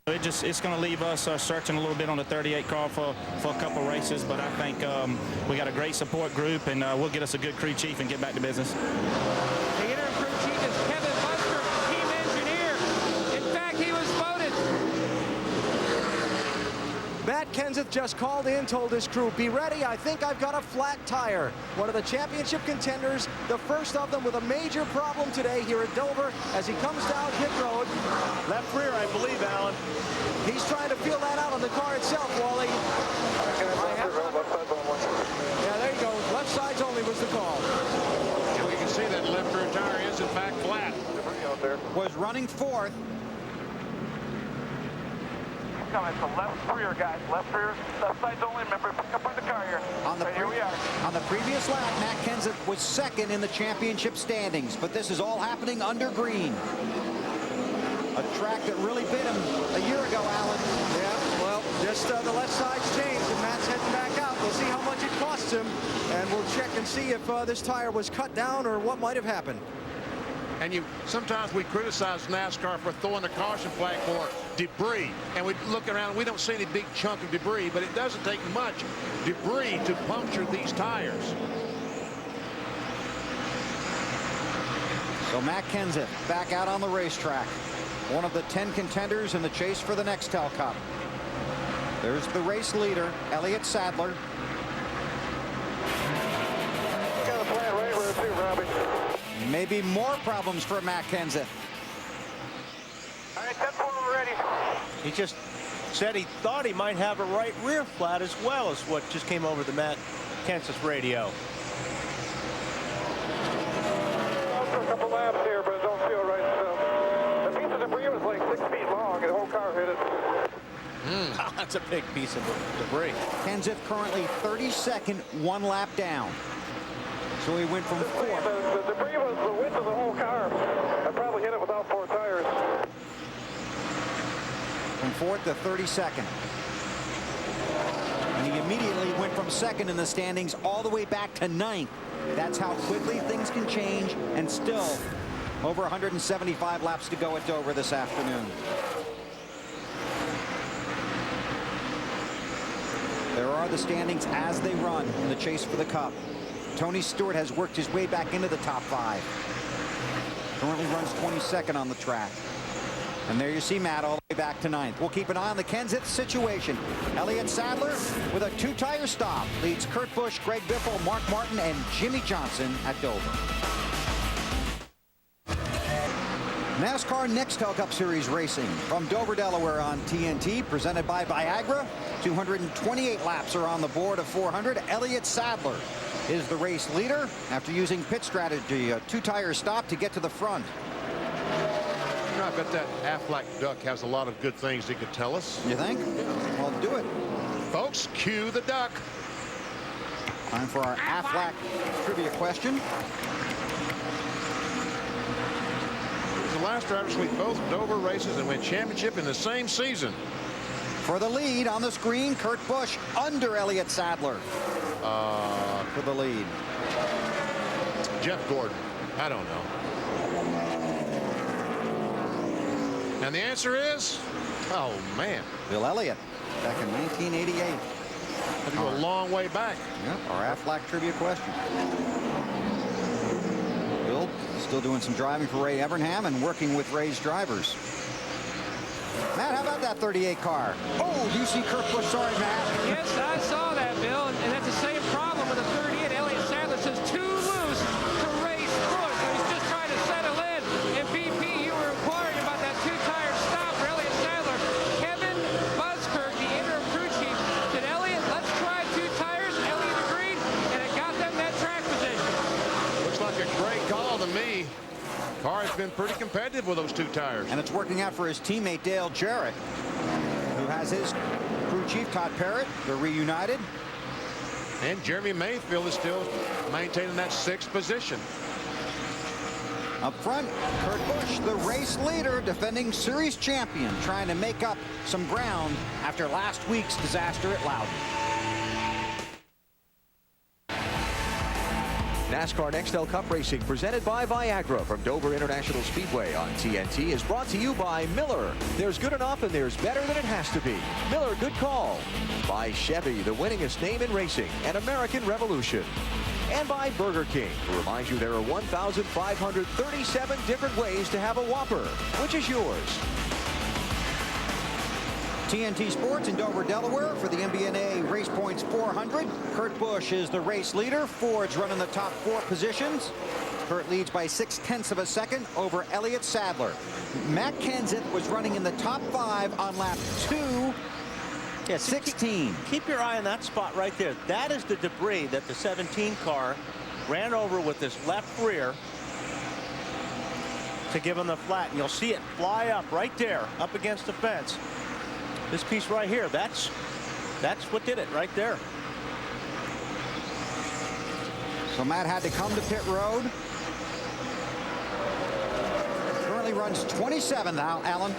it's going to leave us searching a little bit on the 38 car for a couple races. But I think we got a great support group, and we'll get us a good crew chief and get back to business. Matt Kenseth just called in, told his crew, be ready, I think I've got a flat tire. One of the championship contenders, the first of them with a major problem today here at Dover as he comes down pit road. Left rear, I believe, Alan. He's trying to feel that out on the car itself, Wally. Yeah, there you go. Left sides only was the call. And we can see that left rear tire is, in fact, flat. Was running 4th. Coming from left rear, guys. Left rear, left sides only. Remember, pick up on the car here. Here we are. On the previous lap, Matt Kenseth was 2nd in the championship standings, but this is all happening under green. A track that really bit him a year ago, Alan. Yeah, well, just the left side's changed, and Matt's heading back out. We'll see how much it costs him, and we'll check and see if this tire was cut down or what might have happened. And sometimes we criticize NASCAR for throwing the caution flag for debris. And we look around, we don't see any big chunk of debris, but it doesn't take much debris to puncture these tires. So Matt Kenseth back out on the racetrack. One of the 10 contenders in the chase for the Nextel Cup. There's the race leader, Elliott Sadler. Got a plan right where too, Robbie. Maybe more problems for Matt Kenseth. All right, 10-4 ready. He just said he thought he might have a right rear flat as well as what just came over the Matt Kenseth radio. For a couple laps here, but it don't feel right. So the piece of debris was like 6 feet long, and the whole car hit it. That's a big piece of debris. Kenseth currently 32nd, 1 lap down. So he went from 4th. The debris was the width of the whole car. I probably hit it without 4 tires. From 4th to 32nd. And he immediately went from 2nd in the standings all the way back to 9th. That's how quickly things can change, and still over 175 laps to go at Dover this afternoon. There are the standings as they run in the chase for the Cup. Tony Stewart has worked his way back into the top 5. Currently runs 22nd on the track. And there you see Matt all the way back to 9th. We'll keep an eye on the Kenseth situation. Elliott Sadler with a 2-tire stop leads Kurt Busch, Greg Biffle, Mark Martin, and Jimmy Johnson at Dover. NASCAR Nextel Cup Series racing from Dover, Delaware on TNT, presented by Viagra. 228 laps are on the board of 400. Elliott Sadler is the race leader after using pit strategy, a 2-tire stop to get to the front. You know, I bet that Aflac duck has a lot of good things he could tell us. You think? Well, do it. Folks, cue the duck. Time for our Aflac trivia question. The last drivers sweep both Dover races and win championship in the same season. For the lead on the screen, Kurt Busch under Elliott Sadler. For the lead. Jeff Gordon. I don't know. And the answer is, oh man, Bill Elliott, back in 1988. Had to go a long way back. Yep, our Aflac trivia question. Bill still doing some driving for Ray Evernham and working with Ray's drivers. Matt, how about that 38 car? Oh, do you see Kurt Busch? Sorry, Matt. Yes, I saw that, Bill, and that's the same problem with the 38. Elliott Sadler says too loose to race Busch, so he's just trying to settle in. And BP, you were inquiring about that 2-tire stop for Elliott Sadler. Kevin Buskirk, the interim crew chief, said, Elliott, let's try 2 tires. Elliott agreed, and it got them that track position. Looks like a great call to me. Car has been pretty competitive with those 2 tires. And it's working out for his teammate Dale Jarrett, who has his crew chief Todd Parrott. They're reunited. And Jeremy Mayfield is still maintaining that 6th position. Up front, Kurt Busch, the race leader, defending series champion, trying to make up some ground after last week's disaster at Loudon. NASCAR Nextel Cup Racing, presented by Viagra from Dover International Speedway on TNT, is brought to you by Miller. There's good enough and there's better than it has to be. Miller, good call. By Chevy, the winningest name in racing, and American Revolution. And by Burger King, who reminds you there are 1,537 different ways to have a Whopper. Which is yours? TNT Sports in Dover, Delaware for the MBNA Race Points 400. Kurt Busch is the race leader. Ford's running the top 4 positions. Kurt leads by 0.6 of a second over Elliott Sadler. Matt Kenseth was running in the top 5 on lap 2. Yeah, 16. Keep your eye on that spot right there. That is the debris that the 17 car ran over with this left rear to give him the flat. And you'll see it fly up right there, up against the fence. This piece right here, that's what did it right there. So Matt had to come to pit road. Currently runs 27th now, Alan.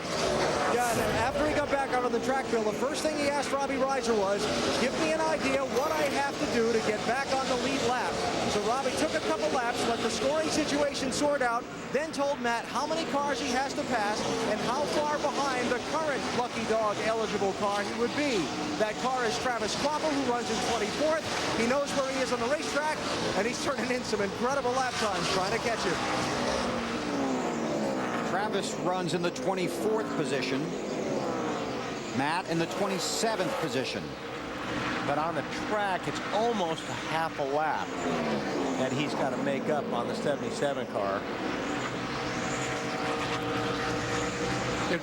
Yeah, and after he got back out on the track, Bill, the first thing he asked Robbie Reiser was, give me an idea what I have to do to get back on the lead lap. So Robbie took a couple laps, let the scoring situation sort out, then told Matt how many cars he has to pass and how far behind the current Lucky Dog eligible car he would be. That car is Travis Kvapil, who runs in 24th. He knows where he is on the racetrack, and he's turning in some incredible lap times trying to catch him. Travis runs in the 24th position. Matt in the 27th position. But on the track, it's almost a half a lap that he's got to make up on the 77 car.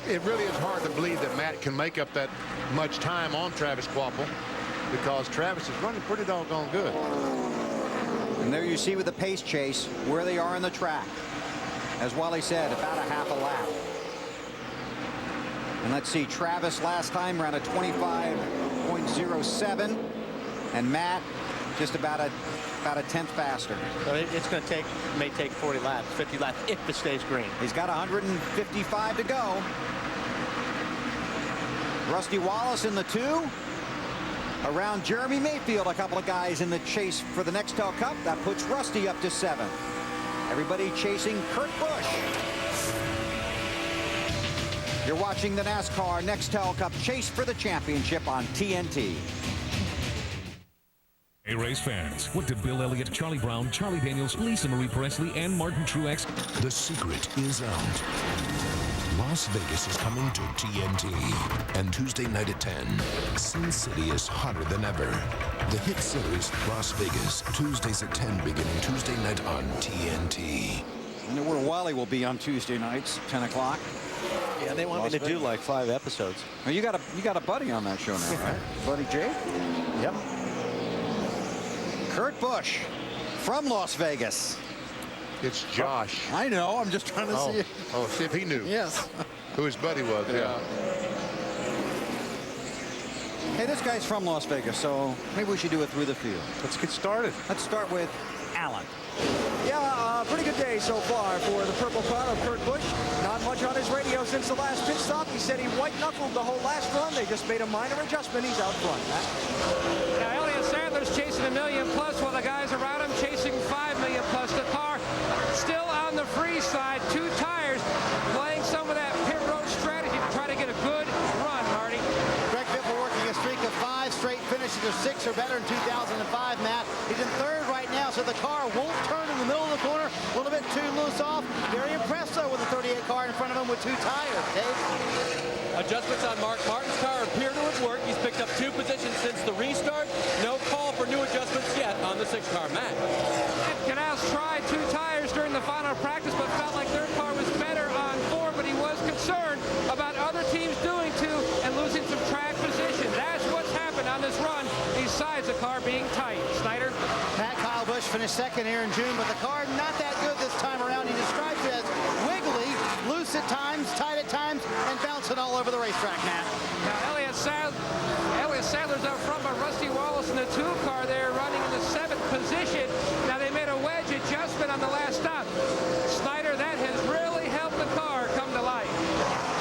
It really is hard to believe that Matt can make up that much time on Travis Kvapil, because Travis is running pretty doggone good. And there you see with the pace chase where they are in the track. As Wally said, about a half a lap. And let's see, Travis last time ran a 25.07, and Matt just about a tenth faster. So it's going to may take 40 laps, 50 laps if it stays green. He's got 155 to go. Rusty Wallace in the 2. Around Jeremy Mayfield, a couple of guys in the chase for the Nextel Cup. That puts Rusty up to 7th. Everybody chasing Kurt Busch. You're watching the NASCAR Nextel Cup chase for the championship on TNT. Hey, race fans, what did Bill Elliott, Charlie Brown, Charlie Daniels, Lisa Marie Presley, and Martin Truex? The secret is out. Las Vegas is coming to TNT. And Tuesday night at 10, Sin City is hotter than ever. The hit series, Las Vegas, Tuesdays at 10, beginning Tuesday night on TNT. I know where Wally will be on Tuesday nights, 10 o'clock. Yeah, they want me to do like 5 episodes. Well, you got a buddy on that show now, right? Buddy Jay? Yep. Kurt Busch from Las Vegas. It's Josh. I know. I'm just trying to see. Oh, see if he knew. Yes. Who his buddy was. Yeah. Hey, this guy's from Las Vegas, so maybe we should do it through the field. Let's get started. Let's start with Alan. Yeah, pretty good day so far for the purple car of Kurt Busch. Not much on his radio since the last pit stop. He said he white-knuckled the whole last run. They just made a minor adjustment. He's out front. Now, Elliott Sadler's chasing $1 million plus, while the guys around him chasing $5 million plus. The car still on the free side, 2 tires, playing some of that pit road strategy to try to get a good run, Marty. Greg Biffle working a streak of 5 straight finishes of 6 or better in 2005, Matt. He's in 3rd right now, so the car won't turn in the middle of the corner. A little bit too loose off. Very impressed, though, with the 38 car in front of him with 2 tires. Dave? Adjustments on Mark Martin's car appear to have worked. He's picked up 2 positions since the restart. No call for new adjustments yet on the 6 car. Matt. Canals tried 2 tires during the final practice, but felt like their car was better on 4, but he was concerned about other teams doing 2 and losing some track position. That's what's happened on this run, besides the car being tight. Snyder? Matt Kyle Busch finished 2nd here in June, but the car not that good this time around. He describes it as wiggly, loose at times, tight at times, and bouncing all over the racetrack, Matt. Now, Elliott Sadler's out front by Rusty Wallace in the 2 car there, running in the 7th position. Now, they made a wedge adjustment on the last stop. Snyder, that has really helped the car come to life.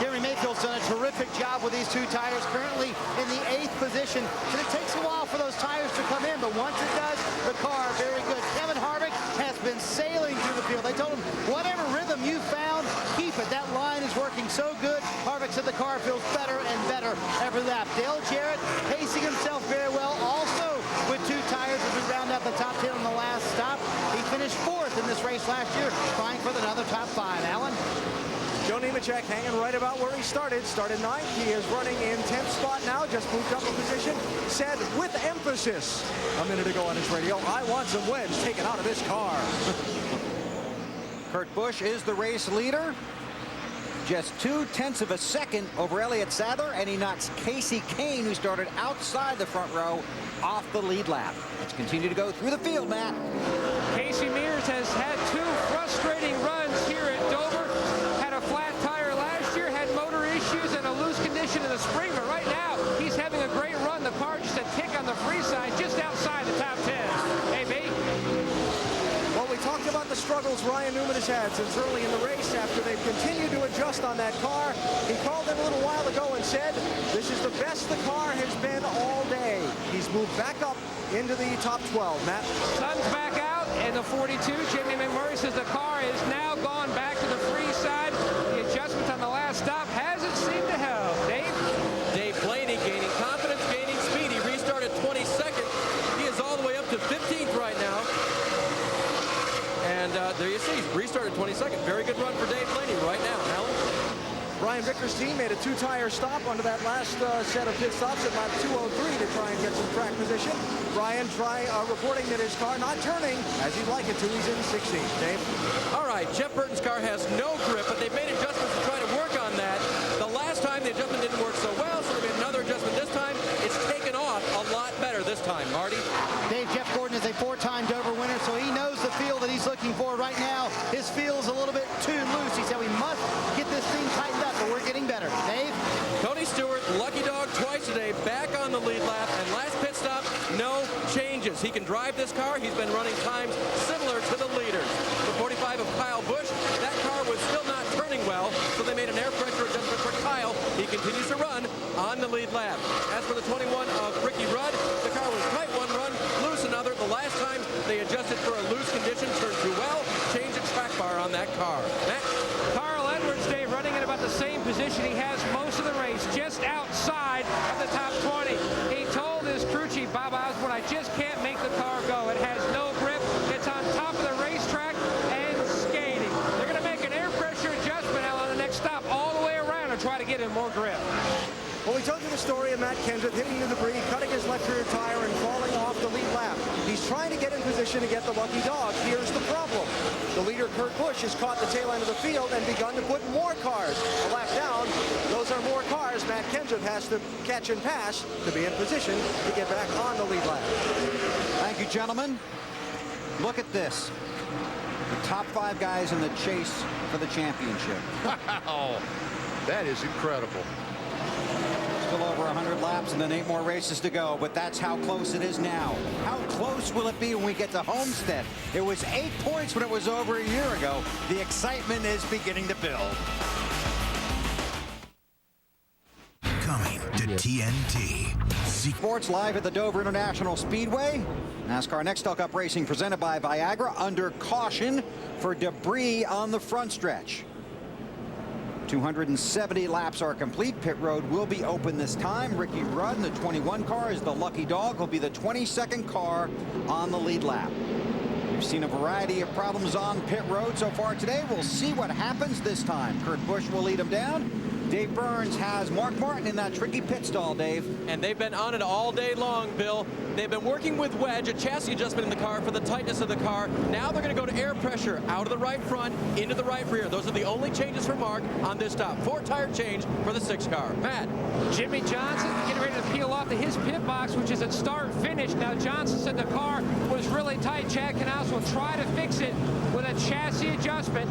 Jeremy Mayfield's done a terrific job with these 2 tires, currently in the 8th position. And it takes a while for those tires to come in, but once it does, the car very good. Kevin Harvick has been sailing through the field. They told him, whatever rhythm you found, keep it. That line is working so good. Harvick said the car feels better and better every lap. Dale Jarrett pacing himself very well, also with 2 tires as we round out the top 10 on the last stop. He finished 4th in this race last year, trying for another top 5. Alan? Joe Nemechek hanging right about where he started. Started 9th. He is running in 10th spot now. Just moved up a position. Said with emphasis a minute ago on his radio, I want some wedge taken out of this car. Kurt Busch is the race leader. Just 0.2 of a second over Elliott Sadler, and he knocks Casey Kane, who started outside the front row, off the lead lap. Let's continue to go through the field, Matt. Casey Mears has had 2 frustrating runs here at Dover. Had a flat tire last year, had motor issues and a loose condition in the spring, but right now he's having a great run. The car just a tick on the free side, just outside the top 10. Hey, B. Well, we talked about the struggles Ryan Newman has had since early in the race after they've continued to adjust on that car. He called in a little while ago and said, this is the best the car has been all day. He's moved back up into the top 12, Matt. Sun's back out in the 42. Jamie McMurray says the car is now gone back to the free side. The adjustment on the last stop hasn't seemed to help. Dave Blaney gaining confidence, gaining speed. He restarted 22nd. He is all the way up to 15th right now. And there you see, restarted 122nd. Very good run for Dave Blaney right now. Alan? Brian Vicker's team made a two-tire stop under that last set of pit stops at lap 203 to try and get some track position. Brian reporting that his car not turning as he'd like it to. He's in 16th. Dave? All right, Jeff Burton's car has no grip, but they've made adjustments to try to work on that. The last time the adjustment didn't work so well, so they made another adjustment this time. It's taken off a lot better this time, Marty. Dave, Jeff Gordon is a four-time Dover winner, so he knows the feel that he's looking for right now. His feel's a little bit too loose. He said we must get this thing tightened up, but we're getting better. Dave? Tony Stewart, lucky dog twice today, back on the lead lap, and last pit stop, no changes. He can drive this car. He's been running times similar to the leaders. The 45 of Kyle Busch, that car was still not turning well, so they made an air pressure adjustment for Kyle. He continues to run on the lead lap. As for the 21 of Ricky Rudd, the car was tight one run, loose another. The last time they adjusted for a loose condition, turned too well, changed the track bar on that car. Matt? Carl Edwards, Dave, running in about the same position he has most of the race, just outside of the top 20. He told his crew chief, Bob Osborne, I just can't make the car go. It has no grip. It's on top of the racetrack and skating. They're going to make an air pressure adjustment out on the next stop all the way around and try to get him more grip. Well, we told you the story of Matt Kenseth hitting the debris, cutting his left rear tire, and falling off the lead lap. He's trying to get in position to get the lucky dog. Here's the problem. The leader, Kurt Busch, has caught the tail end of the field and begun to put more cars a lap down. Those are more cars Matt Kenseth has to catch and pass to be in position to get back on the lead lap. Thank you, gentlemen. Look at this. The top 5 guys in the chase for the championship. Wow, that is incredible. Still over 100 laps and then 8 more races to go, but that's how close it is now. How close will it be when we get to Homestead? It was 8 points when it was over a year ago. The excitement is beginning to build. Coming to TNT. Sports live at the Dover International Speedway. NASCAR Nextel Cup Racing presented by Viagra under caution for debris on the front stretch. 270 laps are complete. Pit road will be open this time. Ricky Rudd in the 21 car is the lucky dog. Will be the 22nd car on the lead lap. We've seen a variety of problems on pit road so far today. We'll see what happens this time. Kurt Busch will lead him down. Dave Burns has Mark Martin in that tricky pit stall, Dave. And they've been on it all day long, Bill. They've been working with wedge, a chassis adjustment in the car for the tightness of the car. Now they're going to go to air pressure out of the right front, into the right rear. Those are the only changes for Mark on this stop. 4-tire change for the 6 car. Matt. Jimmy Johnson getting ready to peel off to his pit box, which is at start-finish. Now Johnson said the car was really tight. Chad Knaus will try to fix it with a chassis adjustment.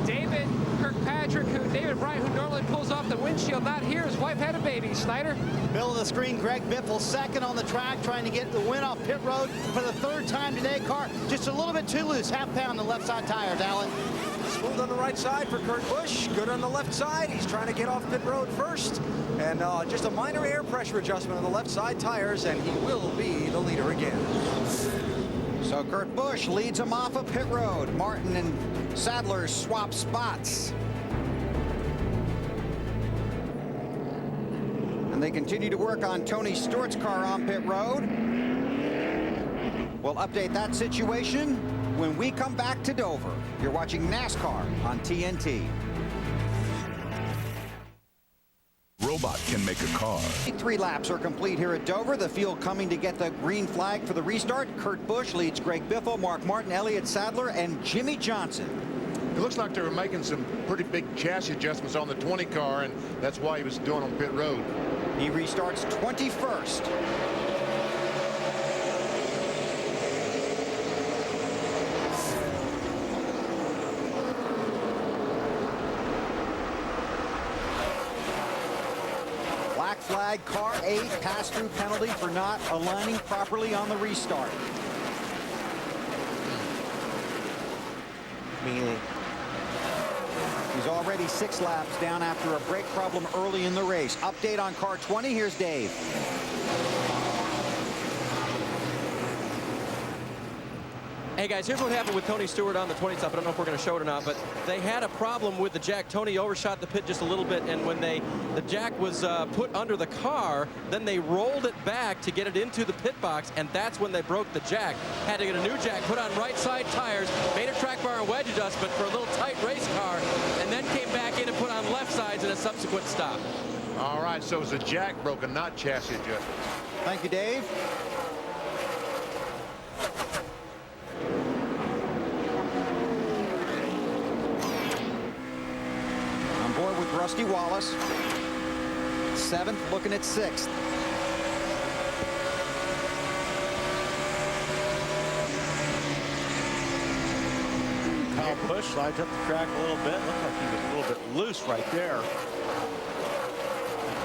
David Bryant, who normally pulls off the windshield, not here. His wife had a baby. Snyder? Middle of the screen, Greg Biffle second on the track, trying to get the win off pit road for the 3rd time today. Car just a little bit too loose, half pound the left side tires, Alan. Smooth on the right side for Kurt Busch. Good on the left side. He's trying to get off pit road first. And just a minor air pressure adjustment on the left side tires, and he will be the leader again. So Kurt Busch leads him off of pit road. Martin and Sadler swap spots. And they continue to work on Tony Stewart's car on pit road. We'll update that situation when we come back to Dover. You're watching NASCAR on TNT. Robot can make a car. 3 laps are complete here at Dover. The field coming to get the green flag for the restart. Kurt Busch leads Greg Biffle, Mark Martin, Elliott Sadler, and Jimmy Johnson. It looks like they were making some pretty big chassis adjustments on the 20 car, and that's why he was doing on pit road. He restarts 21st. Black flag, car 8, pass-through penalty for not aligning properly on the restart. Meaning? He's already 6 laps down after a brake problem early in the race. Update on car 20. Here's Dave. Hey guys, here's what happened with Tony Stewart on the 20 stop. I don't know if we're going to show it or not, but they had a problem with the jack. Tony overshot the pit just a little bit, and when the jack was put under the car, then they rolled it back to get it into the pit box, and that's when they broke the jack. Had to get a new jack, put on right side tires, made a track bar and wedge adjustment for a little tight race car, and then came back in and put on left sides in a subsequent stop. All right, so it was a jack broken, not chassis adjustments. Thank you, Dave. On board with Rusty Wallace. 7th, looking at 6th. Kyle Busch slides up the track a little bit. Looked like he was a little bit loose right there.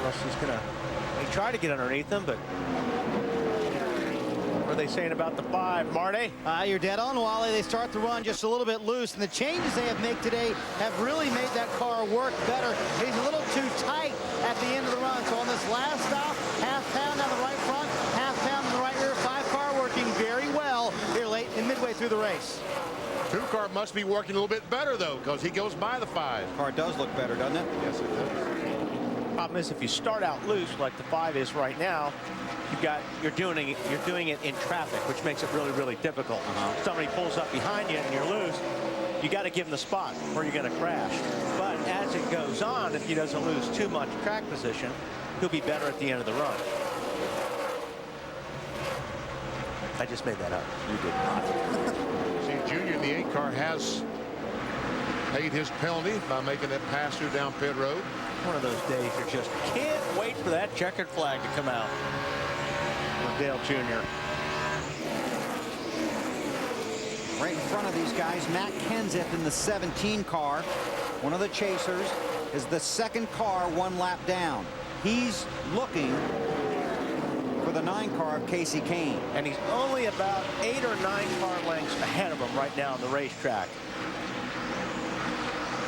Rusty's he tried to get underneath him, but what are they saying about the 5, Marty? You're dead on, Wally. They start the run just a little bit loose, and the changes they have made today have really made that car work better. He's a little too tight at the end of the run. So on this last stop, half pound on the right front, half pound on the right rear. 5 car working very well here late and midway through the race. 2 car must be working a little bit better, though, because he goes by the 5. Car does look better, doesn't it? Yes, it does. Problem is, if you start out loose like the 5 is right now, you're doing it in traffic, which makes it really, really difficult. If somebody pulls up behind you and you're loose, you got to give him the spot or you're going to crash. But as it goes on, if he doesn't lose too much track position, he'll be better at the end of the run. I just made that up. You did not. See, Junior in the 8 car has paid his penalty by making that pass through down pit road. One of those days you just can't wait for that checkered flag to come out for Dale Jr. Right in front of these guys, Matt Kenseth in the 17 car. One of the chasers is the 2nd car 1 lap down. He's looking for the 9 car of Casey Kane. And he's only about 8 or 9 car lengths ahead of him right now on the racetrack.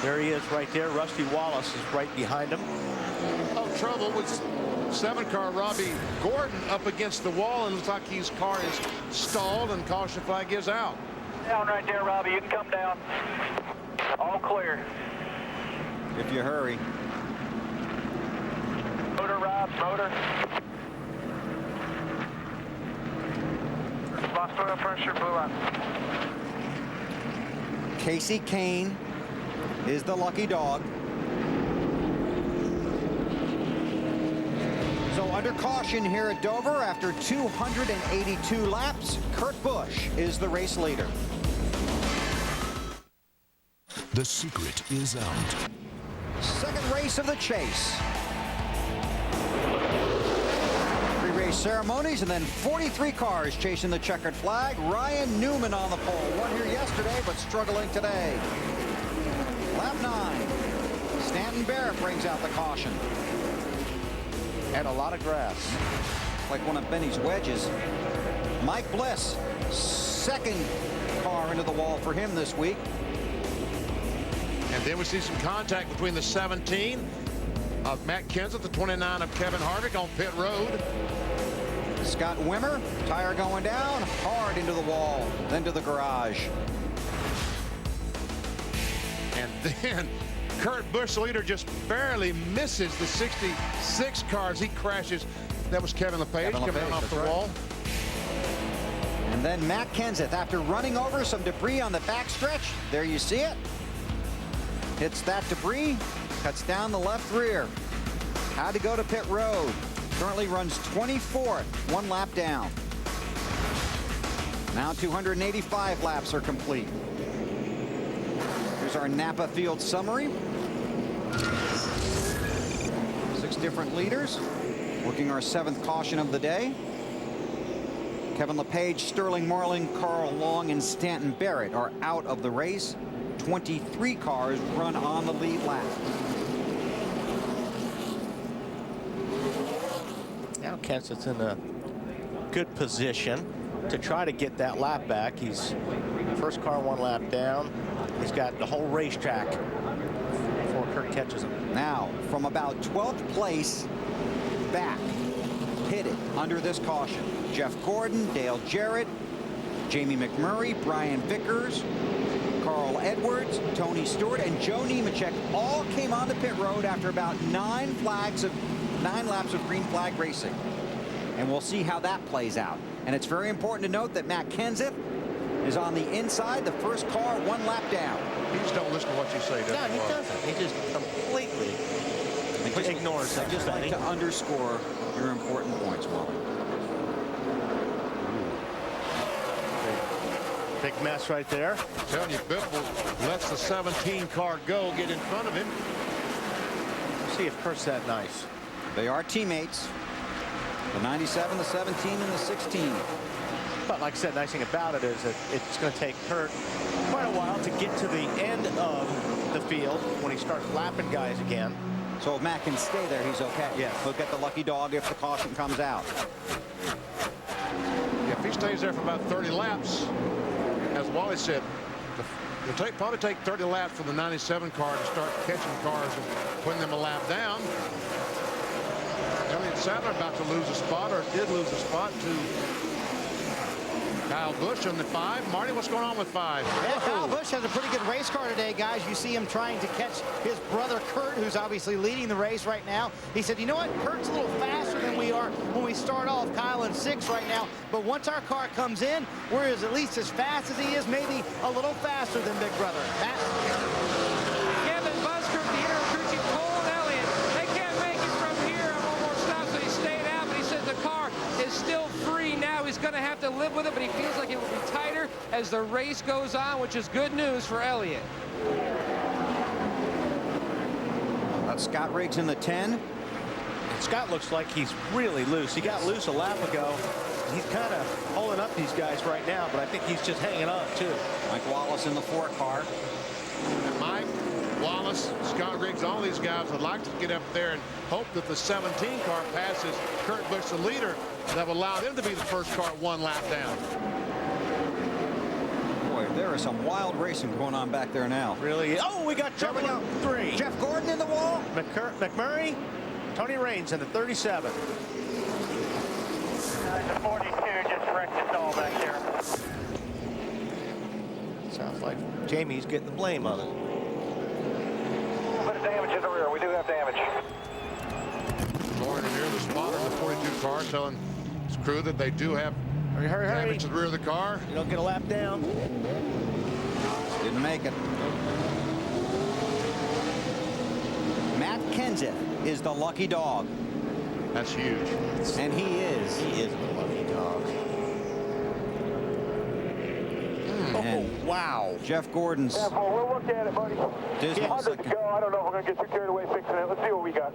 There he is right there. Rusty Wallace is right behind him. Oh, trouble with 7 car Robbie Gordon up against the wall, and looks like his car is stalled, and caution flag is out. Down right there, Robbie. You can come down. All clear. If you hurry. Motor, Rob, motor. Lost oil pressure, blew up. Casey Kane is the lucky dog. So under caution here at Dover, after 282 laps, Kurt Busch is the race leader. The secret is out. 2nd race of the chase. Pre-race ceremonies, and then 43 cars chasing the checkered flag. Ryan Newman on the pole. Won here yesterday, but struggling today. Lap 9. Stanton Barrett brings out the caution. And a lot of grass. Like one of Benny's wedges. Mike Bliss, 2nd car into the wall for him this week. And then we see some contact between the 17 of Matt Kenseth, the 29 of Kevin Harvick on pit road. Scott Wimmer, tire going down, hard into the wall, then to the garage. And then Kurt Busch, the leader, just barely misses the 66 cars. He crashes. That was Kevin LePage coming off the wall. And then Matt Kenseth, after running over some debris on the backstretch, there you see it. Hits that debris, cuts down the left rear. Had to go to pit road. Currently runs 24th, 1 lap down. Now 285 laps are complete. Here's our Napa Field summary. 6 different leaders, working our 7th caution of the day. Kevin LePage, Sterling Marling, Carl Long, and Stanton Barrett are out of the race. 23 cars run on the lead lap. Now Kenseth's in a good position to try to get that lap back. He's 1st car 1 lap down. He's got the whole racetrack before Kurt catches him. Now, from about 12th place back, pitted under this caution. Jeff Gordon, Dale Jarrett, Jamie McMurray, Brian Vickers, Carl Edwards, Tony Stewart, and Joe Nemechek all came on the pit road after about 9 laps of green flag racing. And we'll see how that plays out. And it's very important to note that Matt Kenseth is on the inside, the first car 1 lap down. He just don't listen to what you say, does No, he doesn't. He just completely ignores I just like to underscore your important points, Wally. Big mess right there. I'm telling you, Biffle lets the 17 car go, get in front of him. Let's see if Kurt's that nice. They are teammates. The 97, the 17, and the 16. But like I said, the nice thing about it is that it's going to take Kurt quite a while to get to the end of the field when he starts lapping guys again. So if Matt can stay there, he's okay. Yes. He'll get the lucky dog if the caution comes out. Yeah, if he stays there for about 30 laps, as Wally said, it'll probably take 30 laps for the 97 car to start catching cars and putting them a lap down. Elliott Sadler about to lose a spot, or did lose a spot to Kyle Busch on the 5. Marty, what's going on with 5? Yeah, Kyle Busch has a pretty good race car today, guys. You see him trying to catch his brother Kurt, who's obviously leading the race right now. He said, you know what, Kurt's a little faster than we are when we start off. Kyle in 6 right now, but once our car comes in, we're at least as fast as he is, maybe a little faster than big brother. Matt? Kevin Buskirk, the interim crew chief, told Elliott they can't make it from here on one more stop, so he stayed out, but he says the car is still free now. He's going to have to live with it, but he feels like it will be tighter as the race goes on, which is good news for Elliott. That's Scott Riggs in the 10. And Scott looks like he's really loose. He got loose a lap ago. He's kind of holding up these guys right now, but I think he's just hanging on too. Mike Wallace in the 4 car. And Mike Wallace, Scott Riggs, all these guys would like to get up there and hope that the 17 car passes Kurt Busch, the leader, that will allow them to be the first car 1 lap down. Boy, there is some wild racing going on back there now. Really? Oh, we got trouble in 3. Jeff Gordon in the wall. McMurray, Tony Raines in the 37. The 42 just wrecked us all back there. Sounds like Jamie's getting the blame of it. A bit of damage in the rear. We do have damage. Lauren here, the spotter in the 42 car, telling his crew that they do have damage to the rear of the car. You don't get a lap down. Didn't make it. Matt Kenseth is the lucky dog. That's huge. And he is. He is the lucky dog. And wow. Jeff Gordon's Yeah, well, we'll look at it, buddy. dismal 100 to second. go. I don't know if we're going to get too carried away fixing it. Let's see what we got.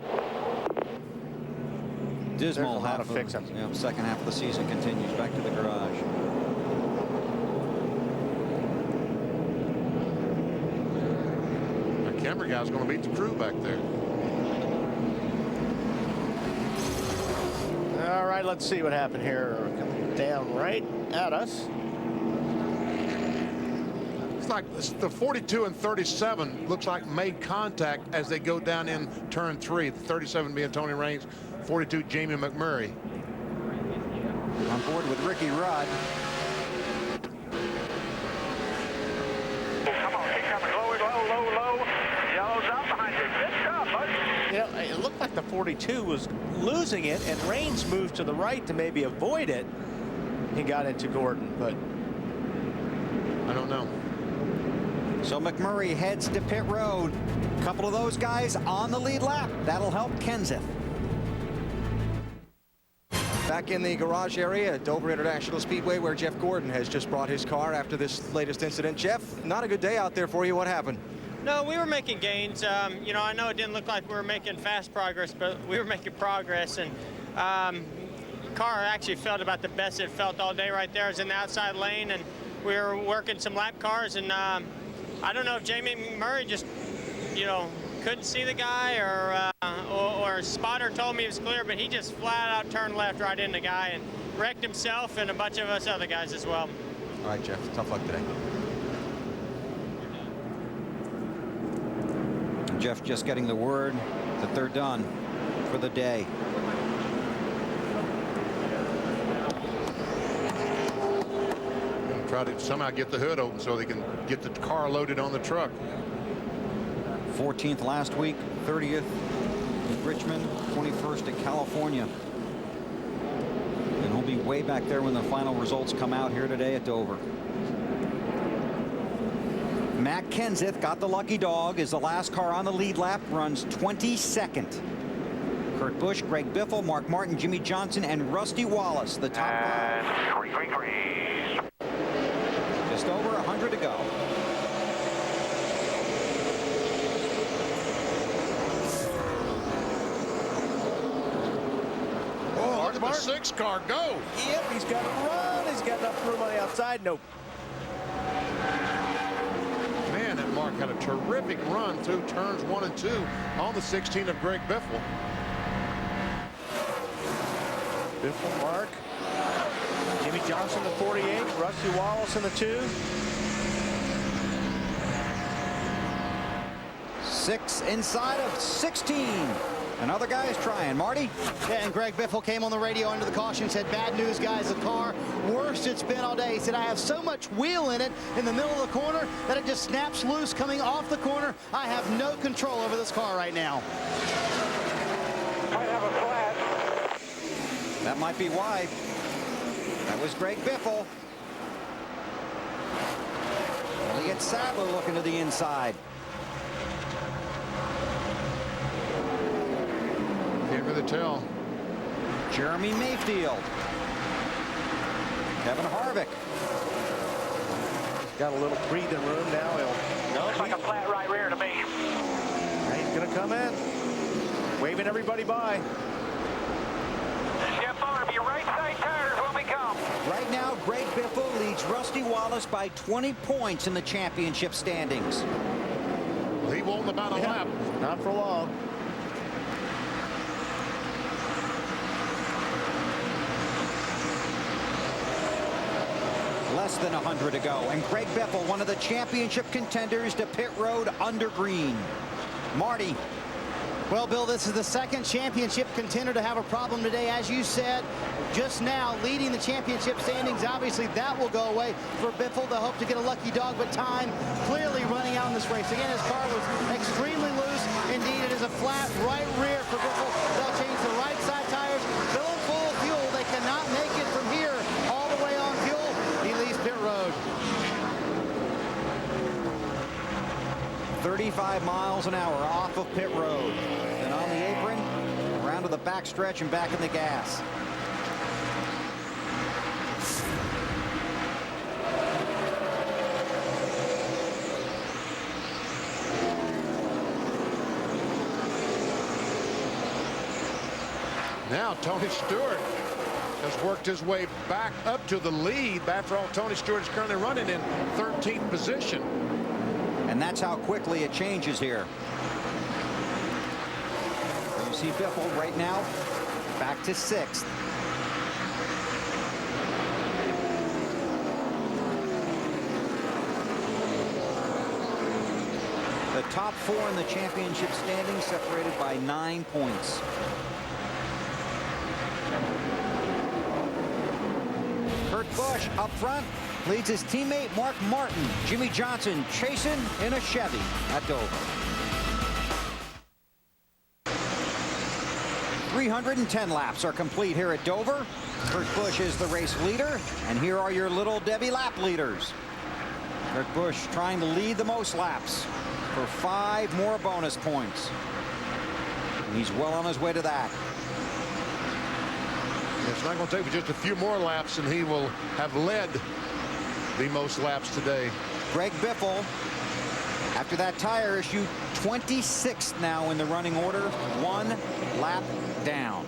Dismal There's a lot half of fixing. Second half of the season continues. Back to the garage. The camera guy's going to beat the crew back there. All right, let's see what happened here. Coming down right at us. It's like the 42 and 37 looks like made contact as they go down in turn 3. The 37 being Tony Raines, 42 Jamie McMurray. On board with Ricky Rudd. Come on, keep coming. Low, low, low. Yellow's out behind you. Good job, bud. You know, it looked like the 42 was losing it, and Raines moved to the right to maybe avoid it. He got into Gordon, but I don't know. So McMurray heads to pit road. A couple of those guys on the lead lap. That'll help Kenseth. Back in the garage area at Dover International Speedway, where Jeff Gordon has just brought his car after this latest incident. Jeff, not a good day out there for you. What happened? No, we were making gains. You know, I know it didn't look like we were making fast progress, but we were making progress. And car actually felt about the best it felt all day right there. It was in the outside lane, and we were working some lap cars. And I don't know if Jamie McMurray just, you know, couldn't see the guy, or spotter told me it was clear, but he just flat out turned left right into the guy and wrecked himself and a bunch of us other guys as well. All right, Jeff, tough luck today. Jeff just getting the word that they're done for the day. try to somehow get the hood open so they can get the car loaded on the truck. 14th last week, 30th in Richmond, 21st at California. And he'll be way back there when the final results come out here today at Dover. Matt Kenseth got the lucky dog as the last car on the lead lap, runs 22nd. Kurt Busch, Greg Biffle, Mark Martin, Jimmy Johnson, and Rusty Wallace, the top five. Just over 100 to go. Oh, look at the 6 car go. Yep, he's got to run. He's got enough room on the outside. Nope. Man, that Mark had a terrific run through turns 1 and 2 on the 16 of Greg Biffle. Biffle, Mark, Jimmy Johnson, the 48, Rusty Wallace in the 2. 6 inside of 16. Another guy is trying. Marty? Yeah, and Greg Biffle came on the radio under the caution, said, bad news, guys, the car, worst it's been all day. He said, I have so much wheel in it in the middle of the corner that it just snaps loose coming off the corner. I have no control over this car right now. Might have a flat. That might be why. That was Greg Biffle. Elliott Sadler looking to the inside. Can't really tell. Jeremy Mayfield. Kevin Harvick. Got a little breathing room now. Looks like a flat right rear to me. He's going to come in. Waving everybody by. Your right side tires will become. Right now, Greg Biffle leads Rusty Wallace by 20 points in the championship standings. He won't about a lap. Not for long. Less than 100 to go, and Greg Biffle, one of the championship contenders to pit road under green. Marty. Well, Bill, this is the second championship contender to have a problem today. As you said just now, leading the championship standings, obviously that will go away for Biffle. They'll hope to get a lucky dog, but time clearly running out in this race. Again, his car was extremely loose. Indeed, it is a flat right rear for Biffle. They'll change the right side tires. Filling full of fuel. They cannot make it from here all the way on fuel. He leaves pit road. 35 miles an hour off of pit road. Then on the apron, around to the back stretch and back in the gas. Now Tony Stewart has worked his way back up to the lead. After all, Tony Stewart is currently running in 13th position. And that's how quickly it changes here. You see Biffle right now back to 6th. The top 4 in the championship standings separated by 9 points. Kurt Busch up front leads his teammate Mark Martin. Jimmy Johnson chasing in a Chevy at Dover. 310 laps are complete here at Dover. Kurt Busch is the race leader, and here are your Little Debbie lap leaders. Kurt Busch trying to lead the most laps for 5 more bonus points. And he's well on his way to that. It's not going to take but just a few more laps, and he will have led the most laps today. Greg Biffle, after that tire issue, 26th now in the running order, 1 lap down.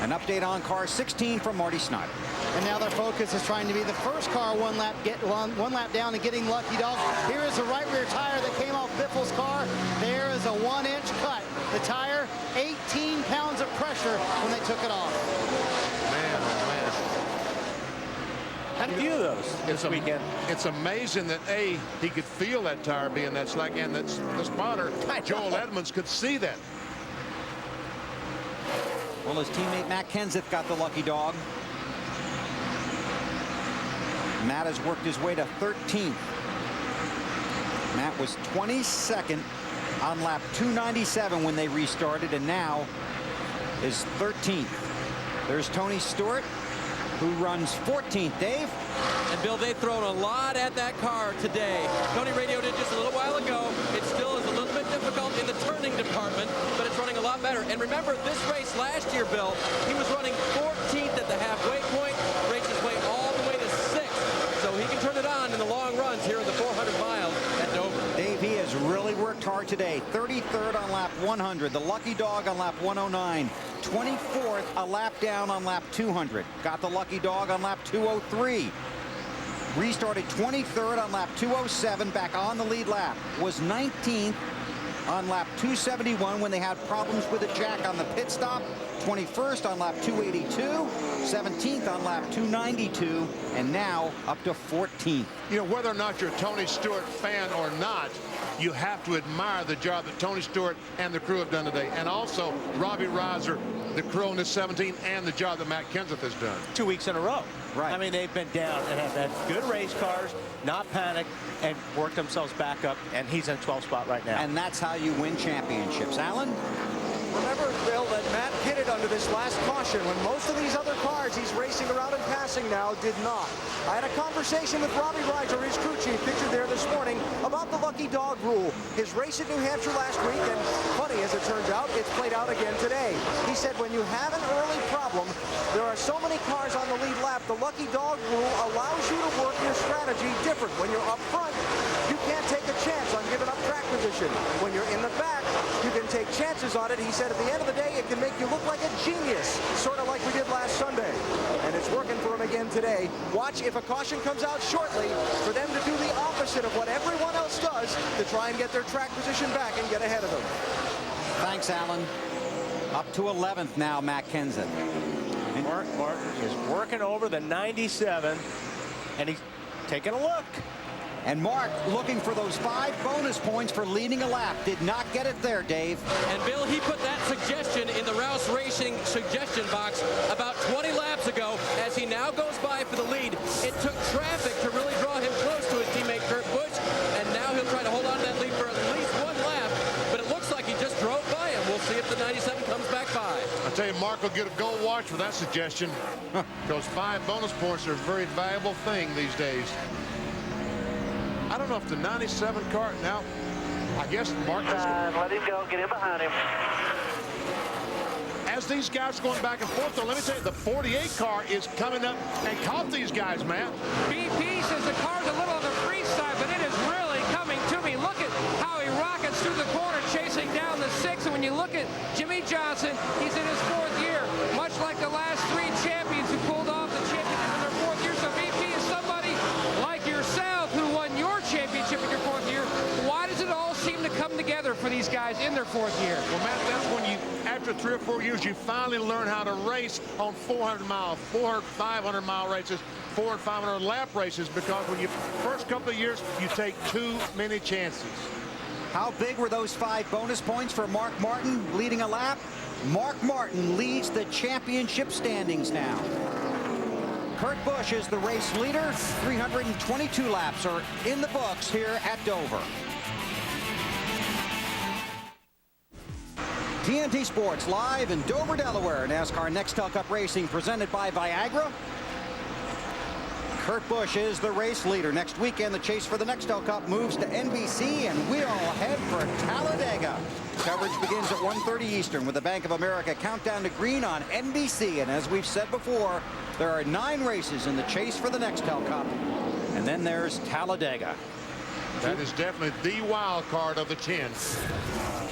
An update on car 16 from Marty Snyder. And now their focus is trying to be the first car one lap down and getting lucky dog. Here is the right rear tire that came off Biffle's car. There is a 1-inch cut. The tire, 18 pounds of pressure when they took it off. Man, oh man. Had a few of those this weekend. It's amazing that he could feel that tire being that slack, and that's the spotter Joel Edmonds could see that. Well, his teammate Matt Kenseth got the lucky dog. Matt has worked his way to 13th. Matt was 22nd on lap 297 when they restarted, and now is 13th. There's Tony Stewart, who runs 14th. Dave? And Bill, they've thrown a lot at that car today. Tony radioed it just a little while ago. It still is a little bit difficult in the turning department, but it's running a lot better. And remember, this race last year, Bill, he was running 14th at the halfway point, raced his way all the way to 6th. So he can turn it on in the long runs here in the 400 miles at Dover. Dave, he has really worked hard today. 33rd on lap 100. The lucky dog on lap 109. 24th, a lap down on lap 200. Got the lucky dog on lap 203. Restarted 23rd on lap 207, back on the lead lap. Was 19th on lap 271 when they had problems with the jack on the pit stop. 21st on lap 282, 17th on lap 292, and now up to 14th. You know, whether or not you're a Tony Stewart fan or not, you have to admire the job that Tony Stewart and the crew have done today. And also Robbie Reiser, the crew on this 17, and the job that Matt Kenseth has done. 2 weeks in a row. Right. I mean, they've been down and have had good race cars, not panicked, and worked themselves back up, and he's in 12th spot right now. And that's how you win championships. Alan? Remember, Bill, that Matt pitted under this last caution when most of these other cars he's racing around and passing now did not. I had a conversation with Robbie Reiser, his crew chief, pictured there this morning, about the lucky dog rule. His race at New Hampshire last week, and funny as it turns out, it's played out again today. He said when you have an early problem, there are so many cars on the lead lap, the lucky dog rule allows you to work your strategy different. When you're up front, you can't take a chance on giving up track position. When you're in the back, you can take chances on it. He said at the end of the day, it can make you look like a genius, sort of like we did last Sunday. And it's working for him again today. Watch if a caution comes out shortly for them to do the opposite of what everyone else does to try and get their track position back and get ahead of them. Thanks, Alan. Up to 11th now, Matt Kenseth. And Mark Martin is working over the 97, and he's taking a look. And Mark looking for those 5 bonus points for leading a lap. Did not get it there, Dave. And Bill, he put that suggestion in the Rouse Racing suggestion box about 20 laps ago as he now goes by for the lead. It took traffic to really draw him close to his teammate Kurt Busch, and now he'll try to hold on to that lead for at least 1 lap. But it looks like he just drove by him. We'll see if the 97 comes back by. I tell you, Mark will get a gold watch for that suggestion. Those 5 bonus points are a very valuable thing these days. I don't know if the 97 car now, I guess Mark has... let him go, get in behind him. As these guys are going back and forth, though, let me tell you, the 48 car is coming up and caught these guys, Matt. BP says the car's a little on the free side, but it is really coming to me. Look at how he rockets through the corner, chasing down the 6. And when you look at Jimmie Johnson, he's in his 4th year, much like the last 3 champions who pulled off the championship in their 4th year. So BP is somebody like yourself who won your championship in your 4th year. Why does it all seem to come together for these guys in their 4th year? Well, Matt, that's when you, after 3 or 4 years, you finally learn how to race on 400-mile, 500-mile races, 400 and 500 lap races, because when you first couple of years, you take too many chances. How big were those 5 bonus points for Mark Martin leading a lap? Mark Martin leads the championship standings now. Kurt Busch is the race leader. 322 laps are in the books here at Dover. TNT Sports live in Dover, Delaware. NASCAR Nextel Cup Racing presented by Viagra. Kurt Busch is the race leader. Next weekend, the chase for the Nextel Cup moves to NBC, and we'll head for Talladega. Coverage begins at 1:30 Eastern with the Bank of America Countdown to Green on NBC. And as we've said before, there are 9 races in the chase for the Nextel Cup. And then there's Talladega. That is definitely the wild card of the 10.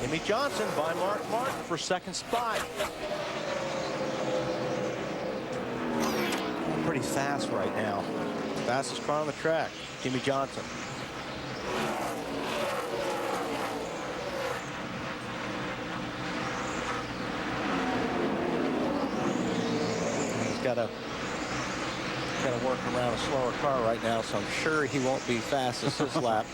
Jimmie Johnson by Mark Martin for 2nd spot. Pretty fast right now. Fastest car on the track, Jimmie Johnson. He's got to work around a slower car right now, so I'm sure he won't be fastest this lap.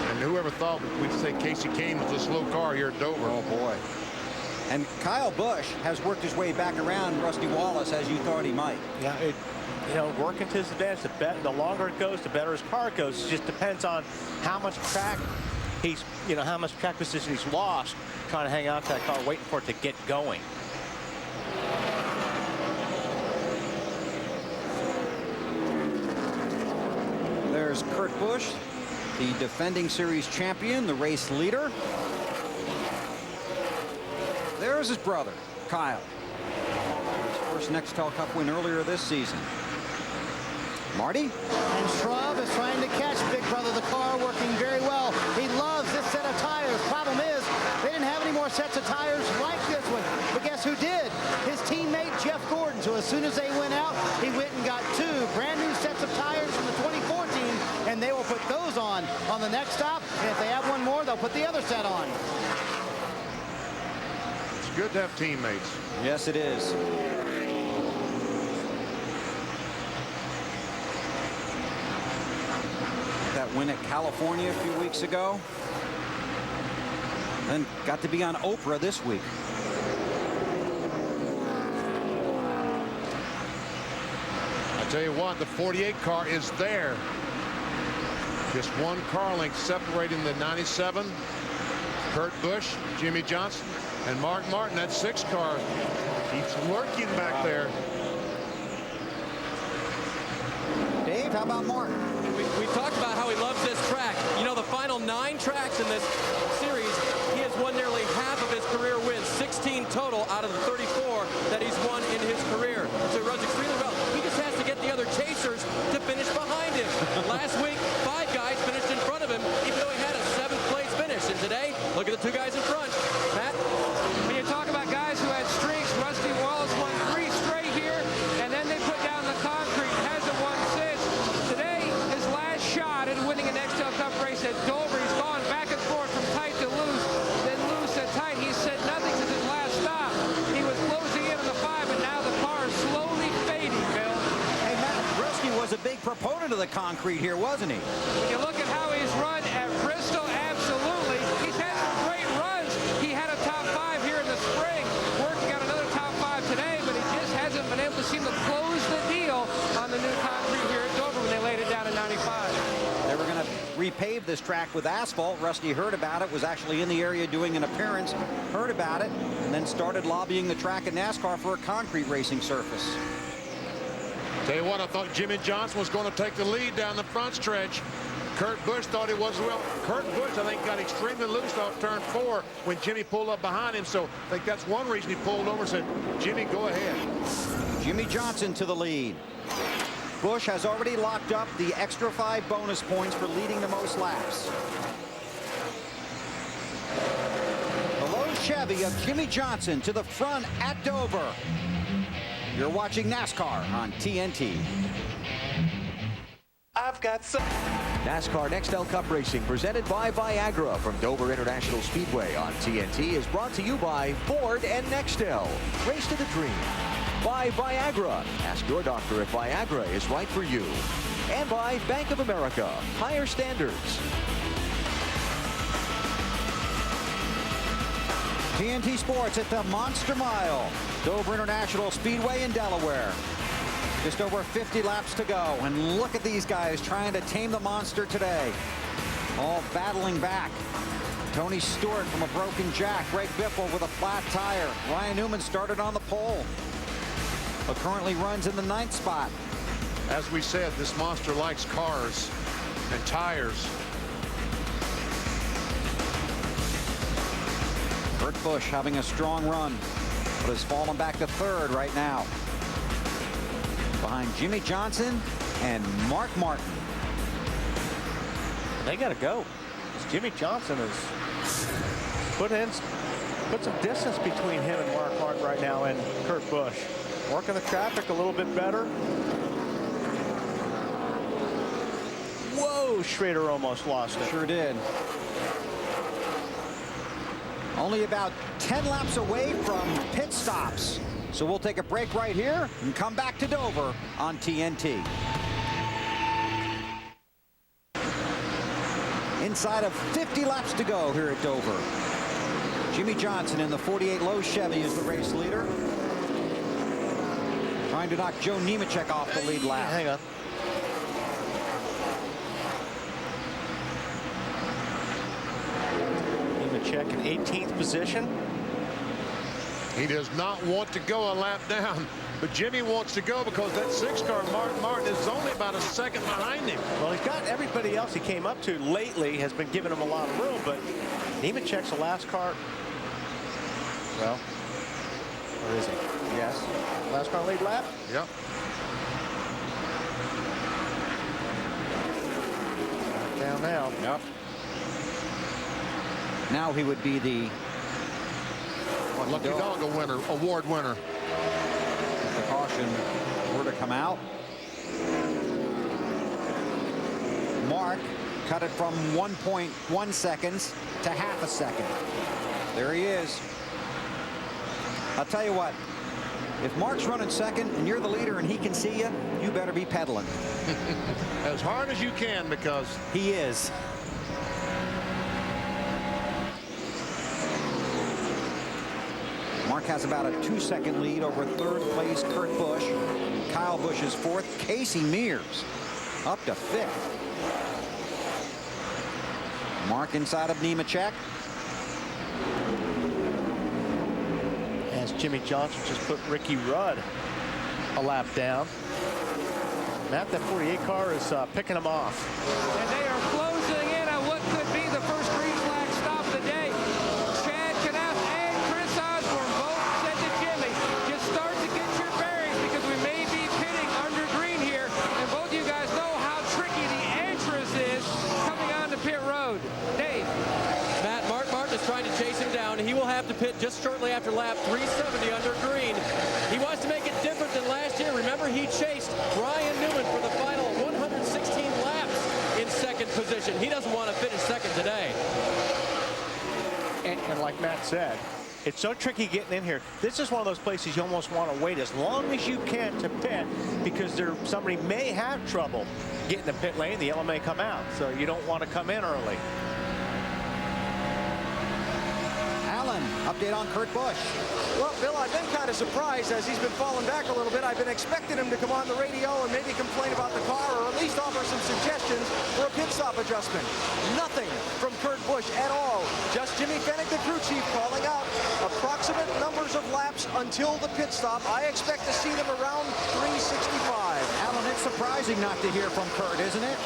And whoever thought we'd say Casey Kane was a slow car here at Dover. Oh, boy. And Kyle Busch has worked his way back around Rusty Wallace as you thought he might. Yeah, you know, working to his advantage. The longer it goes, the better his car goes. It just depends on how much track he's, you know, how much track position he's lost trying to hang out to that car, waiting for it to get going. There's Kurt Busch, the defending series champion, the race leader. There's his brother, Kyle. His first Nextel Cup win earlier this season. Marty? And Schraub is trying to catch Big Brother. The car working very well. He loves this set of tires. Problem is, they didn't have any more sets of tires like this one. But guess who did? His teammate, Jeff Gordon. So as soon as they went out, he went and got 2 brand new sets of tires from the 2014, and they will put those on the next stop. And if they have one more, they'll put the other set on. It's good to have teammates. Yes, it is. That win at California a few weeks ago. Then got to be on Oprah this week. I tell you what, the 48 car is there. Just one car length separating the 97, Kurt Busch, Jimmy Johnson, and Mark Martin. That 6 car keeps lurking back there. Dave, how about Martin? We talked about how he loves this track. You know, the final 9 tracks in this series, he has won nearly half of his career wins, 16 total out of the 34 that he's won in his career. So he runs extremely well. He just has to get the other chasers to finish behind him. Last week, 5 guys finished in front of him, even though he had a 7th place finish. And today, look at the 2 guys in front. Matt? When you talk about guys who had streaks, Rusty Wallace won 3 straight here, and then they put down the concrete. Hasn't won since. Today, his last shot at winning a Nextel Cup race at Dover. He's gone back and forth from tight to loose, then loose to tight. He said nothing since his last stop. He was closing in on the 5, and now the car is slowly fading, Bill. Hey, Matt, Brusky was a big proponent of the concrete here, wasn't he? When you look at how he's run at Bristol, absolutely. He's had some great runs. He had a top 5 here in the spring, working on another top 5 today, but he just hasn't been able to seem to close the deal on the new concrete here at Dover when they laid it down in 95. They were going to repave this track with asphalt. Rusty heard about it, was actually in the area doing an appearance, heard about it, and then started lobbying the track at NASCAR for a concrete racing surface. Tell you what, I thought Jimmy Johnson was going to take the lead down the front stretch. Kurt Busch thought he was well. Kurt Busch, I think, got extremely loose off turn 4 when Jimmy pulled up behind him. So I think that's one reason he pulled over and said, Jimmy, go ahead. Jimmy Johnson to the lead. Busch has already locked up the extra 5 bonus points for leading the most laps. The low Chevy of Jimmy Johnson to the front at Dover. You're watching NASCAR on TNT. I've got some. NASCAR Nextel Cup Racing, presented by Viagra from Dover International Speedway on TNT, is brought to you by Ford and Nextel. Race to the dream. By Viagra. Ask your doctor if Viagra is right for you. And by Bank of America. Higher standards. TNT Sports at the Monster Mile, Dover International Speedway in Delaware. Just over 50 laps to go, and look at these guys trying to tame the monster today. All battling back. Tony Stewart from a broken jack. Greg Biffle with a flat tire. Ryan Newman started on the pole, but currently runs in the 9th spot. As we said, this monster likes cars and tires. Kurt Busch having a strong run, but has fallen back to 3rd right now, behind Jimmy Johnson and Mark Martin. They got to go. Jimmy Johnson has put some distance between him and Mark Martin right now, and Kurt Busch working the traffic a little bit better. Whoa, Schrader almost lost it. Sure did. Only about 10 laps away from pit stops. So we'll take a break right here and come back to Dover on TNT. Inside of 50 laps to go here at Dover. Jimmy Johnson in the 48 Lowe's Chevy is the race leader. Trying to knock Joe Nemechek off the lead lap. Hang on. Nemechek in 18th position. He does not want to go a lap down, but Jimmy wants to go because that 6-car Mark Martin is only about a second behind him. Well, he's got everybody else he came up to lately has been giving him a lot of room, but Nemechek's the last car. Well, where is he? Yes. Last car lead lap? Yep. Down now. Yep. Now he would be the Lucky Dog award winner. The caution were to come out. Mark cut it from 1.1 seconds to half a second. There he is. I'll tell you what, if Mark's running second and you're the leader and he can see you, you better be pedaling. As hard as you can, because he is. Mark has about a 2-second lead over third place Kurt Busch. Kyle Busch is fourth. Casey Mears up to fifth. Mark inside of Nemechek. As Jimmy Johnson just put Ricky Rudd a lap down. Matt, that 48 car is picking him off. And they are closing in on what could be the first green flag stop of the day. Chad Knapp and Chris Osborne both said to Jimmy, just start to get your bearings because we may be pitting under green here. And both of you guys know how tricky the entrance is coming onto pit road. Dave. Matt, Mark Martin is trying to chase him down. He will have to pit just shortly after lap 370 under green. He wants to make it different than last year. Remember, he chased Brian Newman for the final 116 laps in second position. He doesn't want to finish second today. And like Matt said, it's so tricky getting in here. This is one of those places you almost want to wait as long as you can to pit because somebody may have trouble getting the pit lane. The yellow may come out, so you don't want to come in early. Alan, update on Kurt Busch. Well, Bill, I've been kind of surprised as he's been falling back a little bit. I've been expecting him to come on the radio and maybe complain about the car or at least offer some suggestions for a pit stop adjustment. Nothing from Kurt Busch at all. Just Jimmy Fennick, the crew chief, calling out approximate numbers of laps until the pit stop. I expect to see them around 365. Alan, it's surprising not to hear from Kurt, isn't it?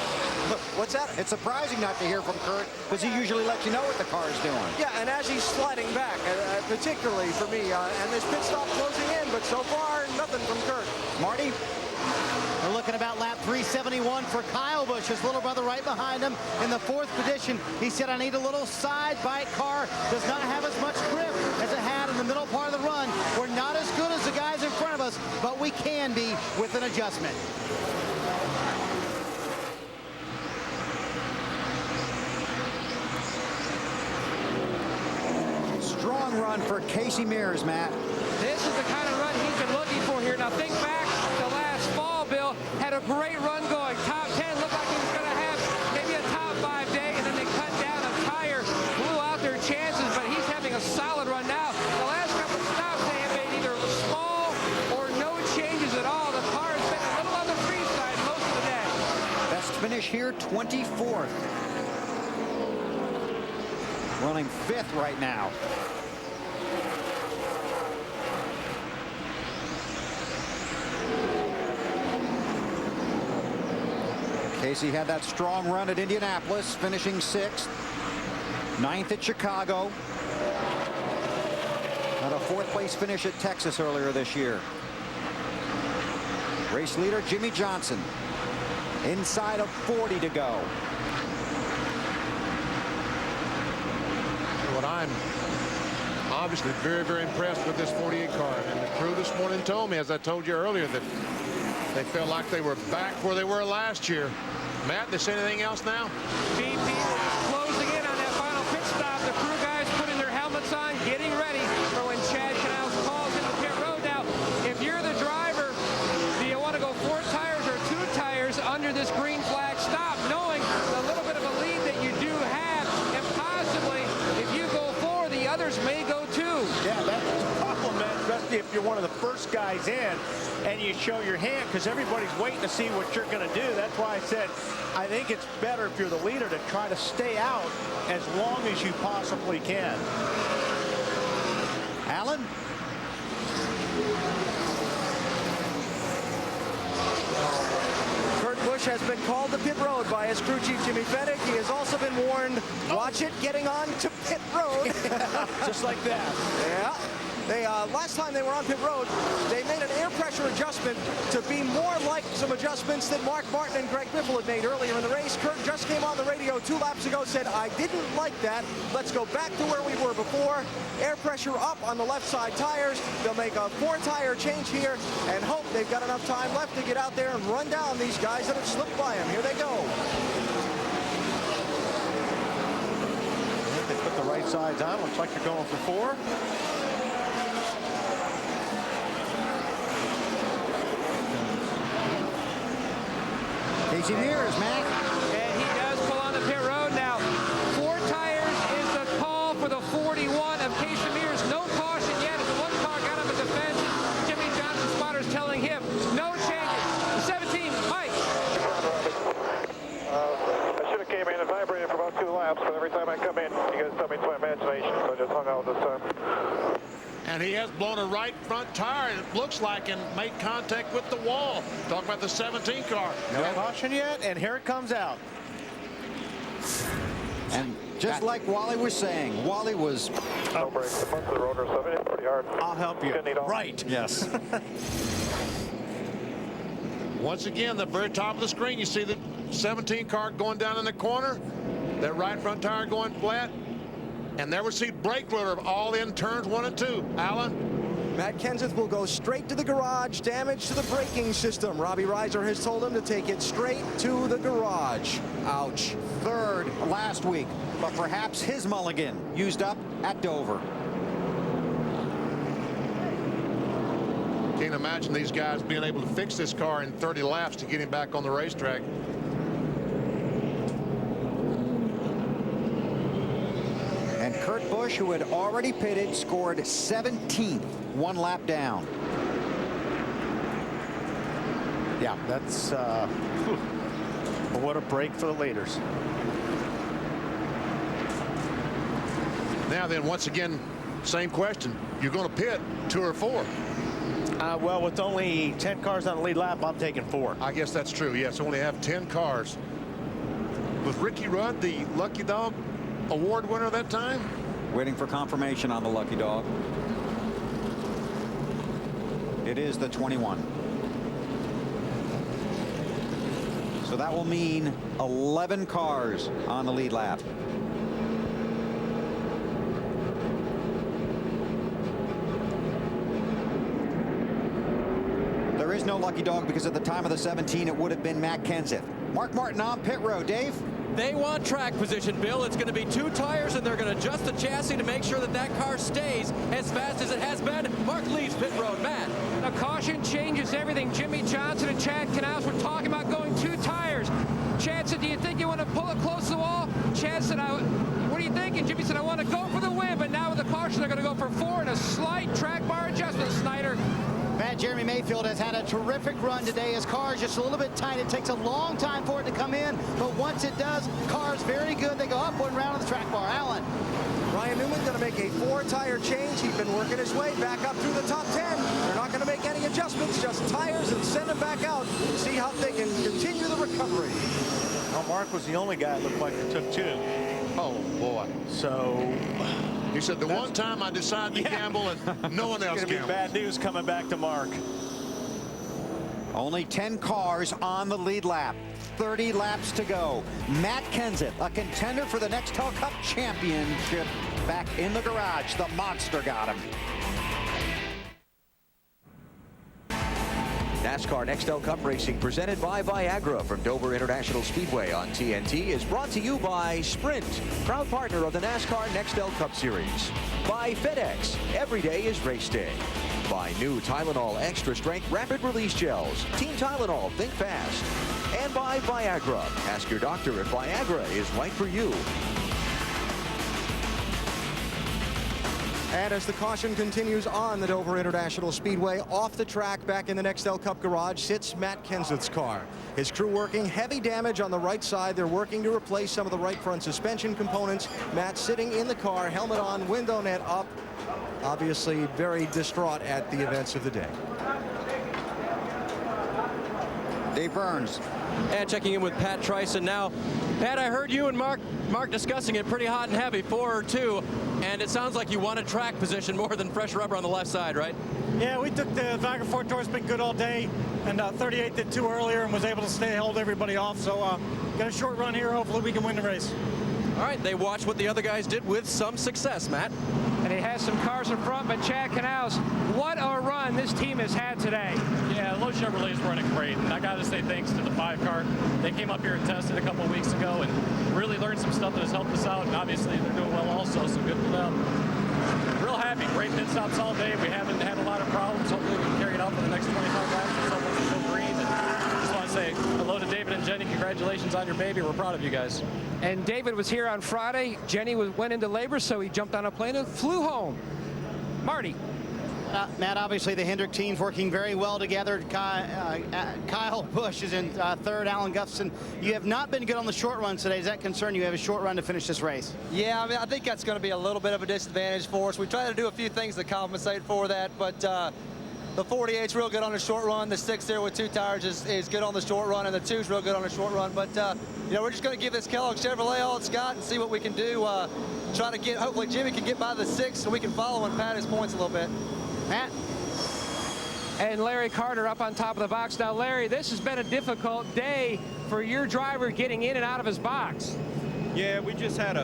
What's that? It's surprising not to hear from Kurt because he usually lets you know what the car is doing. Yeah, and as he's sliding back, particularly for me, and this pit stop closing in, but so far, nothing from Kurt. Marty? We're looking about lap 371 for Kyle Busch, his little brother right behind him in the fourth position. He said, I need a little side bite car. Does not have as much grip as it had in the middle part of the run. We're not as good as the guys in front of us, but we can be with an adjustment. Strong run for Casey Mears, Matt. This is the kind of run he's been looking for here. Now think back to last fall, Bill. Had a great run going. Top 10, looked like he was going to have maybe a top 5 day, and then they cut down a tire, blew out their chances, but he's having a solid run now. The last couple of stops, they have made either small or no changes at all. The car has been a little on the free side most of the day. Best finish here, 24th. Running 5th right now. Casey had that strong run at Indianapolis, finishing 6th. 9th at Chicago. Had a 4th place finish at Texas earlier this year. Race leader Jimmy Johnson. Inside of 40 to go. What I'm obviously very, very impressed with this 48 car. And the crew this morning told me, as I told you earlier, that they felt like they were back where they were last year. Matt, they say anything else now? BP closing in on that final pit stop. The crew guys putting their helmets on, getting ready for when Chad Knaus calls into pit road. Now, if you're the driver, do you want to go 4 tires or 2 tires under this green flag stop, knowing the little bit of a lead that you do have, and possibly if you go 4, the others may go especially if you're one of the first guys in and you show your hand, because everybody's waiting to see what you're going to do. That's why I said I think it's better if you're the leader to try to stay out as long as you possibly can. Allen? Kurt Busch has been called to pit road by his crew chief, Jimmy Fennick. He has also been warned, watch it getting on to pit road. Just like that. Yeah. Last time they were on pit road, they made an air pressure adjustment to be more like some adjustments that Mark Martin and Greg Biffle had made earlier in the race. Kurt just came on the radio 2 laps ago, said, I didn't like that. Let's go back to where we were before. Air pressure up on the left side tires. They'll make a 4-tire change here and hope they've got enough time left to get out there and run down these guys that have slipped by them. Here they go. They put the right sides on. Looks like they're going for 4. Casey Mears, Matt. And he does pull on the pit road now. 4 tires is the call for the 41 of Casey Mears. No caution yet as the 1 car got up at the fence. Jimmy Johnson spotters telling him no changes. 17, Mike. I should have came in and vibrated for about 2 laps, but every time I come in, you guys tell me it's my imagination, so I just hung out this time. And he has blown a right front tire, it looks like, and made contact with the wall. Talk about the 17 car. No caution yet, and here it comes out. And just like Wally was saying, Wally was... No brakes. The front of the rotor, so it's pretty hard. I'll help you. Right. Yes. Once again, the very top of the screen, you see the 17 car going down in the corner. That right front tire going flat. And there we see brake rotor all in turns 1 and 2. Alan? Matt Kenseth will go straight to the garage. Damage to the braking system. Robbie Reiser has told him to take it straight to the garage. Ouch. 3rd last week, but perhaps his mulligan used up at Dover. Can't imagine these guys being able to fix this car in 30 laps to get him back on the racetrack. And Kurt Busch, who had already pitted, scored 17th, 1 lap down. Yeah, that's what a break for the leaders. Now then, once again, same question. You're going to pit 2 or 4? Well, with only 10 cars on the lead lap, I'm taking 4. I guess that's true. Yes, only have 10 cars. Was Ricky Rudd the Lucky Dog Award winner that time? Waiting for confirmation on the Lucky Dog. It is the 21. So that will mean 11 cars on the lead lap. There is no Lucky Dog because at the time of the 17 it would have been Matt Kenseth. Mark Martin on pit road. Dave? They want track position, Bill. It's going to be 2 tires, and they're going to adjust the chassis to make sure that that car stays as fast as it has been. Mark leaves pit road. Matt. The caution changes everything. Jimmy Johnson and Chad Knaus were talking about going 2 tires. Chad said, do you think you want to pull it close to the wall? Chad said, what are you thinking? Jimmy said, I want to go for the win, but now with the caution, they're going to go for 4 and a slight track bar adjustment, Snyder. Matt, Jeremy Mayfield has had a terrific run today. His car is just a little bit tight. It takes a long time for it to come in, but once it does, car's very good. They go up 1 round on the track bar. Allen. Ryan Newman going to make a 4-tire change. He's been working his way back up through the top 10. They're not going to make any adjustments, just tires and send him back out. See how they can continue the recovery. Well, Mark was the only guy that looked like it took 2. Oh, boy. So... He said, the one time I decided to gamble and no one else It's going to be gambled. bad news coming back to Mark. Only 10 cars on the lead lap. 30 laps to go. Matt Kenseth, a contender for the Nextel Cup Championship, back in the garage. The monster got him. NASCAR Nextel Cup Racing, presented by Viagra from Dover International Speedway on TNT, is brought to you by Sprint, proud partner of the NASCAR Nextel Cup Series. By FedEx, every day is race day. By new Tylenol Extra Strength Rapid Release Gels. Team Tylenol, think fast. And by Viagra. Ask your doctor if Viagra is right for you. And as the caution continues on the Dover International Speedway, off the track back in the Nextel Cup garage sits Matt Kenseth's car. His crew working heavy damage on the right side. They're working to replace some of the right front suspension components. Matt sitting in the car, helmet on, window net up. Obviously very distraught at the events of the day. Dave Burns. And checking in with Pat Tryson now. Pat, I heard you and Mark discussing it pretty hot and heavy, 4 or 2, and it sounds like you wanted track position more than fresh rubber on the left side, right? Yeah, we took the back and forth towards, been good all day, and 38 did 2 earlier and was able to hold everybody off, so got a short run here. Hopefully we can win the race. All right, they watched what the other guys did with some success, Matt. And he has some cars in front, but Chad Canals, what a run this team has had today. Yeah, Lowe Chevrolet's running great, and I got to say thanks to the 5 car. They came up here and tested a couple of weeks ago and really learned some stuff that has helped us out, and obviously they're doing well also, so good for them. Real happy. Great pit stops all day. We haven't had a lot of problems. Hopefully we can carry it out for the next 25 laps or so once we go green. And just want to say hello to David and Jenny. Congratulations on your baby. We're proud of you guys. And David was here on Friday. Jenny went into labor, so he jumped on a plane and flew home. Marty. Matt, obviously the Hendrick team's working very well together. Kyle Busch is in third, Alan Gustafson. You have not been good on the short run today. Does that concern you? Have a short run to finish this race? Yeah, I mean, I think that's going to be a little bit of a disadvantage for us. We try to do a few things to compensate for that, but the 48's real good on the short run. The 6 there with 2 tires is good on the short run, and the 2's real good on the short run. But, you know, we're just going to give this Kellogg Chevrolet all it's got and see what we can do. Try to get, hopefully Jimmy can get by the 6 so we can follow and pad his points a little bit. Matt. And Larry Carter up on top of the box. Now, Larry, this has been a difficult day for your driver getting in and out of his box. Yeah, we just had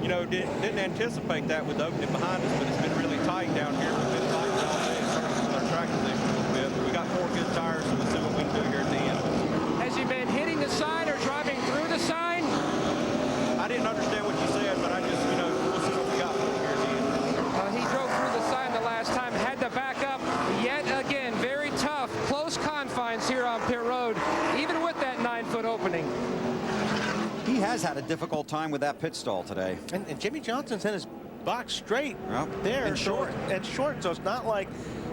didn't anticipate that with the opening behind us, but it's been really tight down here. We've been tight all day, with our track position a little bit. But we got 4 good tires, so we'll see what we can do here at the end. Has he been hitting the sign or driving through the sign? I didn't understand what you said, but I just, we'll see what we got here at the end. He drove through the sign the last time, had to back up yet again. Very tough, close confines here on pit road, even with that 9-foot opening. He has had a difficult time with that pit stall today. And Jimmy Johnson's in his box straight there. And short. And short, so it's not like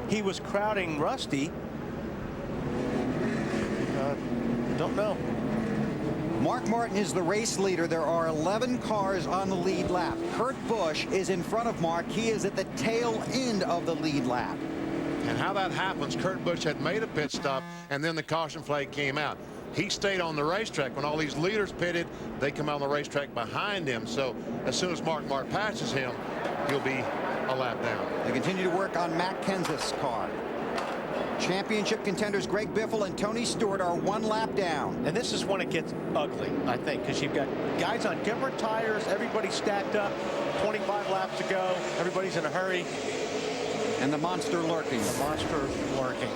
he was crowding Rusty. Don't know. Mark Martin is the race leader. There are 11 cars on the lead lap. Kurt Busch is in front of Mark. He is at the tail end of the lead lap. And how that happens, Kurt Busch had made a pit stop, and then the caution flag came out. He stayed on the racetrack. When all these leaders pitted, they come out on the racetrack behind him. So as soon as Mark Martin passes him, he'll be a lap down. They continue to work on Matt Kenseth's car. Championship contenders Greg Biffle and Tony Stewart are 1 lap down. And this is when it gets ugly, I think, because you've got guys on different tires, everybody stacked up, 25 laps to go, everybody's in a hurry. And the monster lurking. The monster lurking.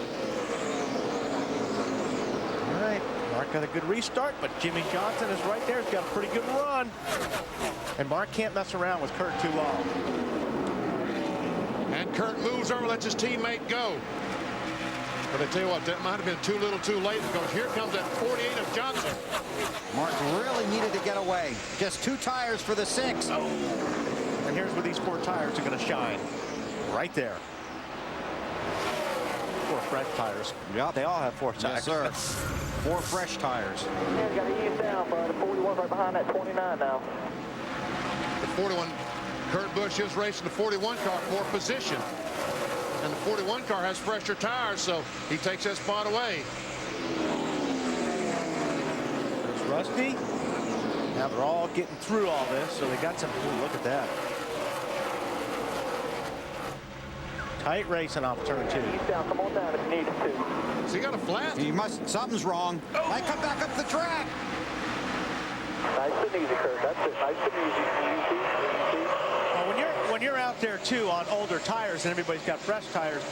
All right, Mark got a good restart, but Jimmy Johnson is right there. He's got a pretty good run. And Mark can't mess around with Kurt too long. And Kurt moves over, lets his teammate go. But I tell you what, that might have been too little too late, because here comes that 48 of Johnson. Mark really needed to get away. Just 2 tires for the 6. Oh. And here's where these 4 tires are going to shine. Right there. 4 fresh tires. Yeah, they all have 4 tires. Yes, sir. 4 fresh tires. Yeah, got to ease down, bud. The 41 right behind that 29 now. The 41, Kurt Busch is racing the 41 car for position. And the 41 car has fresher tires, so he takes that spot away. There's Rusty. Now they're all getting through all this, so they got some. Ooh, look at that. Tight racing off turn 2. Down, come on down if you need to. Has he got a flat? He must. Something's wrong. Might come back up the track. Nice and easy, Kurt. That's it. Nice and easy. Well, when you're out there too on older tires and everybody's got fresh tires,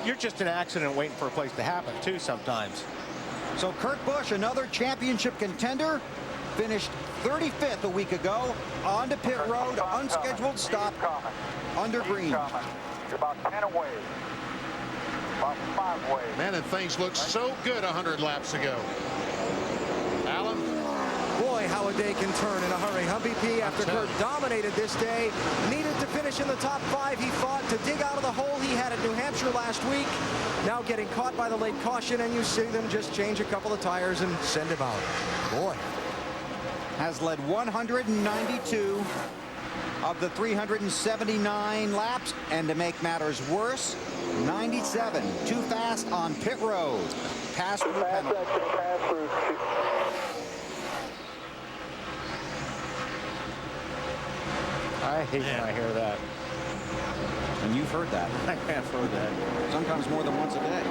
you're just an accident waiting for a place to happen too sometimes. So Kurt Busch, another championship contender, finished 35th a week ago on to pit road, unscheduled stop under green. You're about 10 away. About 5 away. Man, and things looked so good 100 laps ago. Alan? Boy, how a day can turn in a hurry. Humvee P, after Kurt dominated this day, needed to finish in the top 5, he thought, to dig out of the hole he had at New Hampshire last week. Now getting caught by the late caution, and you see them just change a couple of tires and send him out. Boy. Has led 192 of the 379 laps, and to make matters worse, 97 too fast on pit road. Pass through penalty. I hate when I hear that. And you've heard that. I have heard that. Sometimes more than once a day.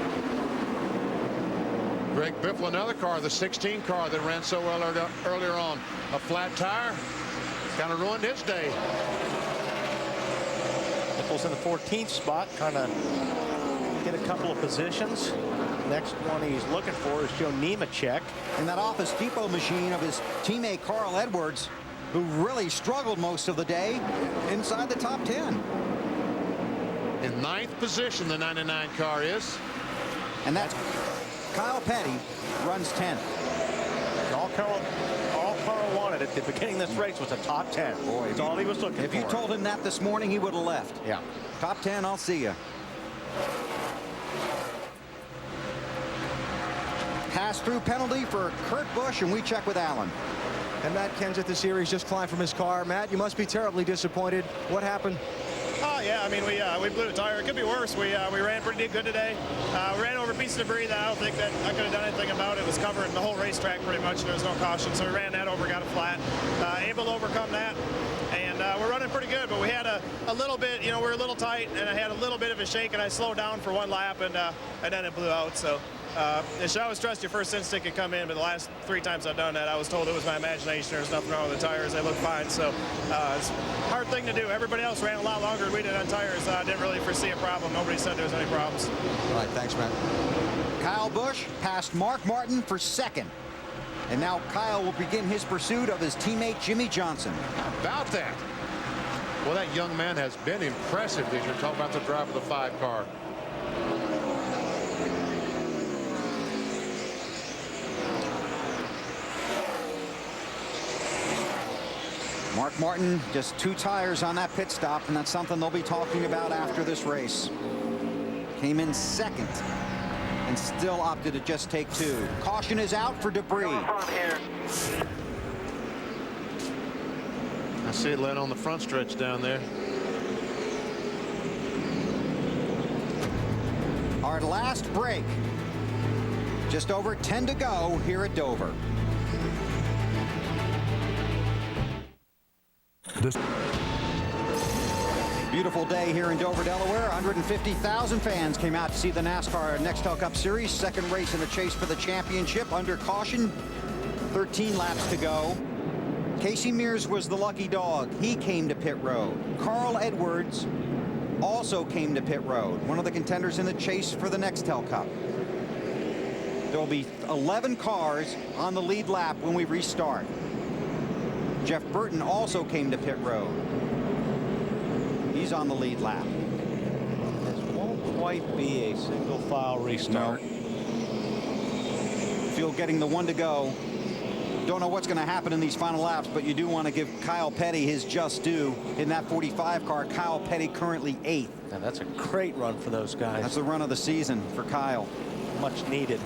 Greg Biffle, another car, the 16 car that ran so well earlier on. A flat tire kind of ruined his day. Biffle's in the 14th spot, kind of get a couple of positions. Next one he's looking for is Joe Nemechek. In that Office Depot machine of his teammate Carl Edwards, who really struggled most of the day inside the top 10. In 9th position, the 99 car is. And that's Kyle Petty runs 10th. All Carl wanted at the beginning of this race was a top 10. Boy, that's all he was looking for. If you told him that this morning, he would have left. Yeah. Top 10, I'll see you. Pass-through penalty for Kurt Busch, and we check with Alan. And Matt Kenseth, the series, just climbed from his car. Matt, you must be terribly disappointed. What happened? Oh, yeah, I mean, we blew a tire. It could be worse. We ran pretty good today. We ran over a piece of debris that I don't think that I could have done anything about. It was covering the whole racetrack pretty much. There was no caution, so we ran that over, got it flat. Able to overcome that. And we're running pretty good, but we had a little bit, you know, we're a little tight, and I had a little bit of a shake, and I slowed down for one lap, and then it blew out. So it should always trust your first instinct can come in, but the last 3 times I've done that, I was told it was my imagination. There's nothing wrong with the tires. They look fine. So it's a hard thing to do. Everybody else ran a lot longer than we did on tires. I didn't really foresee a problem. Nobody said there was any problems. All right, thanks, Matt. Kyle Busch passed Mark Martin for 2nd. And now Kyle will begin his pursuit of his teammate Jimmy Johnson. About that. Well, that young man has been impressive as you're talking about the driver of the 5 car. Mark Martin, just 2 tires on that pit stop, and that's something they'll be talking about after this race. Came in 2nd and still opted to just take 2. Caution is out for debris. I see it laying on the front stretch down there. Our last break. Just over 10 to go here at Dover. Beautiful day here in Dover, Delaware. 150,000 fans came out to see the NASCAR Nextel Cup Series. 2nd race in the chase for the championship under caution. 13 laps to go. Casey Mears was the lucky dog. He came to pit road. Carl Edwards also came to pit road. One of the contenders in the chase for the Nextel Cup. There will be 11 cars on the lead lap when we restart. Jeff Burton also came to pit road. He's on the lead lap. This won't quite be a single file restart. Field getting the 1 to go. Don't know what's going to happen in these final laps, but you do want to give Kyle Petty his just due. In that 45 car, Kyle Petty currently 8th. And that's a great run for those guys. That's the run of the season for Kyle. Much needed.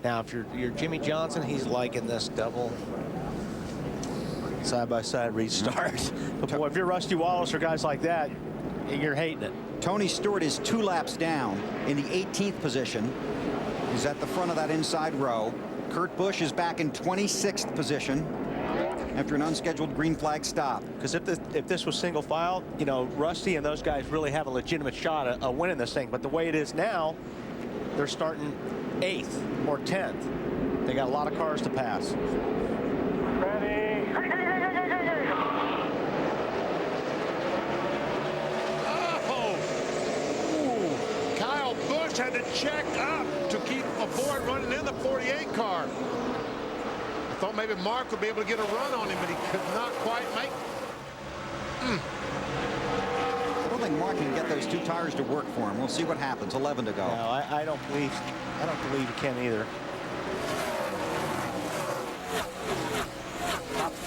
Now, if you're Jimmy Johnson, he's liking this double side-by-side restart. But boy, if you're Rusty Wallace or guys like that, you're hating it. Tony Stewart is 2 laps down in the 18th position. He's at the front of that inside row. Kurt Busch is back in 26th position after an unscheduled green flag stop. Because if this was single file, you know, Rusty and those guys really have a legitimate shot at winning this thing. But the way it is now, they're starting 8th or 10th. They got a lot of cars to pass. Kyle Busch had to check up to keep aboard running in the 48 car. I thought maybe Mark would be able to get a run on him, but he could not quite make. I don't think Mark can get those 2 tires to work for him. We'll see what happens. 11 to go. No, I don't believe he can either.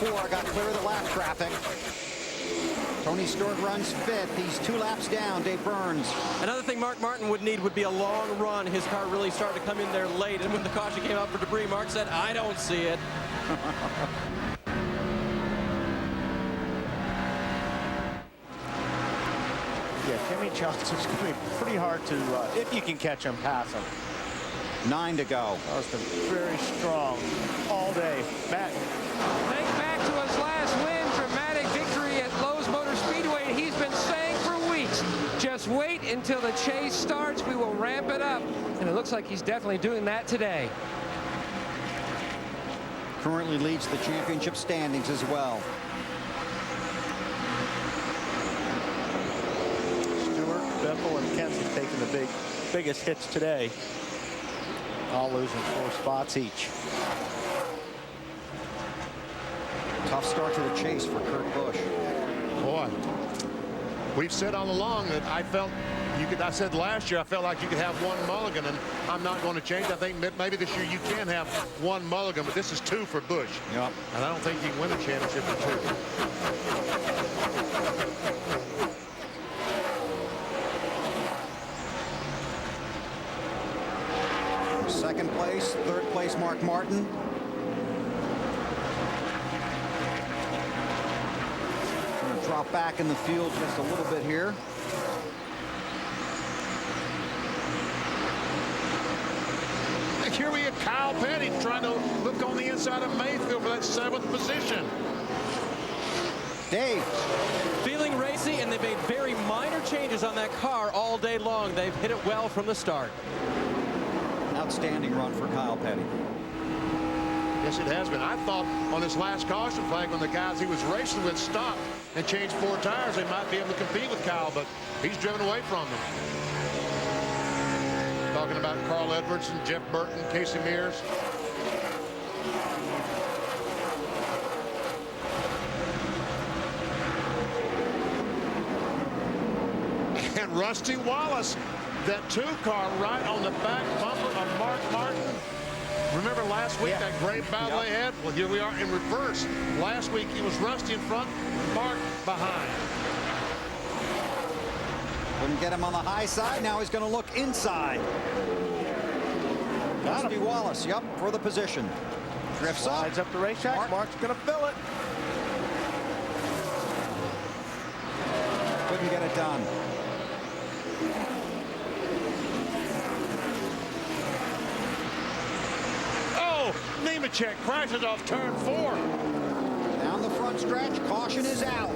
4 got clear of the lap traffic. Tony Stewart runs 5th. He's 2 laps down. Dave Burns. Another thing Mark Martin would need would be a long run. His car really started to come in there late, and when the caution came out for debris, Mark said, I don't see it. Yeah, Jimmy Johnson's going to be pretty hard to, if you can catch him, pass him. 9 to go. That been very strong all day. Matt. Think back to his last win, dramatic victory at Lowe's Motor Speedway, and he's been saying for weeks, just wait until the chase starts. We will ramp it up, and it looks like he's definitely doing that today. Currently leads the championship standings as well. Stewart, Bethel, and Kenzie taking the biggest hits today. All losing 4 spots each. Tough start to the chase for Kurt Busch. Boy, we've said all along that I felt you could. I said last year I felt like you could have 1 mulligan, and I'm not going to change. I think maybe this year you can have 1 mulligan, but this is 2 for Busch. Yep. And I don't think you can win a championship with 2. Second place, third place, Mark Martin. Going to drop back in the field just a little bit here. And here we have Kyle Petty trying to look on the inside of Mayfield for that 7th position. Dave. Feeling racy, and they've made very minor changes on that car all day long. They've hit it well from the start. Outstanding run for Kyle Petty. Yes, it has been. I thought on this last caution flag, when the guys he was racing with stopped and changed 4 tires, they might be able to compete with Kyle, but he's driven away from them. Talking about Carl Edwards and Jeff Burton, Casey Mears. And Rusty Wallace, that 2 car right on the back bumper of Mark Martin. Remember last week that great battle they had? Well, here we are in reverse. Last week it was Rusty in front, Mark behind. Couldn't get him on the high side. Now he's going to look inside. Rusty Wallace, yep, for the position. Drifts Slides up the racetrack. Mark's going to fill it. Couldn't get it done. Nemechek crashes off turn 4. Down the front stretch, caution is out.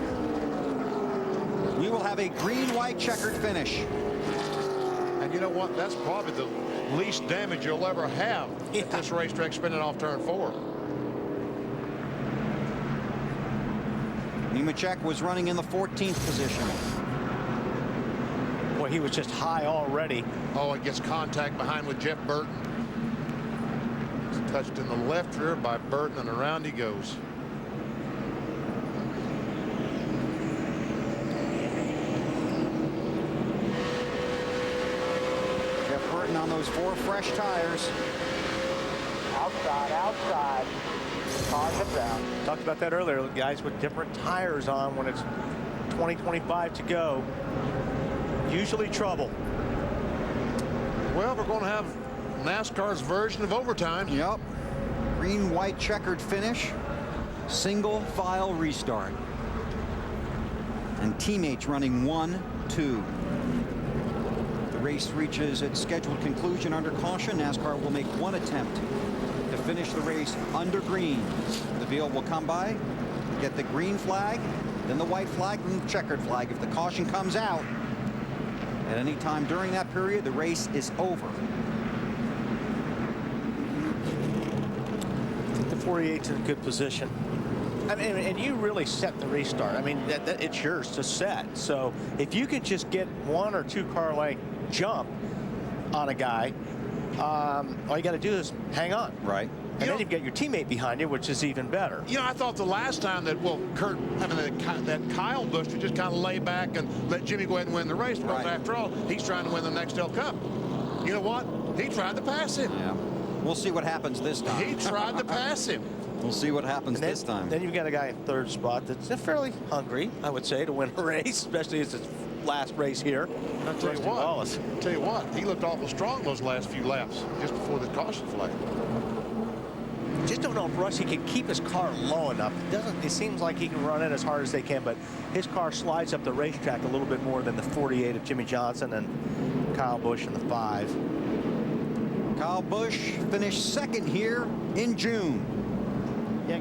We will have a green-white checkered finish. And you know what? That's probably the least damage you'll ever have at this racetrack spinning off turn 4. Nemechek was running in the 14th position. Boy, he was just high already. Oh, it gets contact behind with Jeff Burton. Touched in the left rear by Burton, and around he goes. Jeff Burton on those 4 fresh tires. Outside. Cars him down. Talked about that earlier, guys, with different tires on when it's 20-25 to go. Usually trouble. Well, we're going to have NASCAR's version of overtime. Yep. Green-white checkered finish. Single file restart. And teammates running 1, 2. The race reaches its scheduled conclusion under caution. NASCAR will make 1 attempt to finish the race under green. The field will come by, get the green flag, then the white flag, then the checkered flag. If the caution comes out at any time during that period, the race is over. The 48's in a good position. I mean, and you really set the restart. I mean, it's yours to set. So if you could just get 1 or 2 car length jump on a guy, all you got to do is hang on. Right. And then you've got your teammate behind you, which is even better. You know, I thought the last time that, well, that Kyle Busch would just kind of lay back and let Jimmy go ahead and win the race. Because after all, he's trying to win the Nextel Cup. You know what? He tried to pass him. Yeah. We'll see what happens this time. He tried to pass him. We'll see what happens this time. Then you've got a guy in third spot that's fairly hungry, I would say, to win a race, especially as it's last race here. I'll tell you what, he looked awful strong those last few laps just before the caution flag. Just don't know if Rusty can keep his car low enough. It seems like he can run it as hard as they can, but his car slides up the racetrack a little bit more than the 48 of Jimmie Johnson and Kyle Busch in the 5. Kyle Busch finished second here in June. Yeah.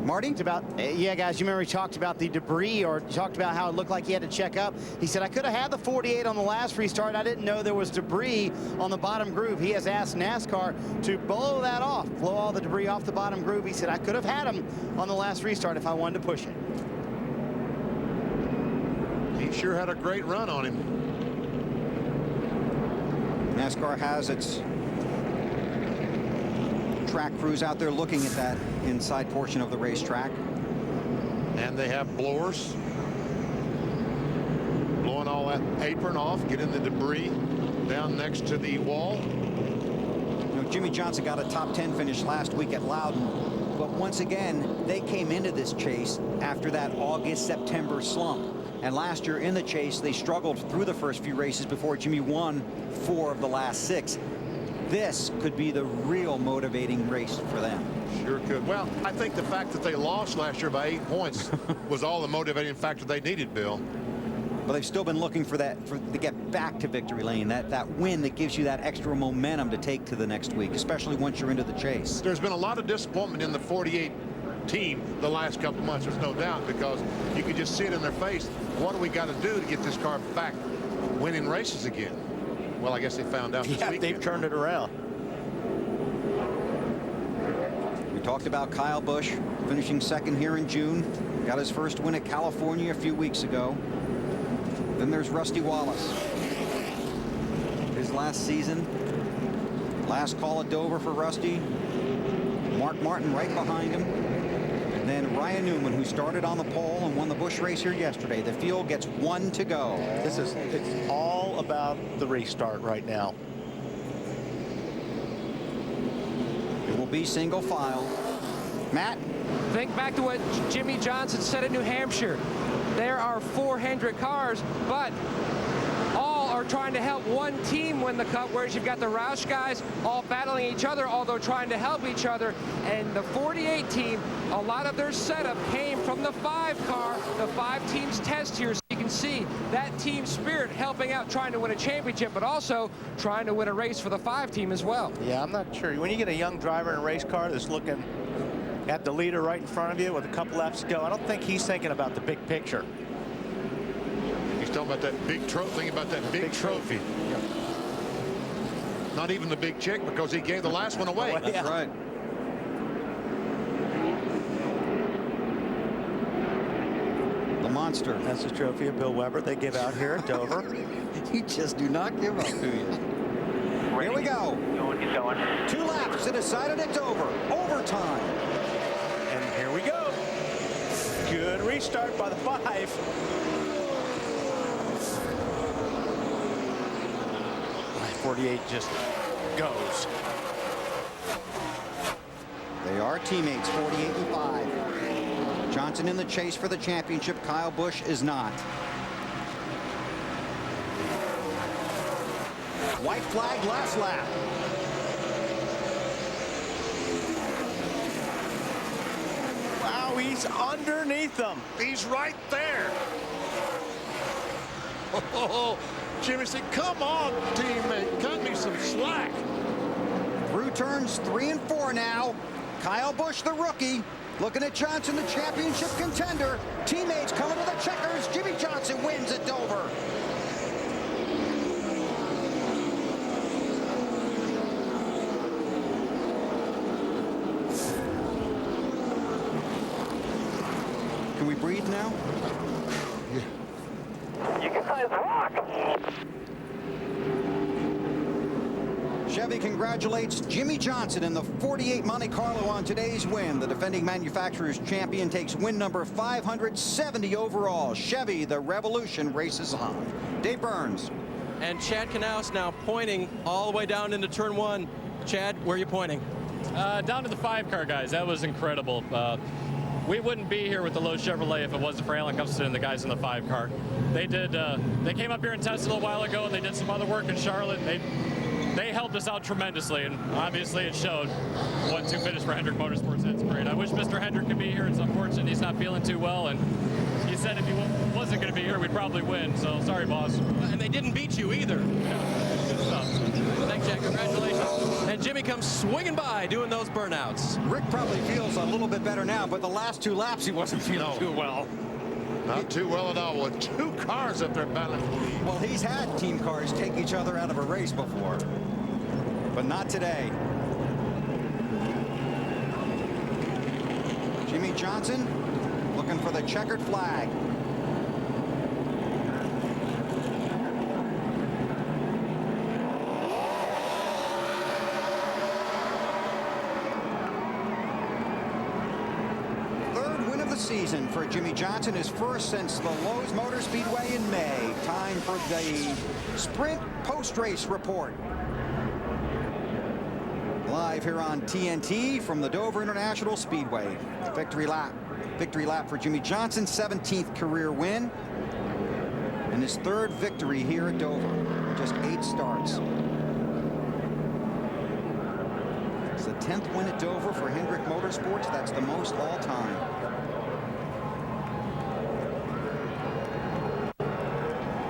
Marty? Yeah, guys, you remember he talked about the debris, or talked about how it looked like he had to check up. He said, I could have had the 48 on the last restart. I didn't know there was debris on the bottom groove. He has asked NASCAR to blow that off, blow all the debris off the bottom groove. He said, I could have had him on the last restart if I wanted to push it. He sure had a great run on him. NASCAR has its track crews out there looking at that inside portion of the racetrack. And they have blowers blowing all that apron off, getting the debris down next to the wall. You know, Jimmie Johnson got a top 10 finish last week at Loudon, but once again, they came into this chase after that August-September slump. And last year in the chase, they struggled through the first few races before Jimmie won 4 of the last 6. This could be the real motivating race for them. Sure could. Well, I think the fact that they lost last year by 8 points was all the motivating factor they needed, Bill. But they've still been looking for that, to get back to victory lane, that win that gives you that extra momentum to take to the next week, especially once you're into the chase. There's been a lot of disappointment in the 48 team the last couple of months, there's no doubt, because you can just see it in their face. What do we got to do to get this car back winning races again? Well, I guess they found out this weekend. They've turned it around. We talked about Kyle Busch finishing second here in June. Got his first win at California a few weeks ago. Then there's Rusty Wallace. His last season. Last call at Dover for Rusty. Mark Martin right behind him. And then Ryan Newman, who started on the pole and won the Busch race here yesterday. The field gets 1 to go. It's all about the restart right now. It will be single file. Matt? Think back to what Jimmie Johnson said in New Hampshire. There are 400 cars, but all are trying to help one team win the Cup, whereas you've got the Roush guys all battling each other, although trying to help each other. And the 48 team, a lot of their setup came from the 5 car, the 5 teams test here. So you can see that team spirit helping out, trying to win a championship, but also trying to win a race for the 5 team as well. Yeah, I'm not sure. When you get a young driver in a race car that's looking at the leader right in front of you with a couple laps to go, I don't think he's thinking about the big picture. He's talking about that big trophy, thinking about that big trophy. Yep. Not even the big chick, because he gave the last one away. That's right. The monster. That's the trophy of Bill Weber they give out here at Dover. You just do not give up, do you? Here we go. He's going. 2 laps to decide it. It's over. Overtime. And here we go. Good restart by the 5. 48 just goes. They are teammates, 48 and 5. Johnson in the chase for the championship. Kyle Busch is not. White flag last lap. Wow, he's underneath them. He's right there. Oh, Jimmy said, come on, teammate, cut me some slack. Through turns 3 and 4 now. Kyle Busch, the rookie, looking at Johnson, the championship contender. Teammates coming to the checkers. Jimmie Johnson wins at Dover. Can we breathe now? You guys rock! Chevy congratulates Jimmie Johnson in the 48 Monte Carlo on today's win. The defending manufacturer's champion takes win number 570 overall. Chevy, the revolution, races on. Dave Burns. And Chad Knaus now pointing all the way down into turn 1. Chad, where are you pointing? Down to the 5-car, guys. That was incredible. We wouldn't be here with the Lowe's Chevrolet if it wasn't for Alan Gustafson and the guys in the 5-car. They did. They came up here and tested a little while ago, and they did some other work in Charlotte. They helped us out tremendously, and obviously it showed. 1-2 finish for Hendrick Motorsports. That's great. I wish Mr. Hendrick could be here. It's unfortunate he's not feeling too well, and he said if he wasn't going to be here, we'd probably win. So sorry, boss. And they didn't beat you either. Yeah, good stuff. Thanks, Jack. Congratulations. And Jimmy comes swinging by doing those burnouts. Rick probably feels a little bit better now, but the last 2 laps he wasn't feeling too well. Not too well at all with 2 cars up there battling. Well, he's had team cars take each other out of a race before, but not today. Jimmy Johnson looking for the checkered flag. Season for Jimmy Johnson, his first since the Lowe's Motor Speedway in May. Time for the Sprint post-race report. Live here on TNT from the Dover International Speedway. Victory lap for Jimmy Johnson, 17th career win, and his 3rd victory here at Dover. Just 8 starts. It's the 10th win at Dover for Hendrick Motorsports. That's the most all time.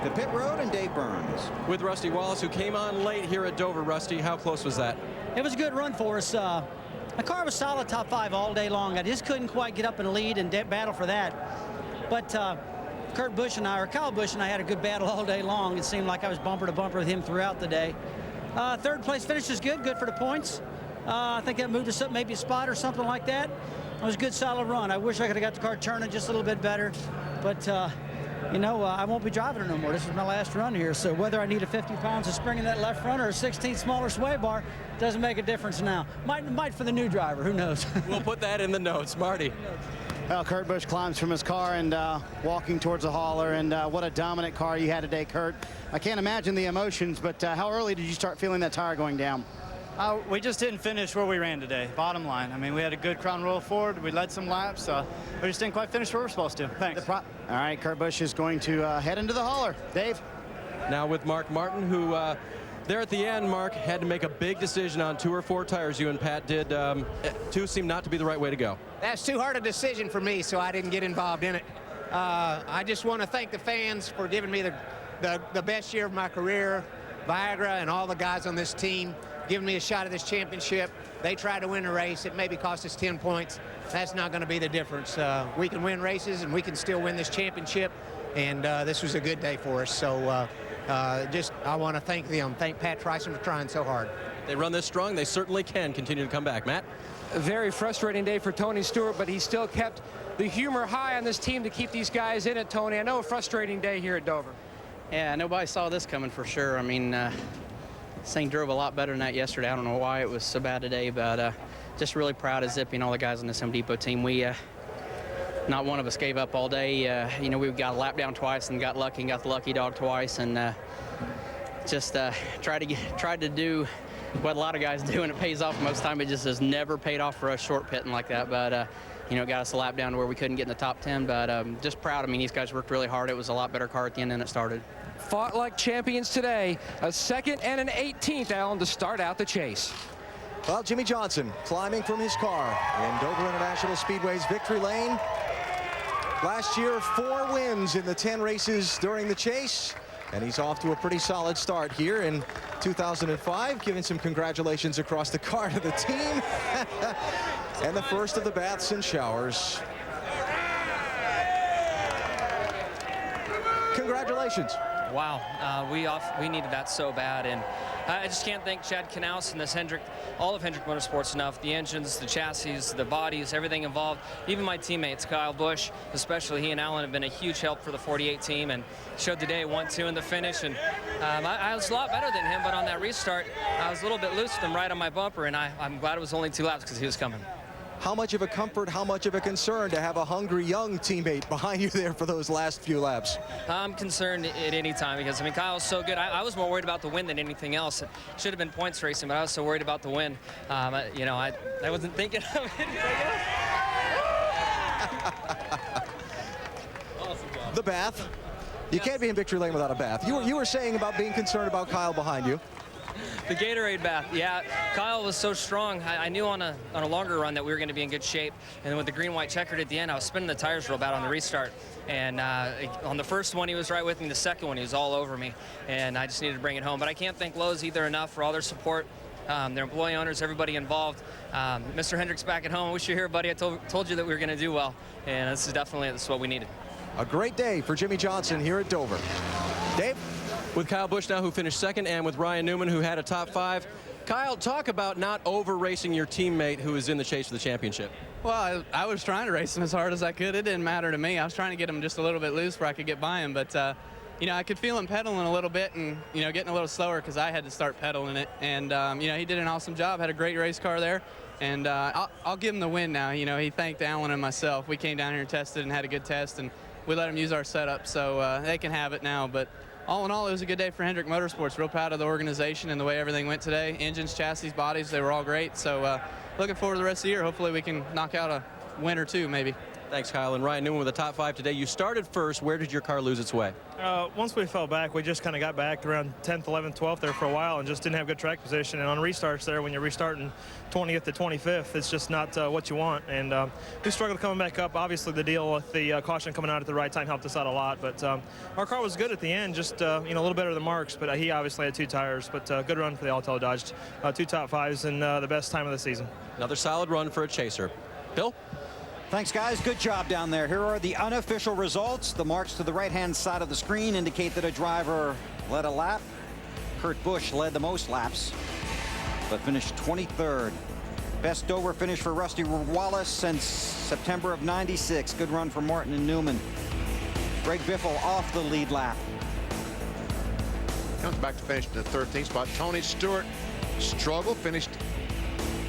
The pit road and Dave Burns. With Rusty Wallace, who came on late here at Dover. Rusty, how close was that? It was a good run for us. The car was solid top 5 all day long. I just couldn't quite get up in the lead and battle for that. But Kyle Busch and I had a good battle all day long. It seemed like I was bumper to bumper with him throughout the day. 3rd place finish is good for the points. I think that moved us up maybe a spot or something like that. It was a good solid run. I wish I could have got the car turning just a little bit better, but you know, I won't be driving it no more. This is my last run here, so whether I need a 50 pounds of spring in that left front or a 16 smaller sway bar doesn't make a difference now. Might for the new driver, who knows? We'll put that in the notes. Marty. Well, Kurt Busch climbs from his car and walking towards the hauler, and what a dominant car you had today, Kurt. I can't imagine the emotions, but how early did you start feeling that tire going down? We just didn't finish where we ran today, bottom line. I mean, we had a good Crown Royal forward. We led some laps. We just didn't quite finish where we're supposed to. Thanks. All right, Kurt Busch is going to head into the hauler. Dave? Now with Mark Martin, who there at the end, Mark, had to make a big decision on 2 or 4 tires. You and Pat did. 2 seemed not to be the right way to go. That's too hard a decision for me, so I didn't get involved in it. I just want to thank the fans for giving me the best year of my career, Viagra and all the guys on this team, giving me a shot at this championship. They tried to win a race. It maybe cost us 10 points. That's not going to be the difference. We can win races, and we can still win this championship, and this was a good day for us. So I want to thank them. Thank Pat Tryson for trying so hard. They run this strong. They certainly can continue to come back. Matt? A very frustrating day for Tony Stewart, but he still kept the humor high on this team to keep these guys in it, Tony. I know a frustrating day here at Dover. Yeah, nobody saw this coming for sure. I mean, this thing drove a lot better than that yesterday. I don't know why it was so bad today, but just really proud of Zippy and all the guys on this Home Depot team. We, not one of us gave up all day. You know, we got a lap down twice and got lucky and got the lucky dog twice, and just tried to do what a lot of guys do, and it pays off most of the time. It just has never paid off for us short pitting like that, but you know, got us a lap down to where we couldn't get in the top 10, but just proud. I mean, these guys worked really hard. It was a lot better car at the end than it started. Fought like champions today. A 2nd and an 18th, Alan, to start out the chase. Well, Jimmy Johnson climbing from his car in Dover International Speedway's victory lane. Last year, 4 wins in the 10 races during the chase, and he's off to a pretty solid start here in 2005, giving some congratulations across the car to the team. And the first of the baths and showers. Congratulations. Wow, we needed that so bad, and I just can't thank Chad Knaus and this all of Hendrick Motorsports enough. The engines, the chassis, the bodies, everything involved. Even my teammates, Kyle Busch, especially he and Alan have been a huge help for the 48 team, and showed today 1-2 in the finish. And I was a lot better than him, but on that restart, I was a little bit loose with him right on my bumper, and I'm glad it was only 2 laps because he was coming. how much of a comfort, how much of a concern to have a hungry young teammate behind you there for those last few laps? I'm concerned at any time because, I mean, Kyle's so good. I was more worried about the win than anything else. It should have been points racing, but I was so worried about the win. You know, I wasn't thinking of it. The bath. You can't be in victory lane without a bath. You were saying about being concerned about Kyle behind you. The Gatorade bath, yeah. Kyle was so strong. I knew on a longer run that we were going to be in good shape. And then with the green-white checkered at the end, I was spinning the tires real bad on the restart. And on the first one, he was right with me. The second one, he was all over me. And I just needed to bring it home. But I can't thank Lowe's either enough for all their support. Their employee owners, everybody involved. Mr. Hendricks back at home, I wish you were here, buddy. I told you that we were going to do well. And this is what we needed. A great day for Jimmie Johnson here at Dover. Dave? With Kyle Busch now, who finished second, and with Ryan Newman, who had a top 5. Kyle, talk about not over-racing your teammate who is in the chase for the championship. Well, I was trying to race him as hard as I could. It didn't matter to me. I was trying to get him just a little bit loose where I could get by him. But, you know, I could feel him pedaling a little bit and, you know, getting a little slower because I had to start pedaling it. And, you know, he did an awesome job, had a great race car there. And I'll give him the win now. You know, he thanked Alan and myself. We came down here and tested and had a good test, and we let him use our setup. So they can have it now. But all in all, it was a good day for Hendrick Motorsports. Real proud of the organization and the way everything went today. Engines, chassis, bodies, they were all great. So looking forward to the rest of the year. Hopefully we can knock out a win or two, maybe. Thanks, Kyle. And Ryan Newman with the top 5 today. You started first. Where did your car lose its way? Once we fell back, we just kind of got back around 10th, 11th, 12th there for a while and just didn't have good track position. And on restarts there, when you're restarting 20th to 25th, it's just not what you want. And we struggled coming back up. Obviously, the deal with the caution coming out at the right time helped us out a lot. But our car was good at the end, just you know, a little better than Mark's. But he obviously had 2 tires. But good run for the All Tele-Dodge. 2 top 5s and the best time of the season. Another solid run for a chaser. Bill? Thanks, guys. Good job down there. Here are the unofficial results. The marks to the right-hand side of the screen indicate that a driver led a lap. Kurt Busch led the most laps, but finished 23rd. Best Dover finish for Rusty Wallace since September of '96. Good run for Martin and Newman. Greg Biffle off the lead lap. Comes back to finish in the 13th spot. Tony Stewart struggled, finished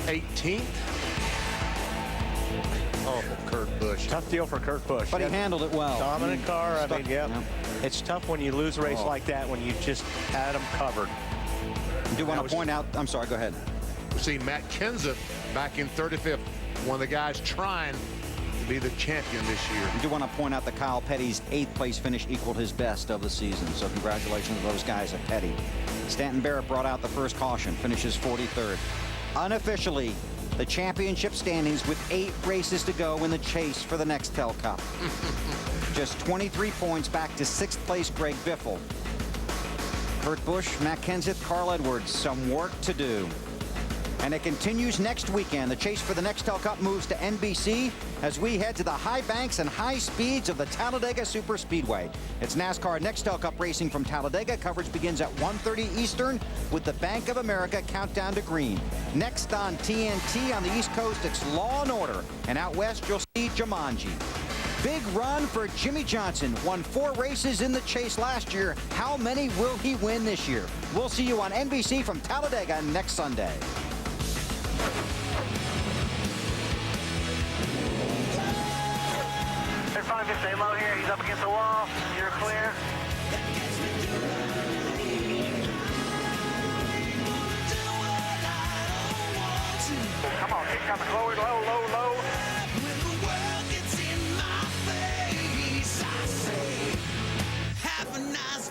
18th. Oh, Kurt Busch. Tough deal for Kurt Busch. But he handled it well. Dominant car. I mean, yeah. Yeah. It's tough when you lose a race like that when you just had them covered. I do want to point out, I'm sorry, go ahead. We see Matt Kenseth back in 35th. One of the guys trying to be the champion this year. I do want to point out that Kyle Petty's 8th place finish equaled his best of the season. So congratulations to those guys at Petty. Stanton Barrett brought out the first caution, finishes 43rd. Unofficially, the championship standings with 8 races to go in the chase for the Nextel Cup. Just 23 points back to 6th place Greg Biffle. Kurt Busch, Matt Kenseth, Carl Edwards, some work to do. And it continues next weekend. The chase for the Nextel Cup moves to NBC as we head to the high banks and high speeds of the Talladega Superspeedway. It's NASCAR Nextel Cup racing from Talladega. Coverage begins at 1:30 Eastern with the Bank of America Countdown to Green. Next on TNT on the East Coast, it's Law and Order. And out west, you'll see Jumanji. Big run for Jimmie Johnson. Won 4 races in the chase last year. How many will he win this year? We'll see you on NBC from Talladega next Sunday. They're fine, just stay low here. He's up against the wall. You're clear. Come on, keep coming forward. Low, low, low.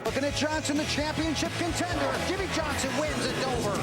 Looking at Johnson, the championship contender. Jimmie Johnson wins at Dover.